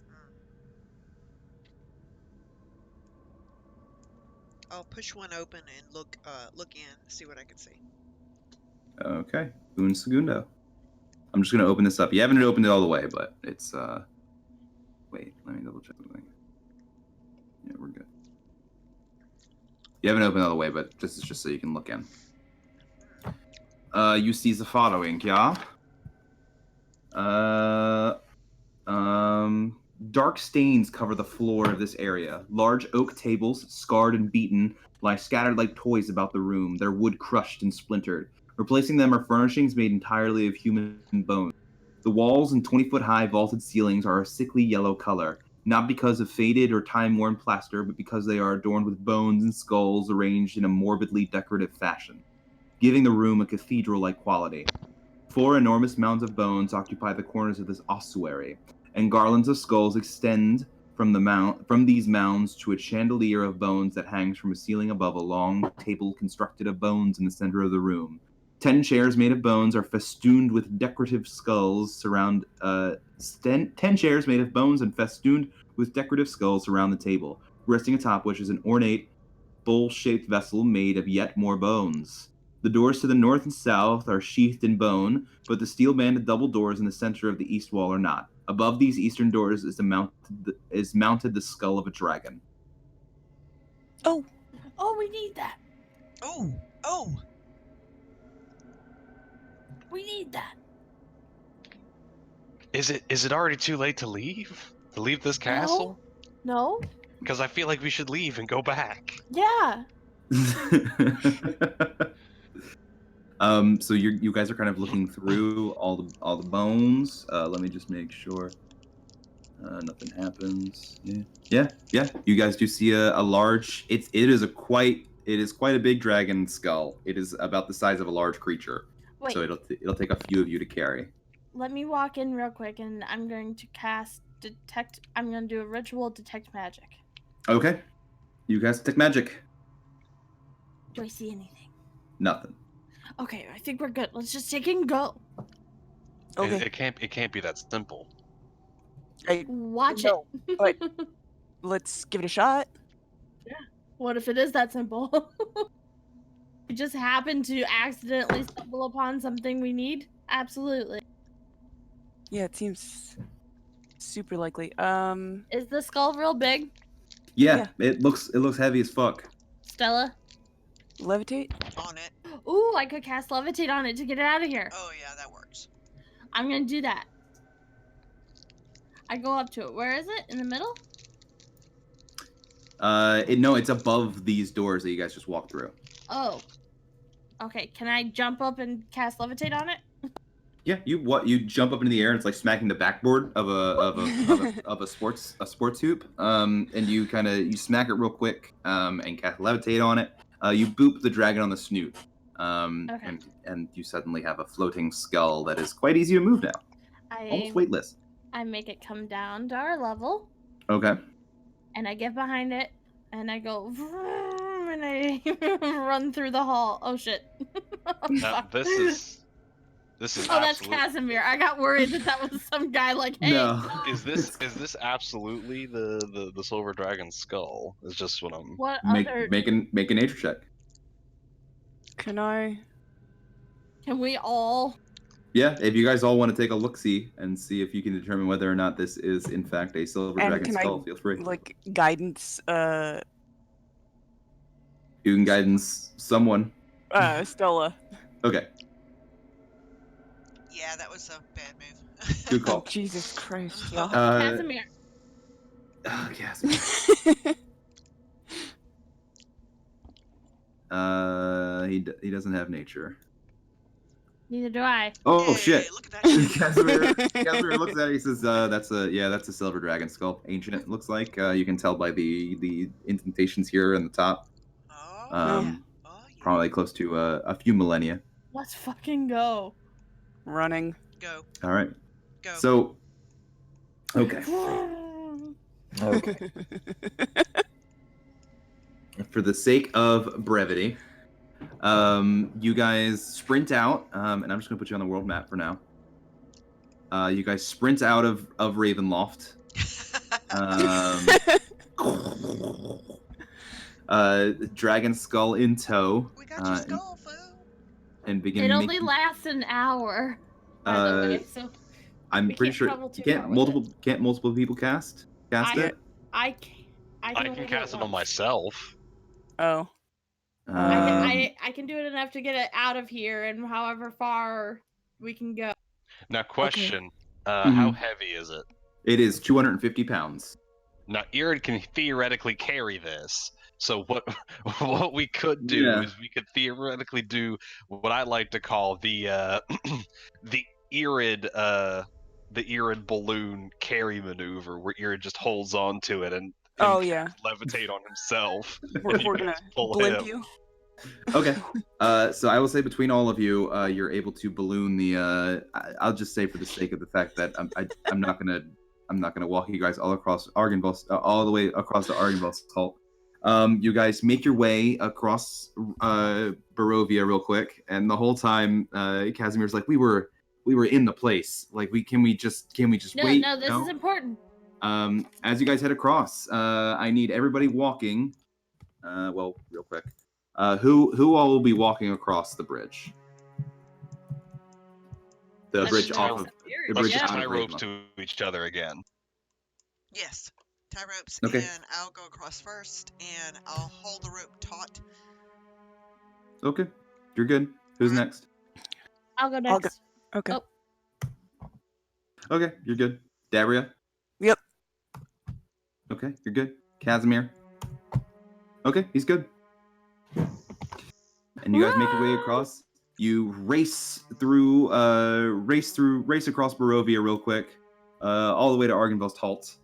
I'll push one open and look in, see what I can see. Okay. Un segundo. I'm just gonna open this up. You haven't opened it all the way, but it's wait, let me double check something. Yeah, we're good. You haven't opened it all the way, but this is just so you can look in. You see the following, yeah? Dark stains cover the floor of this area. Large oak tables, scarred and beaten, lie scattered like toys about the room, their wood crushed and splintered. Replacing them are furnishings made entirely of human bones. The walls and 20-foot-high vaulted ceilings are a sickly yellow color, not because of faded or time-worn plaster, but because they are adorned with bones and skulls arranged in a morbidly decorative fashion, giving the room a cathedral-like quality. 4 enormous mounds of bones occupy the corners of this ossuary, and garlands of skulls extend from these mounds to a chandelier of bones that hangs from a ceiling above a long table constructed of bones in the center of the room. 10 chairs made of bones are festooned with decorative skulls 10 chairs made of bones and festooned with decorative skulls surround the table, resting atop which is an ornate, bowl-shaped vessel made of yet more bones. The doors to the north and south are sheathed in bone, but the steel-banded double doors in the center of the east wall are not. Above these eastern doors is mounted the skull of a dragon. Oh, we need that. Oh! We need that. Is it already too late to leave? To leave this castle? No? Because I feel like we should leave and go back. Yeah. So you guys are kind of looking through all the bones. Let me just make sure nothing happens. Yeah. You guys do see a large. It is quite a big dragon skull. It is about the size of a large creature. Wait. So it'll take a few of you to carry. Let me walk in real quick, and I'm going to cast detect. I'm going to do a ritual detect magic. Okay. You guys detect magic. Do I see anything? Nothing. Okay, I think we're good. Let's just take it and go. okay. It can't be that simple. Watch No, it. but let's give it a shot. What if it is that simple? We just happen to accidentally stumble upon something we need? Absolutely. Yeah, it seems super likely. Is the skull real big, Yeah, it looks heavy as fuck. Stella? levitate? On it. Ooh, I could cast levitate on it to get it out of here. Oh yeah, that works. I'm gonna do that. I go up to it. Where is it? In the middle? No, it's above these doors that you guys just walked through. Oh. Okay, can I jump up and cast levitate on it? Yeah, you jump up into the air and it's like smacking the backboard of a sports hoop. And you smack it real quick and cast levitate on it. You boop the dragon on the snoot. Okay. And you suddenly have a floating skull that is quite easy to move now. Almost weightless. I make it come down to our level, Okay. and I get behind it, and I go, vroom, and I run through the hall. Oh shit! Now, Fuck. this is Oh, that's absolute- Casimir. I got worried that was some guy like, hey. No. Is this absolutely the silver dragon skull? Is just what I'm. What Make other? a nature check. Can I? Can we all? Yeah, if you guys all want to take a look-see and see if you can determine whether or not this is in fact a silver And dragon can I, skull, feel free. Like guidance, You can guidance someone. Stella. Okay, Yeah, that was a bad move. good Oh, call. Jesus Christ. Yeah. Casimir. Yes. He doesn't have nature. Neither do I. Oh Hey, shit! Look at that shit. Casimir looks at it. He says, "That's a silver dragon skull. Ancient, it looks like. You can tell by the indentations here in the top. Oh, Um, oh, yeah. Probably close to a few millennia. Let's fucking go. Running. Go, All right. go. So, okay. Okay. For the sake of brevity, you guys sprint out, and I'm just gonna put you on the world map for now. You guys sprint out of Ravenloft. Dragon skull in tow, We got your skull, fool. and begin. It only making, lasts an hour. By the way, so I'm we pretty can't sure travel too can't far with multiple people cast it. I can I only can do cast it on once. myself. Oh. I can do it enough to get it out of here, and however far we can go. Now, question: Mm-hmm. How heavy is it? It is 250 pounds. Now, Irid can theoretically carry this. So what we could do Yeah. is we could theoretically do what I like to call the the Irid balloon carry maneuver, where Irid just holds on to it and Oh yeah. levitate on himself. We're and you gonna guys pull blimp him. you. Okay. So I will say between all of you, you're able to balloon the. I'll just say for the sake of the fact that I'm not gonna walk you guys all across Argynvost, all the way across the Argynvost cult. You guys make your way across Barovia real quick, and the whole time, Casimir's like, we were in the place. Like, can we just No, wait? no, this is important. As you guys head across, I need everybody walking. Well, real quick. Who all will be walking across the bridge? The Let's bridge just off of tie the Let's bridge just out tie of ropes Ravenloft. to each other again. Yes. Tie ropes, Okay. and I'll go across first, and I'll hold the rope taut. Okay, you're good. Who's Alright. next? I'll go I'll go- next. Okay. Oh. Okay, you're good. Dabria? Yep. Okay, you're good. Casimir? Okay, he's good. And you guys make your way across. You race across Barovia real quick, all the way to Argynvost Halt.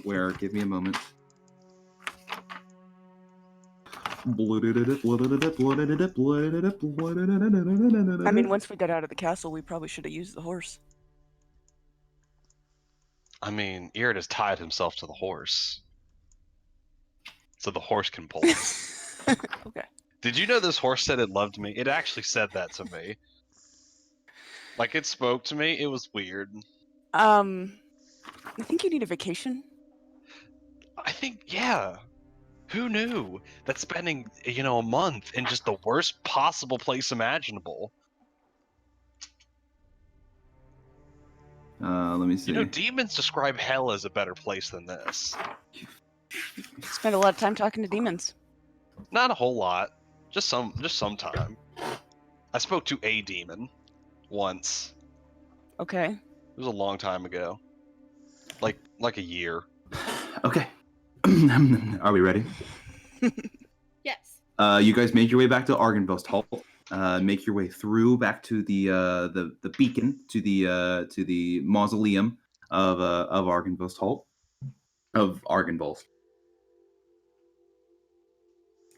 Where, give me a moment. I mean, once we got out of the castle, we probably should have used the horse. I mean, Irid has tied himself to the horse, so the horse can pull him. Okay. Did you know this horse said it loved me? It actually said that to me. Like, it spoke to me. It was weird. I think you need a vacation. I think, yeah. Who knew that spending, a month in just the worst possible place imaginable? Let me see. You know, demons describe hell as a better place than this. Spend a lot of time talking to demons. Not a whole lot. Just some time. I spoke to a demon once. Okay. It was a long time ago. Like a year. Okay. Are we ready? Yes. You guys made your way back to Argynvost Halt. Make your way through back to the beacon, to the mausoleum of Argynvost Halt, of Argynvost.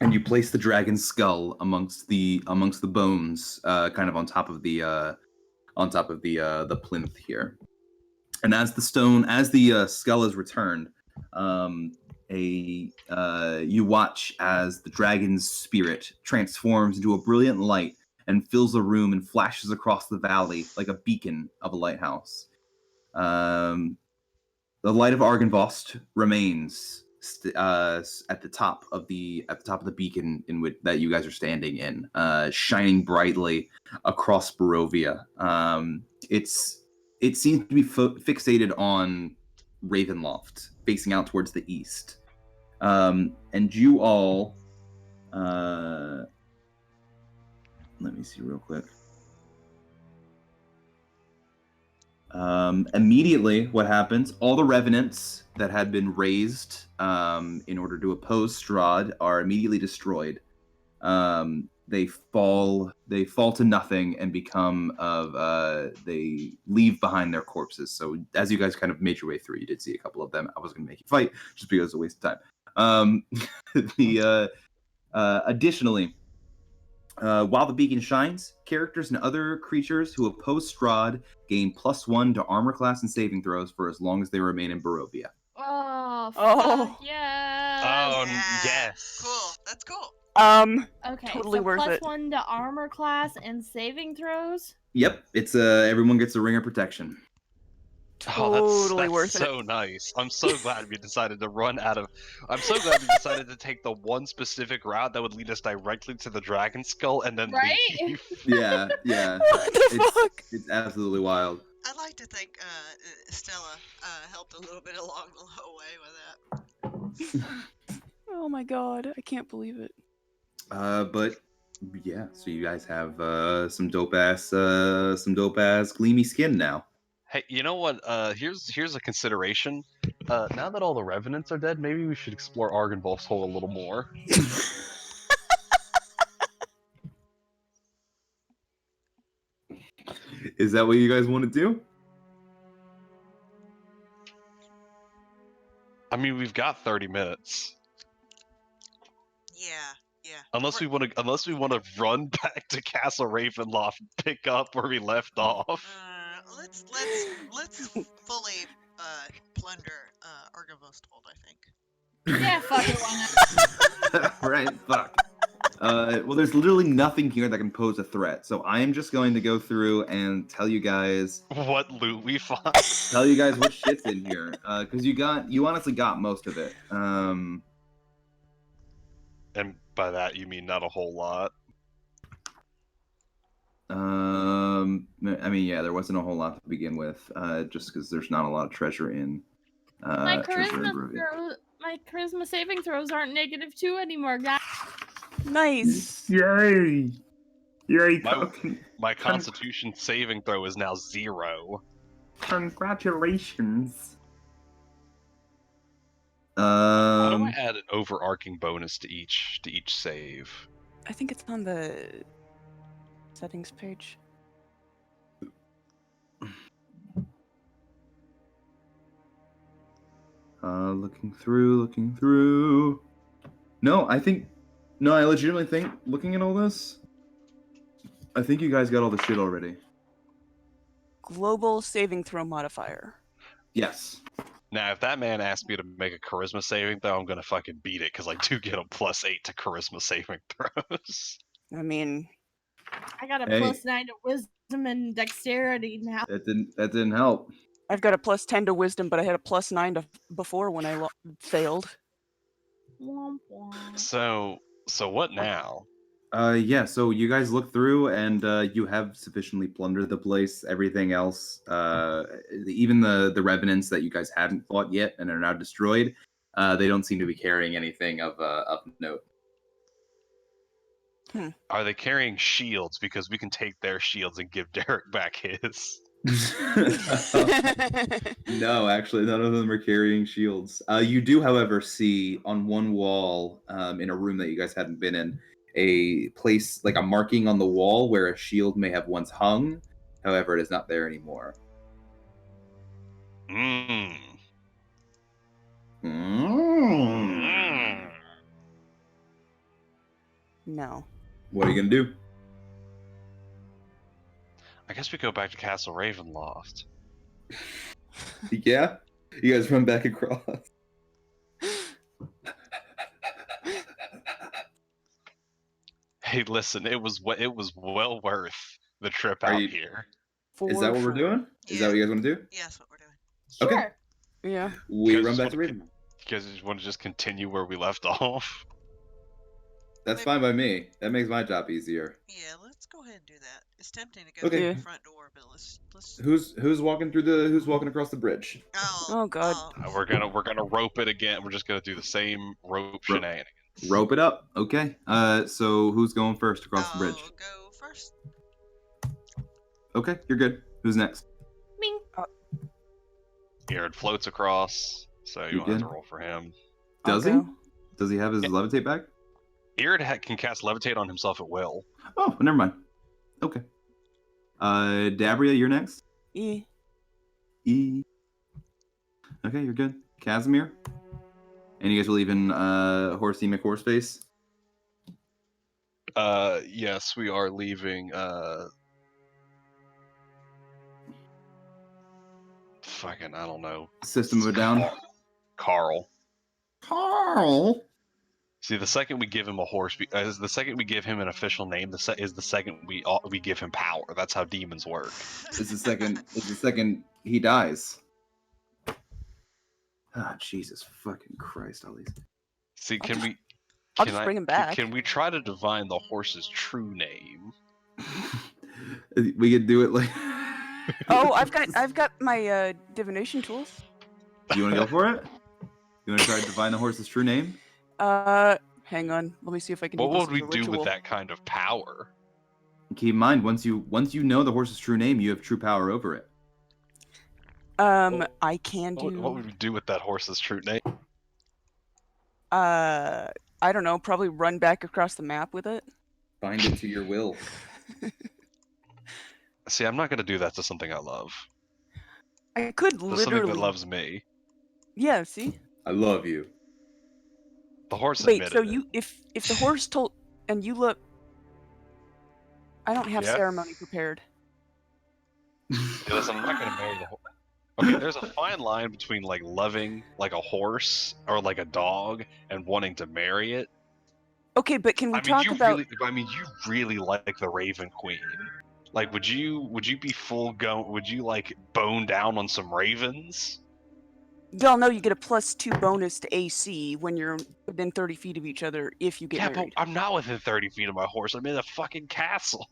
And you place the dragon's skull amongst the bones, kind of on top of the plinth here. And as the skull is returned, you watch as the dragon's spirit transforms into a brilliant light and fills the room and flashes across the valley like a beacon of a lighthouse. The light of Argynvost remains at the top of the beacon that you guys are standing in, shining brightly across Barovia. It seems to be fixated on Ravenloft, facing out towards the east. And you all, let me see real quick. Immediately, what happens? All the revenants that had been raised in order to oppose Strahd are immediately destroyed. They fall to nothing and they leave behind their corpses. So as you guys kind of made your way through, you did see a couple of them. I was going to make you fight just because it's a waste of time. Additionally, while the beacon shines, characters and other creatures who oppose Strahd gain +1 to armor class and saving throws for as long as they remain in Barovia. Oh, Oh. fuck yes. Oh, Yeah. yes. Cool. That's cool. Okay, Totally so worth it. +1 to armor class and saving throws. Yep, it's everyone gets a ring of protection. Totally that's worth so nice. I'm so glad we decided to run out of. I'm so glad we decided to take the one specific route that would lead us directly to the dragon skull and then Right? leave. Yeah. What the fuck? It's absolutely wild. I'd like to think Stella helped a little bit along the way with that. Oh my god, I can't believe it. But yeah, so you guys have some dope ass gleamy skin now. Hey, you know what? Here's a consideration. Now that all the revenants are dead, maybe we should explore Argynvolf's hole a little more. Is that what you guys want to do? I mean, we've got 30 minutes. Yeah. Unless we want to run back to Castle Ravenloft and pick up where we left off. Let's fully plunder Argynvost Hold, I think. Yeah, fuck it, why not? Right, fuck. Well, there's literally nothing here that can pose a threat, so I am just going to go through and tell you guys What loot we find. tell you guys what shit's in here, because you honestly got most of it. And by that you mean not a whole lot. I mean, yeah, there wasn't a whole lot to begin with, just because there's not a lot of treasure in. My treasure in Barovia. my charisma saving throws aren't -2 anymore, guys. Nice. Yay! Yay! My Constitution saving throw is now 0. Congratulations. How do I add an overarching bonus to each save? I think it's on the settings page. Looking through. No, I legitimately think, looking at all this, I think you guys got all the shit already. Global saving throw modifier. Yes. Now, if that man asked me to make a charisma saving throw, I'm gonna fucking beat it, because I do get a +8 to charisma saving throws. I mean, I got a Hey. +9 to wisdom and dexterity now. That didn't help. I've got a +10 to wisdom, but I had a +9 to before when I failed. Womp womp. So what now? Yeah, so you guys look through and you have sufficiently plundered the place. Everything else, even the revenants that you guys hadn't fought yet and are now destroyed, they don't seem to be carrying anything of note. Are they carrying shields? Because we can take their shields and give Derek back his. No, actually, none of them are carrying shields. You do, however, see on one wall in a room that you guys hadn't been in, a place like a marking on the wall where a shield may have once hung. However, it is not there anymore. Mmm. Mm. No. What are you gonna do? I guess we go back to Castle Ravenloft. Yeah, you guys run back across. Hey, listen, it was well worth the trip Are out you- here. Is that what we're doing? Is that what you guys want to do? Yeah, that's what we're doing. Sure. Okay. Yeah. We You guys run just back to wanna Raven. You guys just want to just continue where we left off? That's fine by me. That makes my job easier. Yeah, let's go ahead and do that. It's tempting to go Okay. through Yeah. the front door, but let's. Who's walking across the bridge? Oh, God. We're gonna rope it again. We're just gonna do the same rope shenanigans. Rope it up. Okay. So who's going first across the bridge? I'll go first. Okay, you're good. Who's next? Ming. Jared floats across, so you You won't have to good? roll for him. Does I'll he? go. Does he have his levitate back? Jared can cast levitate on himself at will. Oh, never mind. Okay. Dabria, you're next. E. E. Okay, you're good. Casimir. And you guys are leaving Horsey McHorseface? Yes, we are leaving. Fucking, I don't know. System of a Down. Carl. Carl. See, the second we give him a horse, the second we give him an official name, is the second we give him power. That's how demons work. Is the second he dies. Ah, Jesus fucking Christ, all these. See, I'll can just- we? I'll Can just bring him back. Can we try to divine the horse's true name? We could do it like. Oh, I've got my divination tools. You want to go for it? You want to try to define the horse's true name? Hang on. Let me see if I can. What do this would we as a do with ritual. that kind of power? Keep in mind, once you know the horse's true name, you have true power over it. I can do. What would we do with that horse's true name? I don't know. Probably run back across the map with it. Bind it to your will. See, I'm not gonna do that to something I love. I could To something literally. that loves me. Yeah. See. I love you. The horse Wait. admitted So it. you, if the horse told, and you look. I don't have Yeah? ceremony prepared. Hey, listen, I'm not gonna marry the horse. Okay, there's a fine line between like loving like a horse or like a dog and wanting to marry it. Okay, but can we I mean, talk about? you really like the Raven Queen. Like, would you be full go? Would you like bone down on some ravens? Y'all know you get a +2 bonus to AC when you're within 30 feet of each other if you get Yeah, married. but I'm not within 30 feet of my horse. I'm in a fucking castle.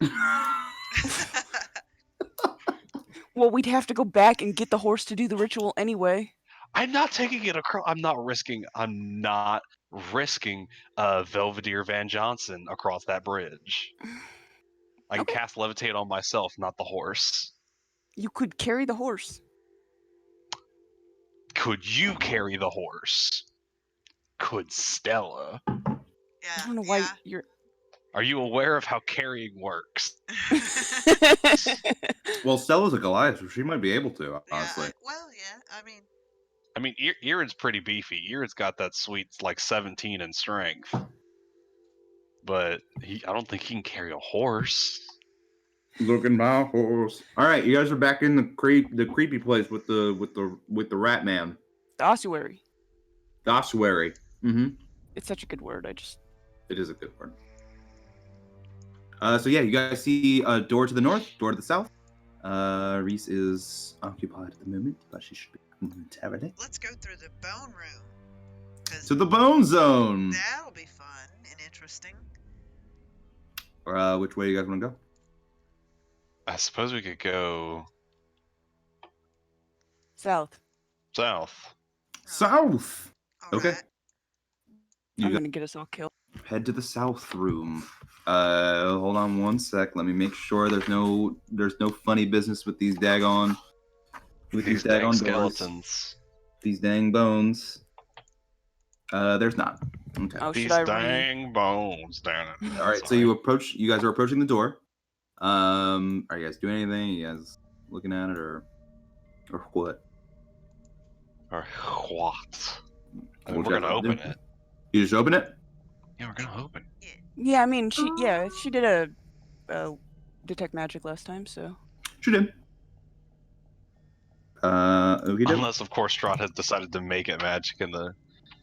Well, we'd have to go back and get the horse to do the ritual anyway. I'm not taking it across. I'm not risking Belvedere Van Johnson across that bridge. I can Okay. cast levitate on myself, not the horse. You could carry the horse. Could you carry the horse? Could Stella? I don't know why you're. Are you aware of how carrying works? Well, Stella's a Goliath, so she might be able to, honestly. I mean, Irid's pretty beefy. Irid's got that sweet, like, 17 in strength. But I don't think he can carry a horse. Look at my horse. All right, you guys are back in the creepy place with the rat man. The ossuary. The ossuary. Mm-hmm. It's such a good word. It is a good word. So yeah, you guys see a door to the north, door to the south. Reese is occupied at the moment, but she should be momentarily. Let's go through the bone room. 'Cause To the bone zone. that'll be fun and interesting. Which way you guys want to go? I suppose we could go South. south. South. All Okay. right. You I'm guys gonna get us all killed. head to the south room. Hold on one sec. Let me make sure there's no funny business with these daggone These dang doors. skeletons. These dang bones. There's not. Okay. Oh, These should I dang bones down it. All right. So you guys are approaching the door. Are you guys doing anything? You guys looking at it or what? Or what? I mean, What we're you gonna guys do? open it. You just open it? Yeah, we're gonna open. Yeah, I mean, she did a detect magic last time, so. Shoot him. Okey doke. Unless, of course, Strahd has decided to make it magic in the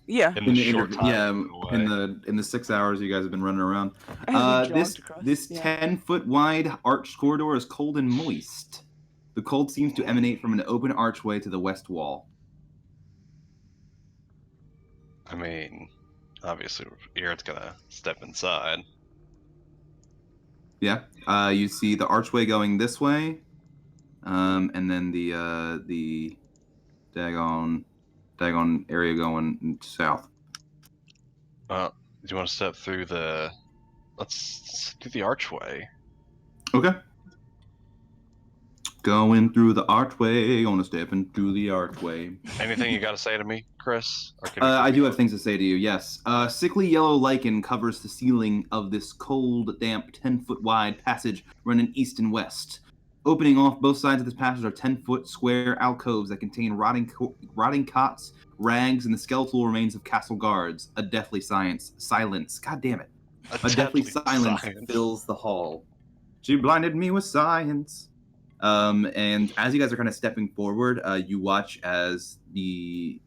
Yeah. short time. in the 6 hours you guys have been running around. As we This jogged across, this yeah. 10-foot wide arched corridor is cold and moist. The cold seems to emanate from an open archway to the west wall. I mean, obviously, Aaron's gonna step inside. Yeah. You see the archway going this way, and then the daggone area going south. Do you want to step through the? Let's do the archway. Okay. Going through the archway, gonna stepping through the archway. Anything you got to say to me, Chris? Or can you I keep do me have things to say to you, yes. Sickly yellow lichen covers the ceiling of this cold, damp, 10-foot wide passage running east and west. Opening off both sides of this passage are 10-foot square alcoves that contain rotting cots, rags, and the skeletal remains of castle guards. A deathly silence. God damn it. A deathly silence fills the hall. She blinded me with science. And as you guys are kind of stepping forward, you watch as the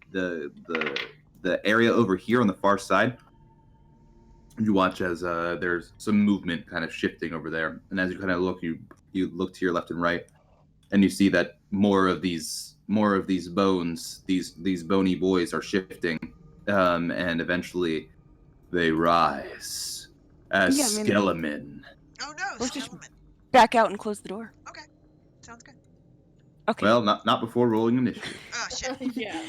area over here on the far side, you watch as there's some movement kind of shifting over there. And as you kind of look, you look to your left and right, and you see that more of these bones, these bony boys are shifting, and eventually they rise as Yeah, I mean- Skelemen. Oh no, Let's just- Skeleman. Back out and close the door. Sounds good. Okay. Well, not before rolling initiative. Oh shit. Yeah.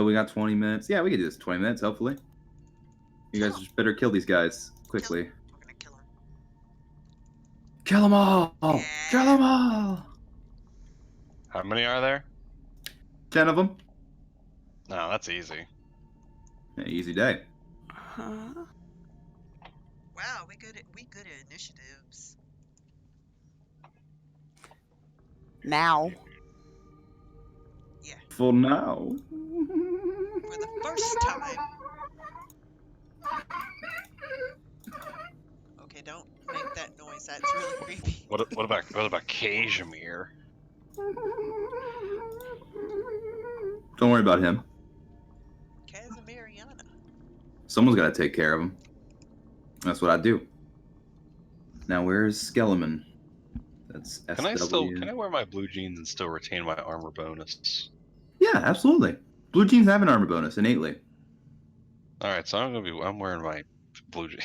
We got 20 minutes. Yeah, we can do this in 20 minutes, hopefully. You guys just better kill these guys quickly. We're gonna kill him. Kill them all! Yeah. Kill them all! How many are there? 10 of them. No, that's easy. Yeah, easy day. Huh? Wow, we good at initiatives. Now. For now. For the first time. Okay, don't make that noise. That's really creepy. What about Kazimir? Don't worry about him. Casimiriana. Someone's got to take care of him. That's what I do. Now, where's Skeleman? That's SW. Can I wear my blue jeans and still retain my armor bonus? Yeah, absolutely. Blue jeans have an armor bonus innately. All right, so I'm wearing my blue jeans.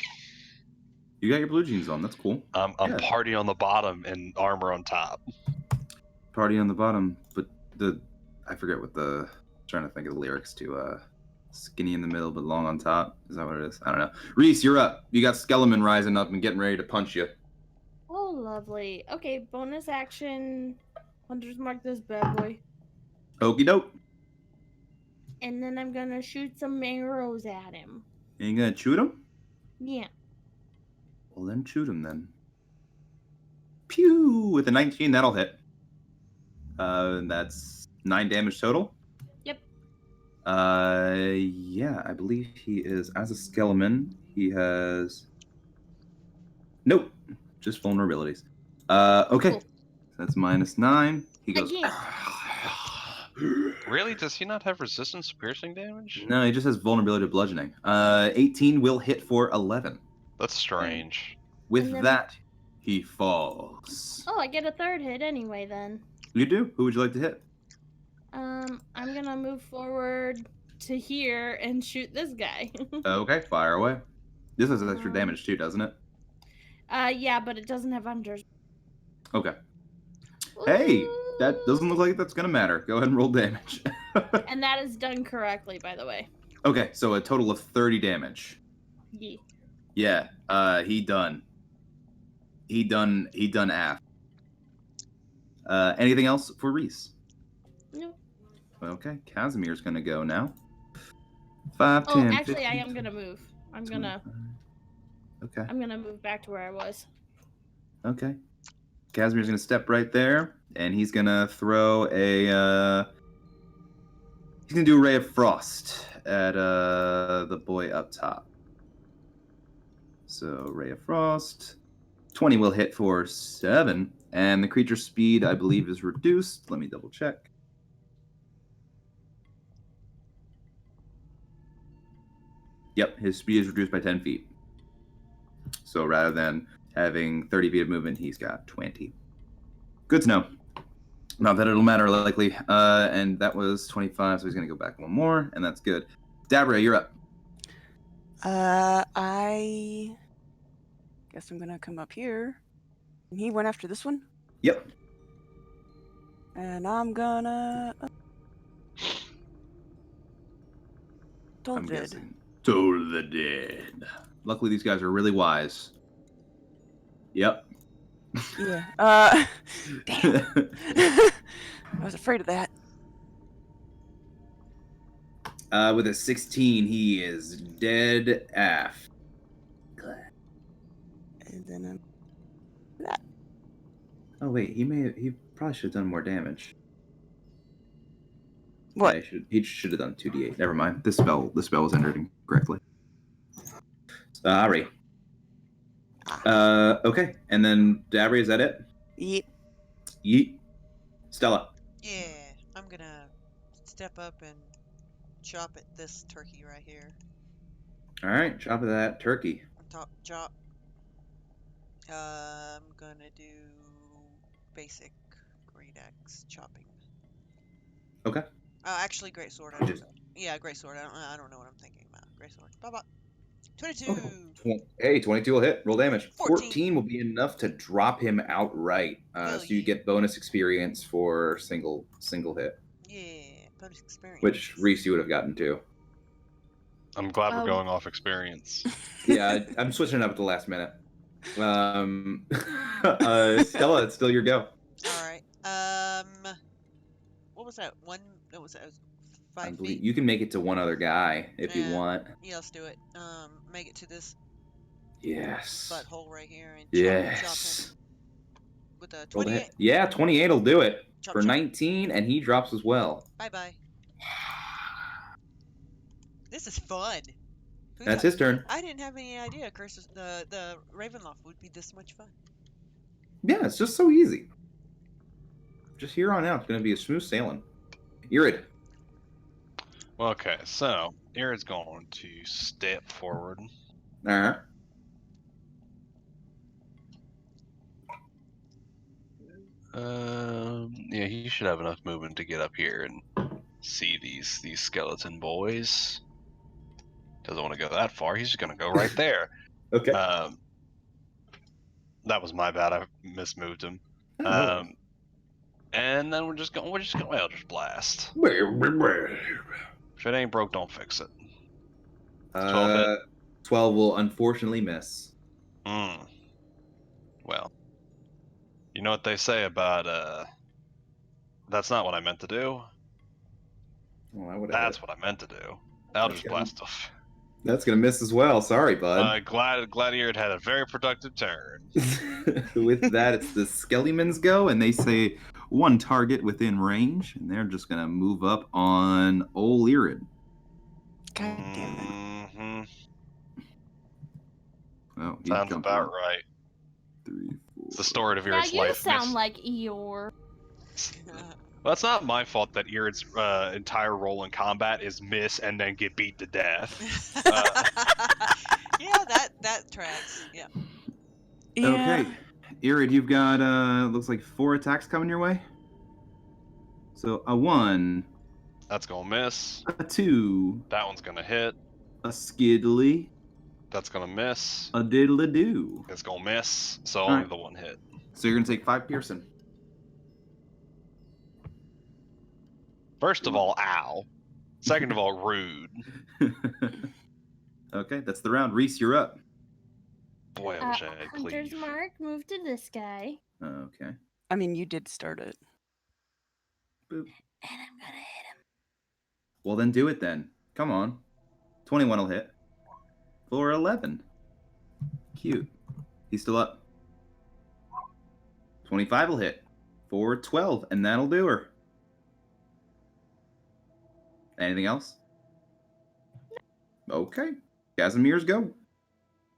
You got your blue jeans on. That's cool. I'm Yeah. party on the bottom and armor on top. Party on the bottom, but I forget what the. Trying to think of the lyrics to skinny in the middle but long on top. Is that what it is? I don't know. Reese, you're up. You got Skeleman rising up and getting ready to punch you. Oh, lovely. Okay, bonus action. Hunter's mark this bad boy. Okie doke. And then I'm gonna shoot some arrows at him. Ain't gonna shoot him? Yeah. Well, then shoot him then. Pew! With a 19, that'll hit. That's 9 damage total. Yep. Yeah, I believe he is, as a Skeleman, he has... Nope, just vulnerabilities. Okay. Cool. That's -9. He goes... Again. Really? Does he not have resistance to piercing damage? No, he just has vulnerability to bludgeoning. 18 will hit for 11. That's strange. With And then- that, he falls. Oh, I get a third hit anyway then. You do? Who would you like to hit? I'm gonna move forward to here and shoot this guy. Okay, fire away. This has extra damage too, doesn't it? Yeah, but it doesn't have unders. Okay. Hey, that doesn't look like that's gonna matter. Go ahead and roll damage. And that is done correctly, by the way. Okay, so a total of 30 damage. Yeah. Yeah, he done af. Anything else for Reese? No. Okay, Casimir's gonna go now. 5, Oh, 10, actually, 15, I am gonna move. I'm gonna 25. Okay, move back to where I was. okay. Casimir's gonna step right there, and he's gonna throw a. He's gonna do a ray of frost at the boy up top. So ray of frost, 20 will hit for 7, and the creature's speed, I believe, is reduced. Let me double check. Yep, his speed is reduced by 10 feet. So rather than having 30 feet of movement, he's got 20. Good to know. Not that it'll matter likely. And that was 25, so he's going to go back one more, and that's good. Dabra, you're up. I guess I'm gonna come up here. And he went after this one? Yep. And I'm gonna... Toll I'm Dead. guessing. Toll the Dead. Luckily, these guys are really wise. Yep. Yeah. Damn. I was afraid of that. With a 16, he is dead af. And then Oh wait, he probably should have done more damage. what? Yeah, he should have done 2d8. Never mind. This spell was entered incorrectly. Ari. Okay, and then Dabri, is that it? Yep. Yeet. Stella. Yeah, I'm gonna step up and chop at this turkey right here. All right, chop of that turkey. Top chop. I'm gonna do basic great axe chopping. Okay. Actually, great sword. Yeah, great sword. I don't know what I'm thinking about. Great sword. Bye bye. 22. Hey, 22 will hit. Roll damage. 14. 14 will be enough to drop him outright. Hell So you yeah. get bonus experience for single hit, Yeah, bonus experience. which Reese you would have gotten too. I'm glad Oh. we're going off experience. Yeah, I'm switching it up at the last minute. Stella, it's still your go. All right. What was that? What was that? It was I 5 believe feet. you can make it to one other guy if you Yeah. want. Yeah, let's do it. Make it to this Yes. butthole right here and chop Yes. him with a Roll the 28. hit. Yeah, 28 will do it. Chop, For chop. 19, and he drops as well. Bye bye. This is fun. Who That's thought- his turn. I didn't have any idea Curses the Ravenloft would be this much fun. Yeah, it's just so easy. Just here on out, it's going to be a smooth sailing. Irid. Okay, so Irid's going to step forward. Alright. Yeah, he should have enough movement to get up here and see these skeleton boys. Doesn't want to go that far. He's just gonna go right there. Okay. That was my bad. I mismoved him. Oh. And then we're just gonna Eldritch Blast. Uh, If it ain't broke, don't fix it. 12 will unfortunately miss. Well, you know what they say about that's not what I meant to do. Well, I would've That's hit. what I meant to do. Eldritch Okay. Blast stuff. That's going to miss as well. Sorry, bud. Glad Irid had a very productive turn. With that, it's the Skellyman's go, and they say one target within range, and they're just going to move up on Ol Irid. God damn it. Mm-hmm. Oh, he Sounds jumped about up. right. 3, 4. It's the story of Yeah, Irid's you life. sound like Eeyore. Well, it's not my fault that Irid's entire role in combat is miss and then get beat to death. Yeah, that tracks. Yeah. Yeah. Okay. Irid, you've got, looks like 4 attacks coming your way. So a 1, That's gonna miss. a 2, That one's gonna hit. a Skidly, That's gonna miss. A diddle-a-doo. It's gonna miss. So All only right. the one hit. So you're gonna take 5 piercing. First of all, ow. Second of all, rude. Okay, that's the round. Reese, you're up. Boy, I wish I had Hunter's cleave. mark, move to this guy, Okay. I mean, you did start it. Boop. and I'm gonna hit him. Well, then do it then. Come on. 21 will hit. For 11. Cute. He's still up. 25 will hit. For 12, and that'll do her. Anything else? Okay. Casimir's go.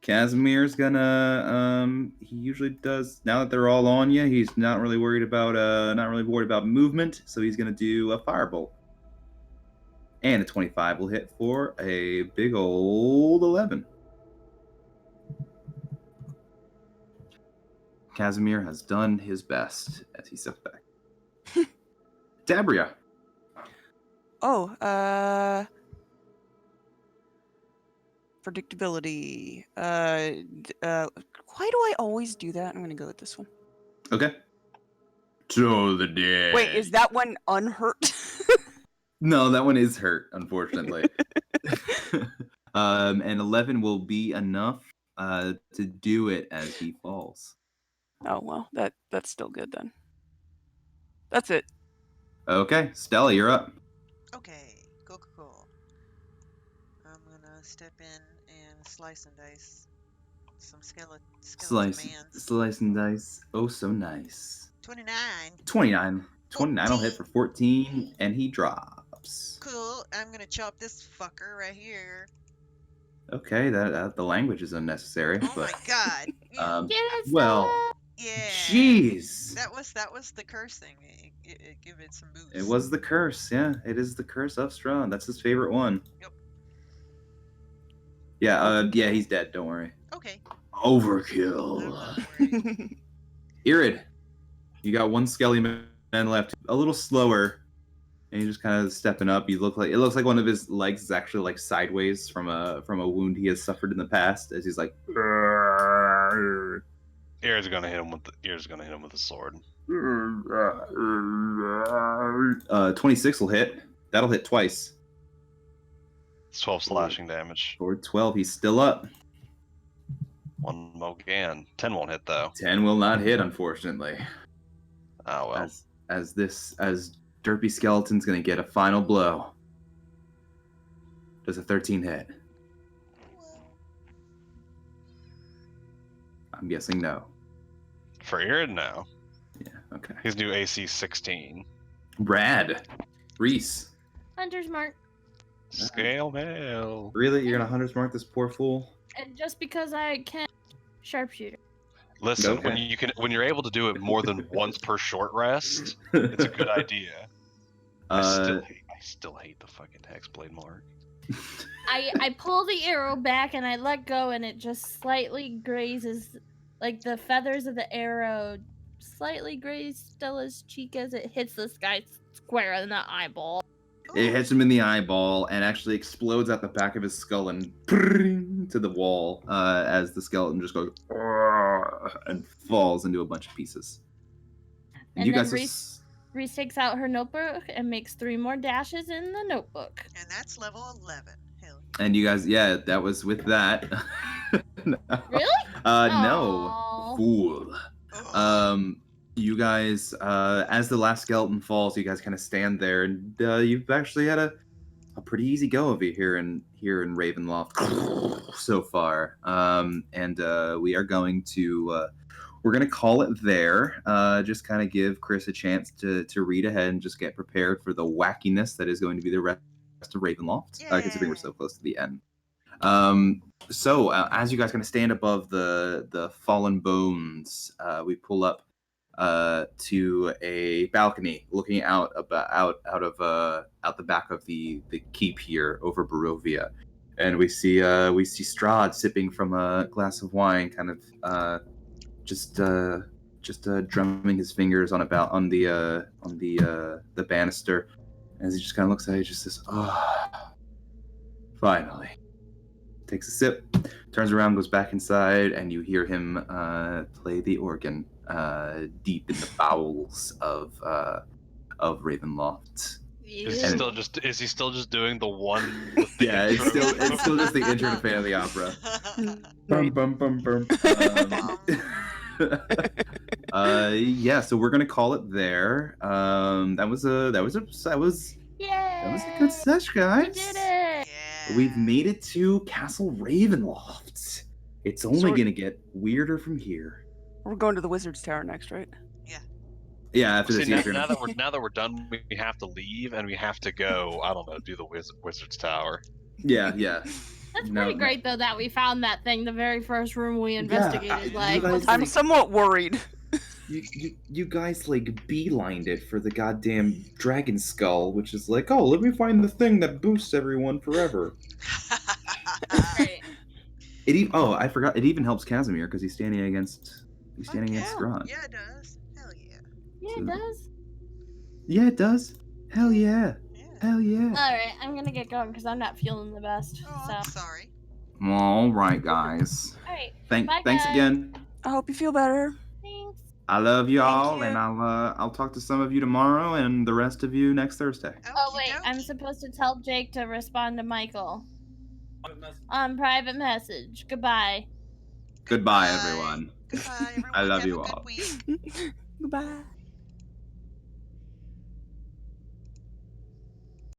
Casimir's gonna he usually does, now that they're all on you, he's not really worried about movement, so he's gonna do a firebolt. And a 25 will hit for a big old 11. Casimir has done his best as he steps back. Dabria. Oh, predictability. Why do I always do that? I'm gonna go with this one. Okay. To the dead. Wait, is that one unhurt? No, that one is hurt, unfortunately. And 11 will be enough to do it as he falls. Oh well, that's still good then. That's it. Okay, Stella, you're up. Okay, cool. I'm gonna step in and slice and dice some skeleton mans. Slice and dice. Oh, so nice. 29. 29 will hit for 14, and he drops. Cool. I'm gonna chop this fucker right here. Okay, that the language is unnecessary, Oh but my god. Yeah. Get it, well, Stella! Yeah. jeez. That was the curse thing. It give it some boost. It was the curse, yeah. It is the curse of Strahd. That's his favorite one. Yep. Yeah, he's dead, don't worry. Okay. Overkill. I'm not worried. Irid, you got one skelly man left. A little slower, and he's just kind of stepping up. It looks like one of his legs is actually like sideways from a wound he has suffered in the past, as he's like. Ear's gonna hit him with the sword. 26 will hit. That'll hit twice. It's 12 slashing damage. For 12, he's still up. One more again. 10 won't hit though. 10 will not hit, unfortunately. Oh well. As Derpy Skeleton's gonna get a final blow. Does a 13 hit? I'm guessing no. For Irid, no. Yeah, okay. His new AC 16. Rad. Reese. Hunter's mark. Scale mail. Really? You're gonna Hunter's Mark this poor fool? And just because I can, sharpshipshooter. Listen, Okay. when you're able to do it more than once per short rest, it's a good idea. I still hate the fucking hexblade mark. I pull the arrow back and I let go, and it just slightly grazes, like the feathers of the arrow slightly graze Stella's cheek as it hits this guy square in the eyeball. It hits him in the eyeball and actually explodes out the back of his skull and to the wall as the skeleton just goes and falls into a bunch of pieces. And you then guys Reese takes out her notebook and makes 3 more dashes in the notebook. And that's level 11. Hell. and you guys, yeah, that was with that. No. Really? No, Aw. fool. Ugh. You guys, as the last skeleton falls, you guys kind of stand there, and you've actually had a pretty easy go of it here in Ravenloft so far. And we are going to we're gonna call it there. Just kind of give Chris a chance to read ahead and just get prepared for the wackiness that is going to be the rest of Ravenloft. Considering we're so close to the end. So as you guys kind of stand above the fallen bones, we pull up to a balcony looking out the back of the keep here over Barovia, and we see Strahd sipping from a glass of wine, kind of just drumming his fingers on the banister, as he just kind of looks at it, just says, "Oh, finally." takes a sip, turns around, goes back inside, and you hear him play the organ deep in the bowels of Ravenloft. Is he still just doing the one? Yeah, it's intro? still just the intro to Phantom of the Opera. Bum, bum, bum, bum. Yeah, so we're gonna call it there. That was a good sesh, guys. We did it! Yeah. We've made it to Castle Ravenloft. It's only So- gonna get weirder from here. We're going to the Wizard's Tower next, right? Yeah, after See, this, now, you're gonna... now that we're done, we have to leave and we have to go. I don't know, do the Wizard's Tower. Yeah. That's No, pretty no. great though that we found that thing the very first room we investigated. you Like, guys- what's I'm somewhat worried. You guys like beelined it for the goddamn dragon skull, which is like, oh, let me find the thing that boosts everyone forever. great. I forgot. It even helps Casimir because he's standing against Fuck yeah. Strahd. Yeah, it does. Hell yeah. Yeah, it does. Yeah, it does. Hell yeah. Yeah. Hell yeah. Alright, I'm gonna get going because I'm not feeling the best. Oh, So, I'm sorry. All right, guys. alright, Thanks guys. again. I hope you feel better. thanks. I love y'all, you. and I'll talk to some of you tomorrow, and the rest of you next Thursday. Oh wait, Okey-dokey. I'm supposed to tell Jake to respond to Michael on private message. Goodbye. Goodbye, Goodbye. everyone. Goodbye, everyone. I love Have you a good all. week. Goodbye.